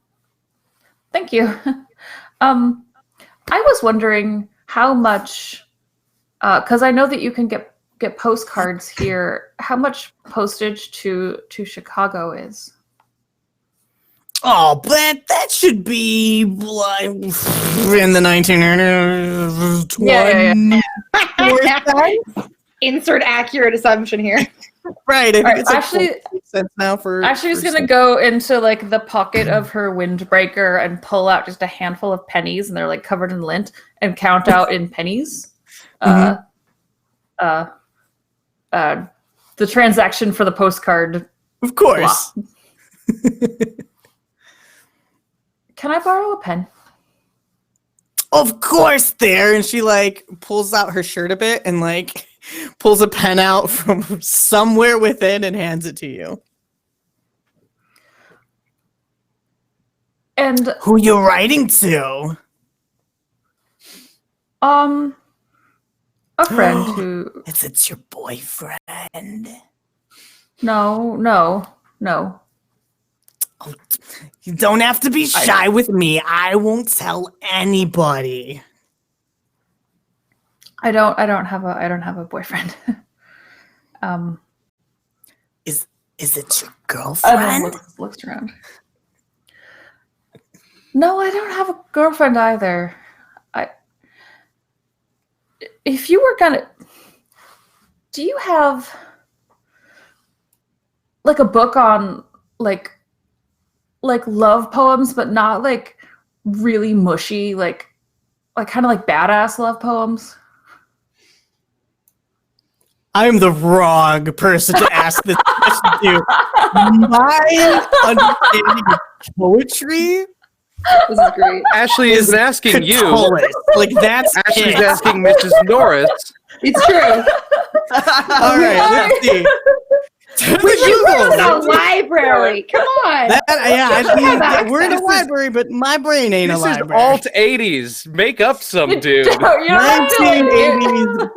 thank you. I was wondering how much, because I know that you can get postcards here. How much postage to Chicago is? Oh, but that should be like in the 1900s. Yeah. Insert accurate assumption here. Right. I think Alright, it's like Ashley- 40 cents now for. Ashley's for gonna go into like the pocket of her windbreaker and pull out just a handful of pennies, and they're like covered in lint, and count out in pennies. The transaction for the postcard. Of course. Can I borrow a pen? Of course, there. And she like pulls out her shirt a bit and like pulls a pen out from somewhere within and hands it to you. And Who you writing to? a friend who It's your boyfriend. no. Oh, you don't have to be shy with me. I won't tell anybody. I don't have a boyfriend. Is it your Everyone girlfriend? looks around. No, I don't have a girlfriend either. If you were gonna, do you have like a book on like love poems, but not like really mushy, like kind of like badass love poems? I'm the wrong person to ask this question to. My understanding of poetry This is great. Ashley isn't asking you. Catullus. Like that's Ashley's it. asking Mrs. Norris. It's true. All right, let's see. You were in a library. Come on. We're in a library, but my brain ain't a This is library. alt 80s. Make up some dude. You don't have to, like, 1980s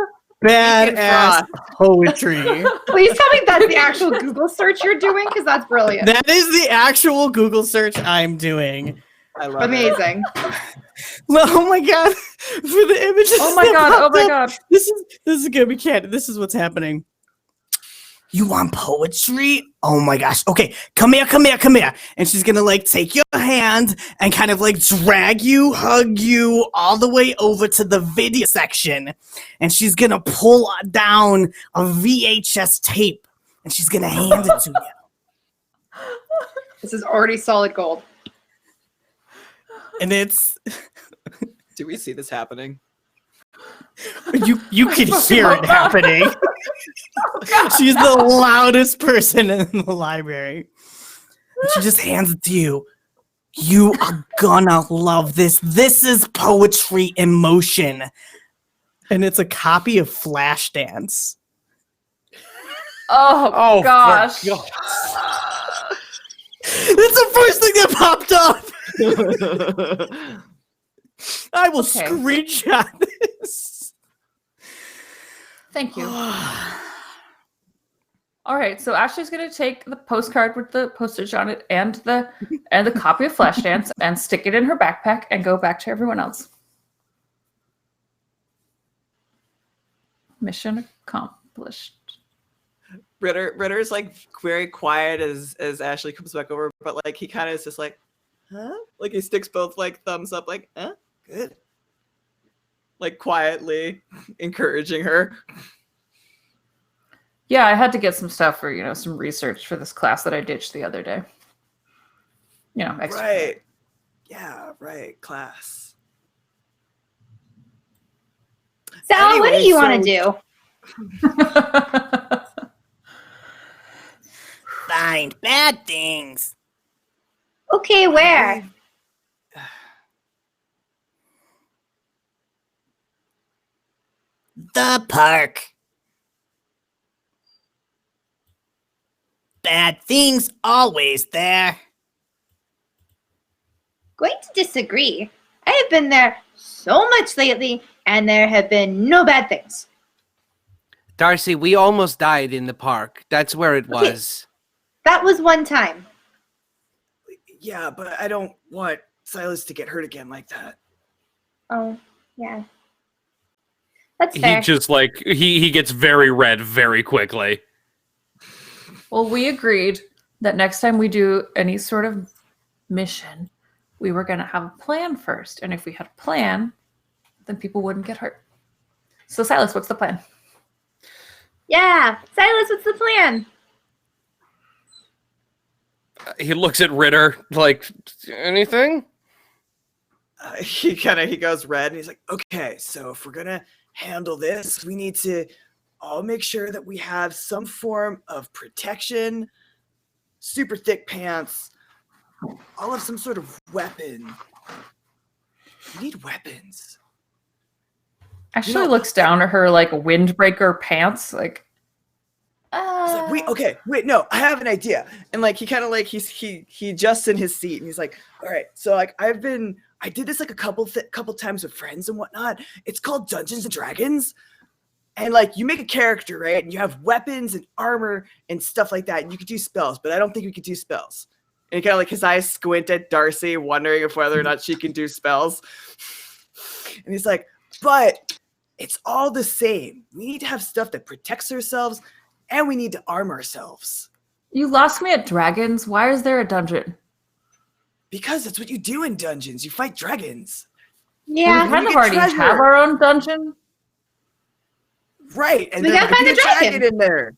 badass poetry. Please tell me that's the actual Google search you're doing, because that's brilliant. That is the actual Google search I'm doing. I love it. Amazing. Well, oh my god, for the images. Oh my that god, oh popped my up, god. This is good. We can't. This is what's happening. You want poetry? Oh my gosh. Okay, come here. And she's gonna like take your hand and kind of like drag you, hug you all the way over to the video section. And she's gonna pull down a VHS tape and she's gonna hand it to you. This is already solid gold. And it's Do we see this happening? You can hear it happening. She's the loudest person in the library. She just hands it to you. You are gonna love this. This is poetry in motion. And it's a copy of Flashdance. Oh gosh. God. That's the first thing that popped up. I will screenshot this. Thank you. All right, so Ashley's gonna take the postcard with the postage on it and the copy of Flashdance and stick it in her backpack and go back to everyone else. Mission accomplished. Ritter's like very quiet as Ashley comes back over, but like he kind of is just like, huh? Like he sticks both like thumbs up, like, huh? Good. Like quietly encouraging her. Yeah, I had to get some stuff for, some research for this class that I ditched the other day. Extra. Right. Yeah, right. Class. Sal, what do you want to do? Find bad things. Okay, where? The park. Bad things always there. Going to disagree. I have been there so much lately, and there have been no bad things. Darcy, we almost died in the park. That's where it Okay. was. That was one time. Yeah, but I don't want Silas to get hurt again like that. Oh, yeah. That's He fair. just like he gets very red very quickly. Well, we agreed that next time we do any sort of mission, we were going to have a plan first. And if we had a plan, then people wouldn't get hurt. So, Silas, what's the plan? Yeah. Silas, what's the plan? He looks at Ritter like, anything? He goes red and he's like, okay, so if we're gonna handle this, we need to all make sure that we have some form of protection, super thick pants, all of some sort of weapon. We need weapons. Actually looks down at her like windbreaker pants. Like, He's like, wait, no, I have an idea. And like he kind of like he adjusts in his seat and he's like, all right, so like I did this like a couple times with friends and whatnot. It's called Dungeons and Dragons. And like you make a character, right? And you have weapons and armor and stuff like that. And you could do spells, but I don't think we could do spells. And he kind of like his eyes squint at Darcy, wondering if whether or not she can do spells. And he's like, but it's all the same. We need to have stuff that protects ourselves and we need to arm ourselves. you lost me at dragons. Why is there a dungeon? Because that's what you do in dungeons. You fight dragons. Yeah. We kind you of get already treasure. have our own dungeon. Right. And We there gotta might be find a the dragon. dragon in there.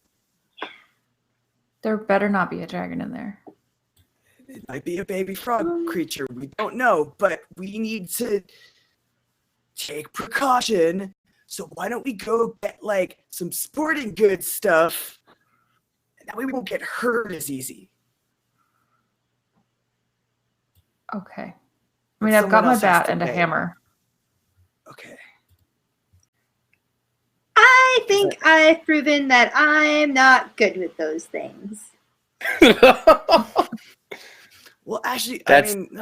There better not be a dragon in there. It might be a baby frog creature. We don't know, but we need to take precaution. So why don't we go get like some sporting goods stuff? And that way we won't get hurt as easy. Okay. I mean, I've got Someone my else has bat to and a pay. hammer. Okay. I think I've proven that I'm not good with those things. Well, actually, That's- I mean,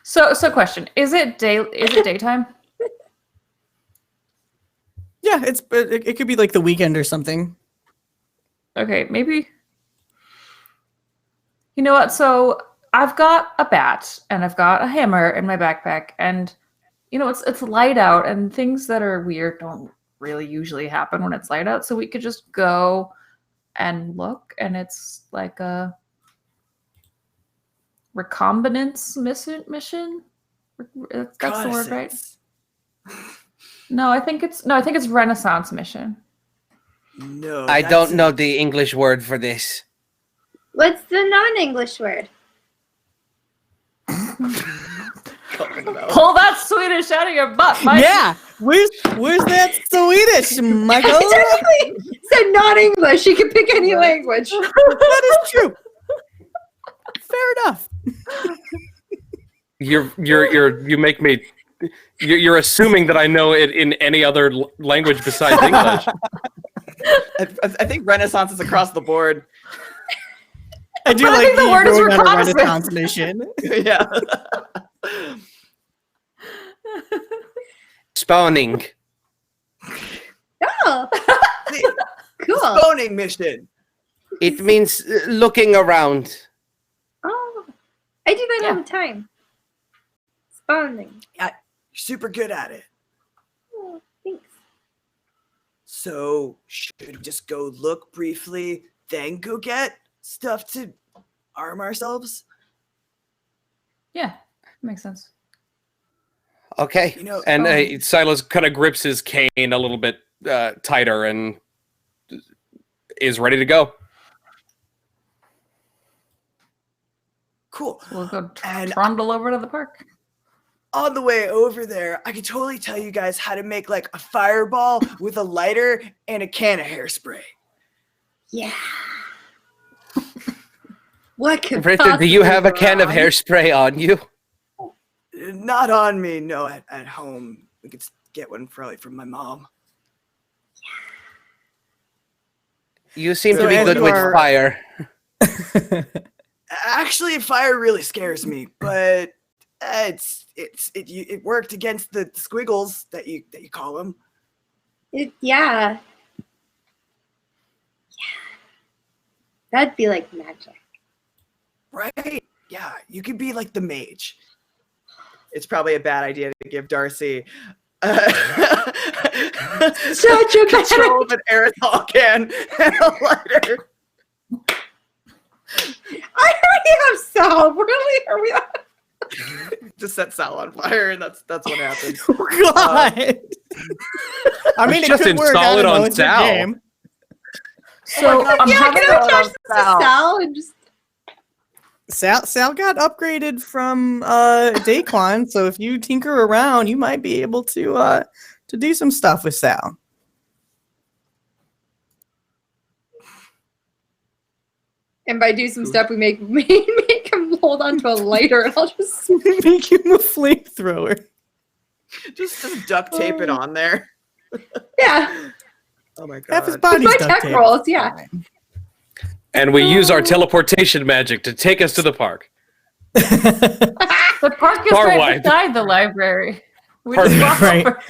So question: Is it daytime? Yeah, it could be like the weekend or something. Okay, maybe. You know what? So I've got a bat and I've got a hammer in my backpack, and it's light out, and things that are weird don't really usually happen when it's light out. So we could just go and look, and it's like a recombinance mission. That's the word, right? reconnaissance. No, I think it's Renaissance mission. No. I that's don't a- know the English word for this. What's the non-English word? talking about. Pull that Swedish out of your butt, Mike. Yeah, where's that Swedish, Michael? I technically said not English. You can pick any language. That is true. Fair enough. You make me. You're assuming that I know it in any other language besides English. I think Renaissance is across the board. I do But I like think the you word is going on a reconnaissance. Renaissance mission. Yeah. Spawning. Oh, cool. Boning mission. It means looking around. Oh, I do that all the time. Spawning. You're super good at it. Oh, thanks. So should we just go look briefly, then go get stuff to arm ourselves? Yeah, makes sense. Okay. You know, And Silas kind of grips his cane a little bit tighter and is ready to go. cool. We'll go And- trundle over to the park. On the way over there, I could totally tell you guys how to make like a fireball with a lighter and a can of hairspray. Yeah. What could Richard, do you possibly have a go can of wrong? hairspray on you? Not on me, no. At home, we could get one probably from my mom. You seem So to be as good you with are- fire. Actually, fire really scares me, but it worked against the squiggles that you call them. Yeah. That'd be like magic. Right? Yeah, you could be like the mage. It's probably a bad idea to give Darcy Such a control of an aerosol can and a lighter. I already have Sal. Really? Are we? Just set Sal on fire, and that's what happens. Oh, God. I mean, it Just could work. install I it don't know, on it's your Sal. game. So I'm Yeah, having can I a- charge this to Sal and just? Sal got upgraded from Daquan, so if you tinker around, you might be able to do some stuff with Sal. And by do some stuff, we make him hold onto a lighter, and I'll just. Make him a flamethrower. Just duct tape it on there. Yeah. Oh my Half his god. body's my duct tech taped. rolls, yeah. And we use our teleportation magic to take us to the park. The park is Far right wide. beside the library. We Perfect. just walk Right. over.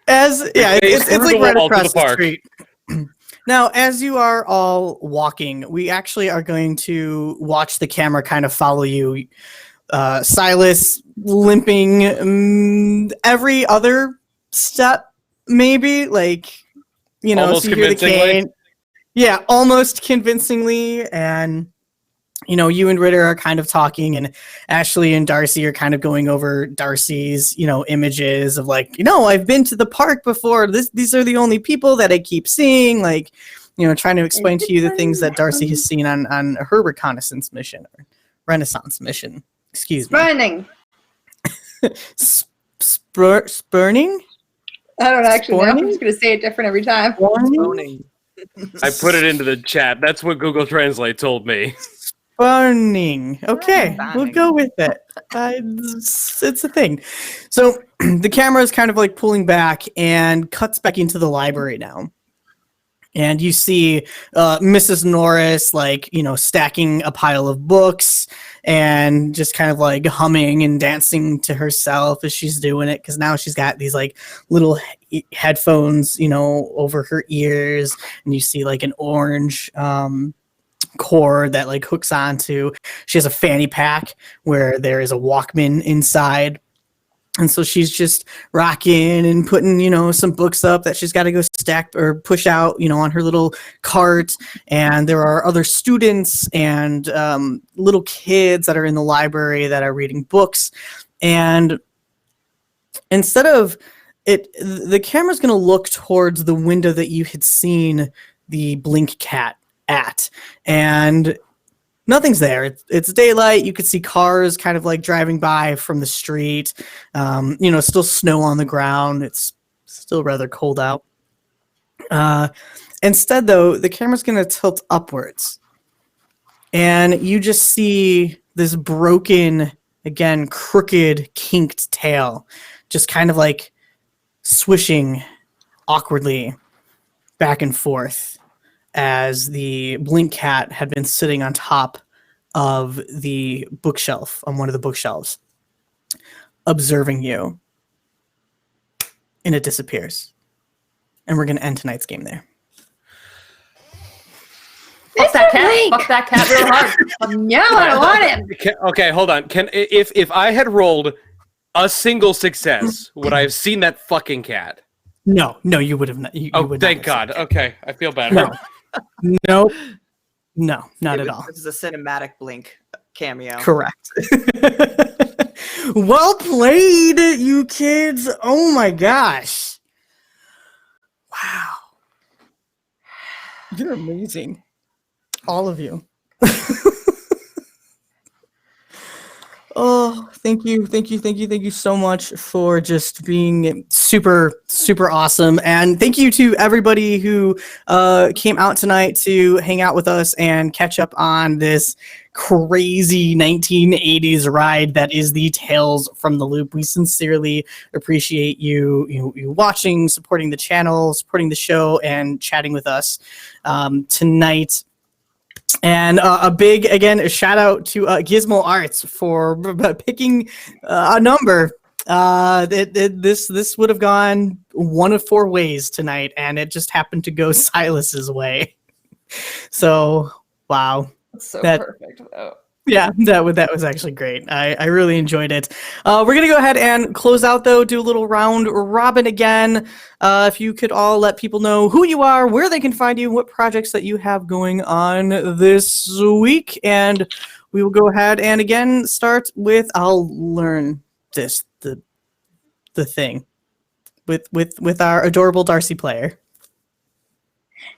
It's through like the right wall to across the the park. street. Now, as you are all walking, we actually are going to watch the camera kind of follow you. Silas limping every other step, maybe, like, you know, Almost so you hear the convincingly? cane. Yeah, almost convincingly. And, you know, you and Ritter are kind of talking, and Ashley and Darcy are kind of going over Darcy's, you know, images of like, you know, I've been to the park before. These are the only people that I keep seeing. Like, you know, trying to explain to you the things that Darcy has seen on her reconnaissance mission or Renaissance mission. Excuse me. Running. Spurning? I don't actually know. I'm Sporting? just going to say it different every time. Boning. I put it into the chat. That's what Google Translate told me. Burning. Okay, we'll Burning. go with it. It's a thing. So the camera is kind of like pulling back and cuts back into the library now. And you see Mrs. Norris, like, you know, stacking a pile of books and just kind of like humming and dancing to herself as she's doing it. Because now she's got these like little headphones, you know, over her ears. And you see like an orange cord that like hooks onto. She has a fanny pack where there is a Walkman inside. And so she's just rocking and putting, you know, some books up that she's got to go stack or push out, you know, on her little cart. And there are other students and little kids that are in the library that are reading books. And instead of it, the camera's going to look towards the window that you had seen the blink cat at. And nothing's there. It's daylight. You could see cars kind of like driving by from the street. Still snow on the ground. It's still rather cold out. Instead, though, the camera's going to tilt upwards. And you just see this broken, again, crooked, kinked tail just kind of like swishing awkwardly back and forth as the blink cat had been sitting on top of the bookshelf, on one of the bookshelves, observing you. And it disappears. And we're going to end tonight's game there. Fuck that cat. Fuck that cat real hard. No, I don't want him. Okay, hold on. If I had rolled a single success, would I have seen that fucking cat? No, you would have not. You would thank not God. Okay, I feel better. No, not at all. This is a cinematic blink cameo. Correct. Well played, you kids. Oh my gosh. Wow. You're amazing. All of you. Oh, thank you so much for just being super, super awesome. And thank you to everybody who came out tonight to hang out with us and catch up on this crazy 1980s ride that is the Tales from the Loop. We sincerely appreciate you watching, supporting the channel, supporting the show, and chatting with us tonight. And a big, again, a shout out to Gizmo Arts for picking a number. This would have gone one of 4 ways tonight, and it just happened to go Silas's way. So, wow. That's so perfect, though. Yeah, that was actually great. I really enjoyed it. We're going to go ahead and close out, though, do a little round robin again. If you could all let people know who you are, where they can find you, what projects that you have going on this week. And we will go ahead and, again, start with, I'll learn this, the thing, with our adorable Darcy player.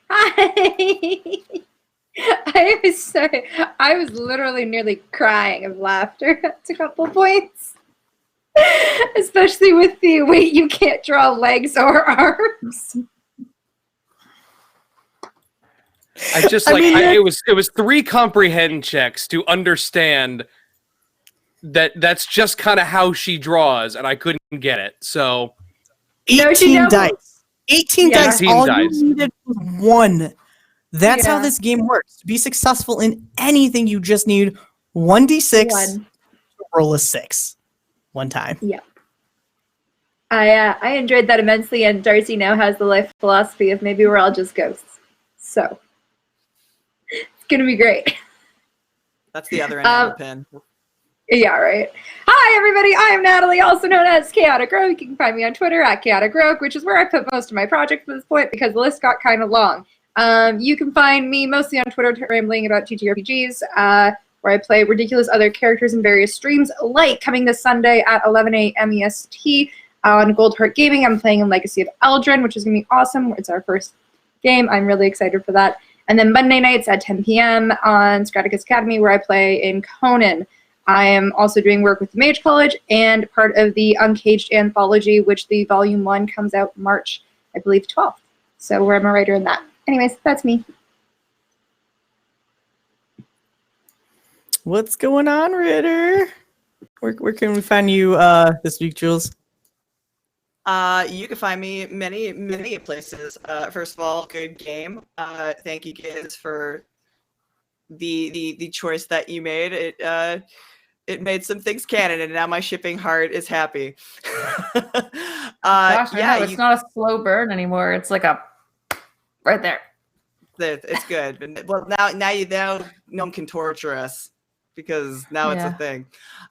Hi. I was literally nearly crying of laughter at a couple points. Especially with the wait, you can't draw legs or arms. It was 3 comprehend checks to understand that's just kind of how she draws, and I couldn't get it. So 18 dice. 18 dice. 18 all dice. you needed was 1. That's how this game works. To be successful in anything, you just need 1d6 to roll a 6 one time. Yeah. I enjoyed that immensely, and Darcy now has the life philosophy of maybe we're all just ghosts. So it's gonna be great. That's the other end of the pin. Yeah, right. Hi, everybody. I am Natalie, also known as Chaotic Rogue. You can find me on Twitter at Chaotic Rogue, which is where I put most of my projects at this point because the list got kind of long. You can find me mostly on Twitter rambling about TTRPGs, where I play ridiculous other characters in various streams, like coming this Sunday at 11 a.m. EST on Gold Heart Gaming. I'm playing in Legacy of Eldrin, which is going to be awesome. It's our first game. I'm really excited for that. And then Monday nights at 10 p.m. on Straticus Academy, where I play in Conan. I am also doing work with the Mage College and part of the Uncaged Anthology, which the Volume 1 comes out March, I believe, 12th. So where I'm a writer in that. Anyways, that's me. What's going on, Ritter? Where can we find you this week, Jules? You can find me many places. First of all, good game. Thank you, kids, for the choice that you made. It made some things canon, and now my shipping heart is happy. Gosh, yeah, it's not a slow burn anymore. It's like a right there. It's good. Well, now no one can torture us because now it's a thing.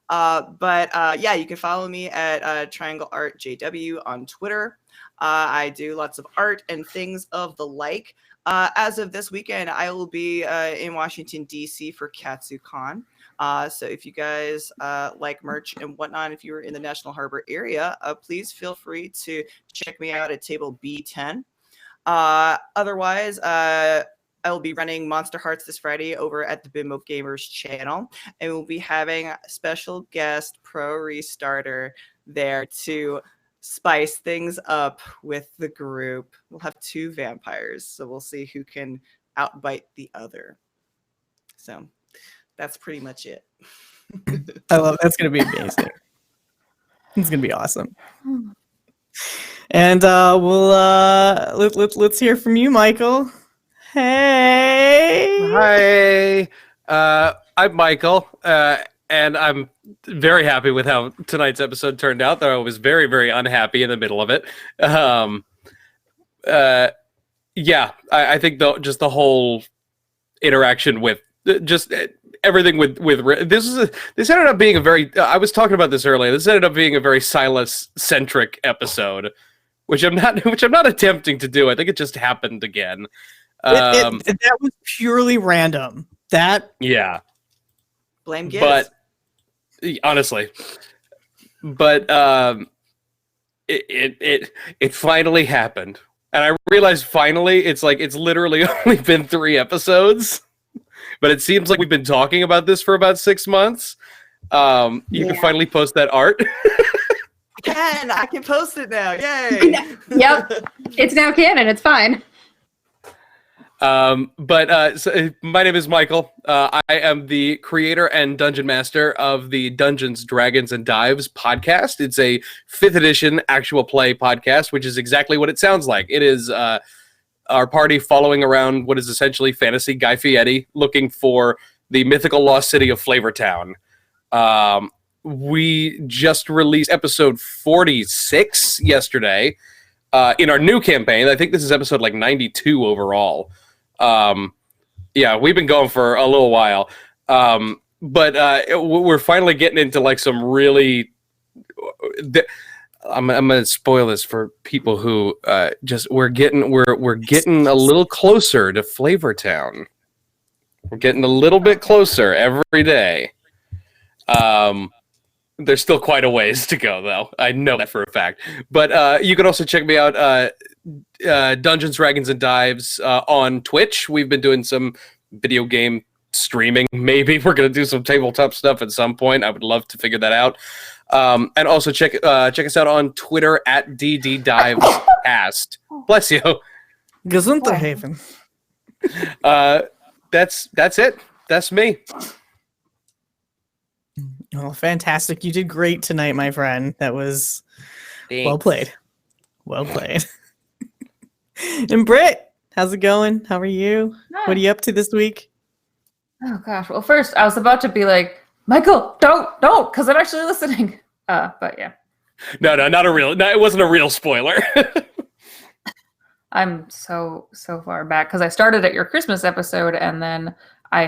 But you can follow me at Triangle Art JW on Twitter. I do lots of art and things of the like. As of this weekend, I will be in Washington, D.C. for KatsuCon. So if you guys like merch and whatnot, if you're in the National Harbor area, please feel free to check me out at table B10. Otherwise, I will be running Monster Hearts this Friday over at the Bimbo Gamers channel, and we'll be having a special guest pro restarter there to spice things up with the group. We'll have 2 vampires, so we'll see who can outbite the other. So that's pretty much it. I love that's gonna be amazing. It's gonna be awesome. And let's hear from you, Michael. Hey. Hi, I'm Michael, and I'm very happy with how tonight's episode turned out. Though I was very, very unhappy in the middle of it. Yeah, I think just the whole interaction with just everything with this ended up being a very. I was talking about this earlier. This ended up being a very Silas centric episode, which I'm not attempting to do. I think it just happened again. That was purely random. Yeah. Blame Giz. But honestly, it finally happened, and I realized finally it's literally only been 3 episodes, but it seems like we've been talking about this for about 6 months. You can finally post that art. I can post it now. Yay! Yep, it's now canon. It's fine. So, my name is Michael. I am the creator and dungeon master of the Dungeons, Dragons, and Dives podcast. It's a 5th edition actual play podcast, which is exactly what it sounds like. It is our party following around what is essentially fantasy Guy Fieri, looking for the mythical lost city of Flavortown. We just released episode 46 yesterday in our new campaign. I think this is episode 92 overall. Yeah, we've been going for a little while, but we're finally getting into some really. I'm gonna spoil this for people who we're getting a little closer to Flavortown. We're getting a little bit closer every day. There's still quite a ways to go, though. I know that for a fact. But you can also check me out, Dungeons, Dragons, and Dives on Twitch. We've been doing some video game streaming. Maybe we're going to do some tabletop stuff at some point. I would love to figure that out. And also check us out on Twitter at DDDivescast. Bless you. Gesundheiten. That's it. That's me. Oh, fantastic. You did great tonight, my friend. That was Thanks. well played. Well played. And Britt, how's it going? How are you? What are you up to this week? Oh gosh. Well, first I was about to be like, Michael, don't, because I'm actually listening. But yeah. No, it wasn't a real spoiler. I'm so far back because I started at your Christmas episode and then I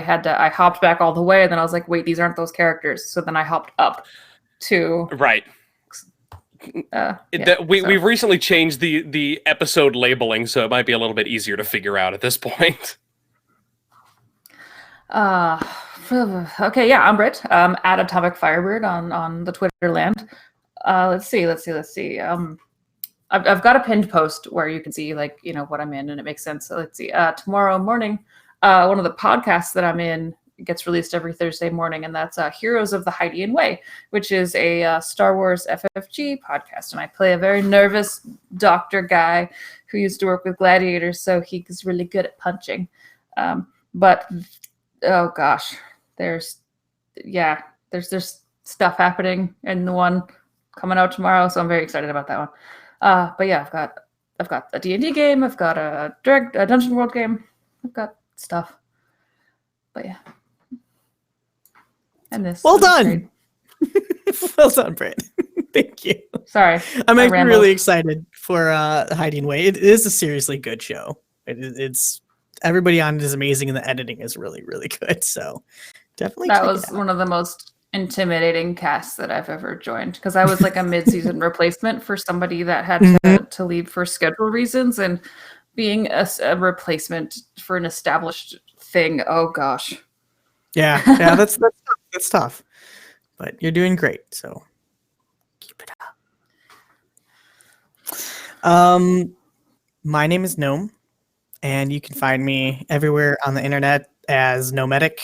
hopped back all the way and then I was like, wait, these aren't those characters. So then I hopped up to right. We've recently changed the episode labeling, so it might be a little bit easier to figure out at this point. Okay, yeah, I'm Britt. At Atomic Firebird on the Twitter land. Let's see. I've got a pinned post where you can see what I'm in and it makes sense. So let's see. Tomorrow morning, one of the podcasts that I'm in gets released every Thursday morning, and that's Heroes of the Hydian Way, which is a Star Wars FFG podcast. And I play a very nervous doctor guy who used to work with gladiators, so he's really good at punching. But oh gosh, there's stuff happening in the one coming out tomorrow, so I'm very excited about that one. But yeah, I've got a D&D game, I've got a Dungeon World game, I've got stuff. But yeah. And this. Well done. Well done, Britt. Thank you. Sorry. I'm actually really excited for Hiding Way. It is a seriously good show. It's everybody on it is amazing and the editing is really, really good. So definitely that was one of the most intimidating casts that I've ever joined because I was like a mid-season replacement for somebody that had to leave for schedule reasons, and being a replacement for an established thing. Oh gosh. Yeah, that's tough. But you're doing great, so keep it up. My name is Gnome. and you can find me everywhere on the internet as Nomadic.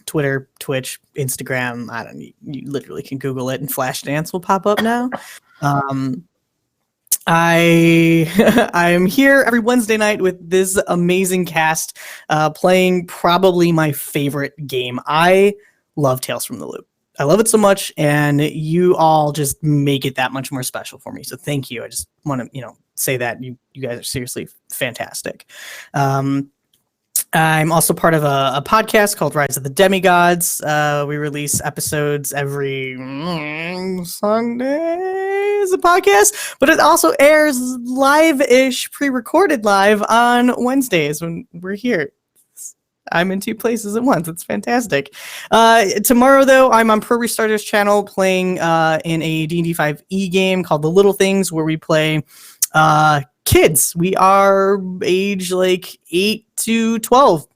Twitter, Twitch, Instagram. I don't. You literally can Google it, and Flashdance will pop up now. I I am here every Wednesday night with this amazing cast, playing probably my favorite game. I love Tales from the Loop. I love it so much, and you all just make it that much more special for me. So thank you. I just want to, say that you guys are seriously fantastic. I'm also part of a podcast called Rise of the Demigods. We release episodes every Sunday as a podcast, but it also airs live-ish, pre-recorded live on Wednesdays when we're here. I'm in two places at once. It's fantastic. Tomorrow, though, I'm on Pro Restarter's channel playing in a D&D 5e game called The Little Things, where we play kids. We are age like 8 to 12.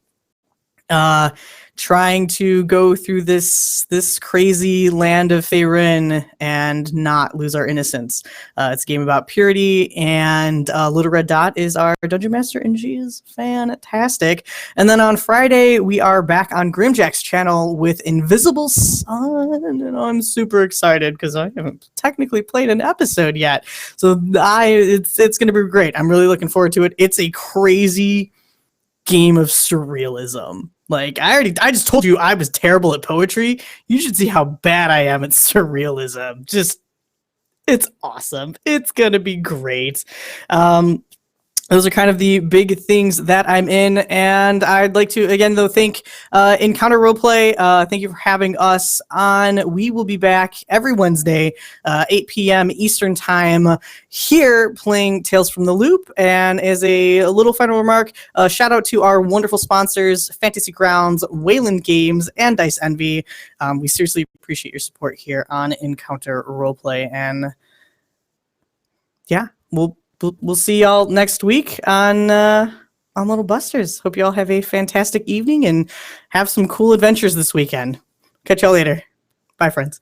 Trying to go through this crazy land of Faerun and not lose our innocence. It's a game about purity, and Little Red Dot is our dungeon master, and she is fantastic. And then on Friday, we are back on Grimjack's channel with Invisible Sun, and I'm super excited because I haven't technically played an episode yet. So it's going to be great. I'm really looking forward to it. It's a crazy game of surrealism. Like, I just told you I was terrible at poetry. You should see how bad I am at surrealism. Just, it's awesome. It's gonna be great. Those are kind of the big things that I'm in, and I'd like to, again, though, thank Encounter Roleplay. Thank you for having us on. We will be back every Wednesday, 8 p.m. Eastern Time, here playing Tales from the Loop. And as a little final remark, shout out to our wonderful sponsors, Fantasy Grounds, Wayland Games, and Dice Envy. We seriously appreciate your support here on Encounter Roleplay. And yeah, we'll see y'all next week on Little Busters. Hope y'all have a fantastic evening and have some cool adventures this weekend. Catch y'all later. Bye, friends.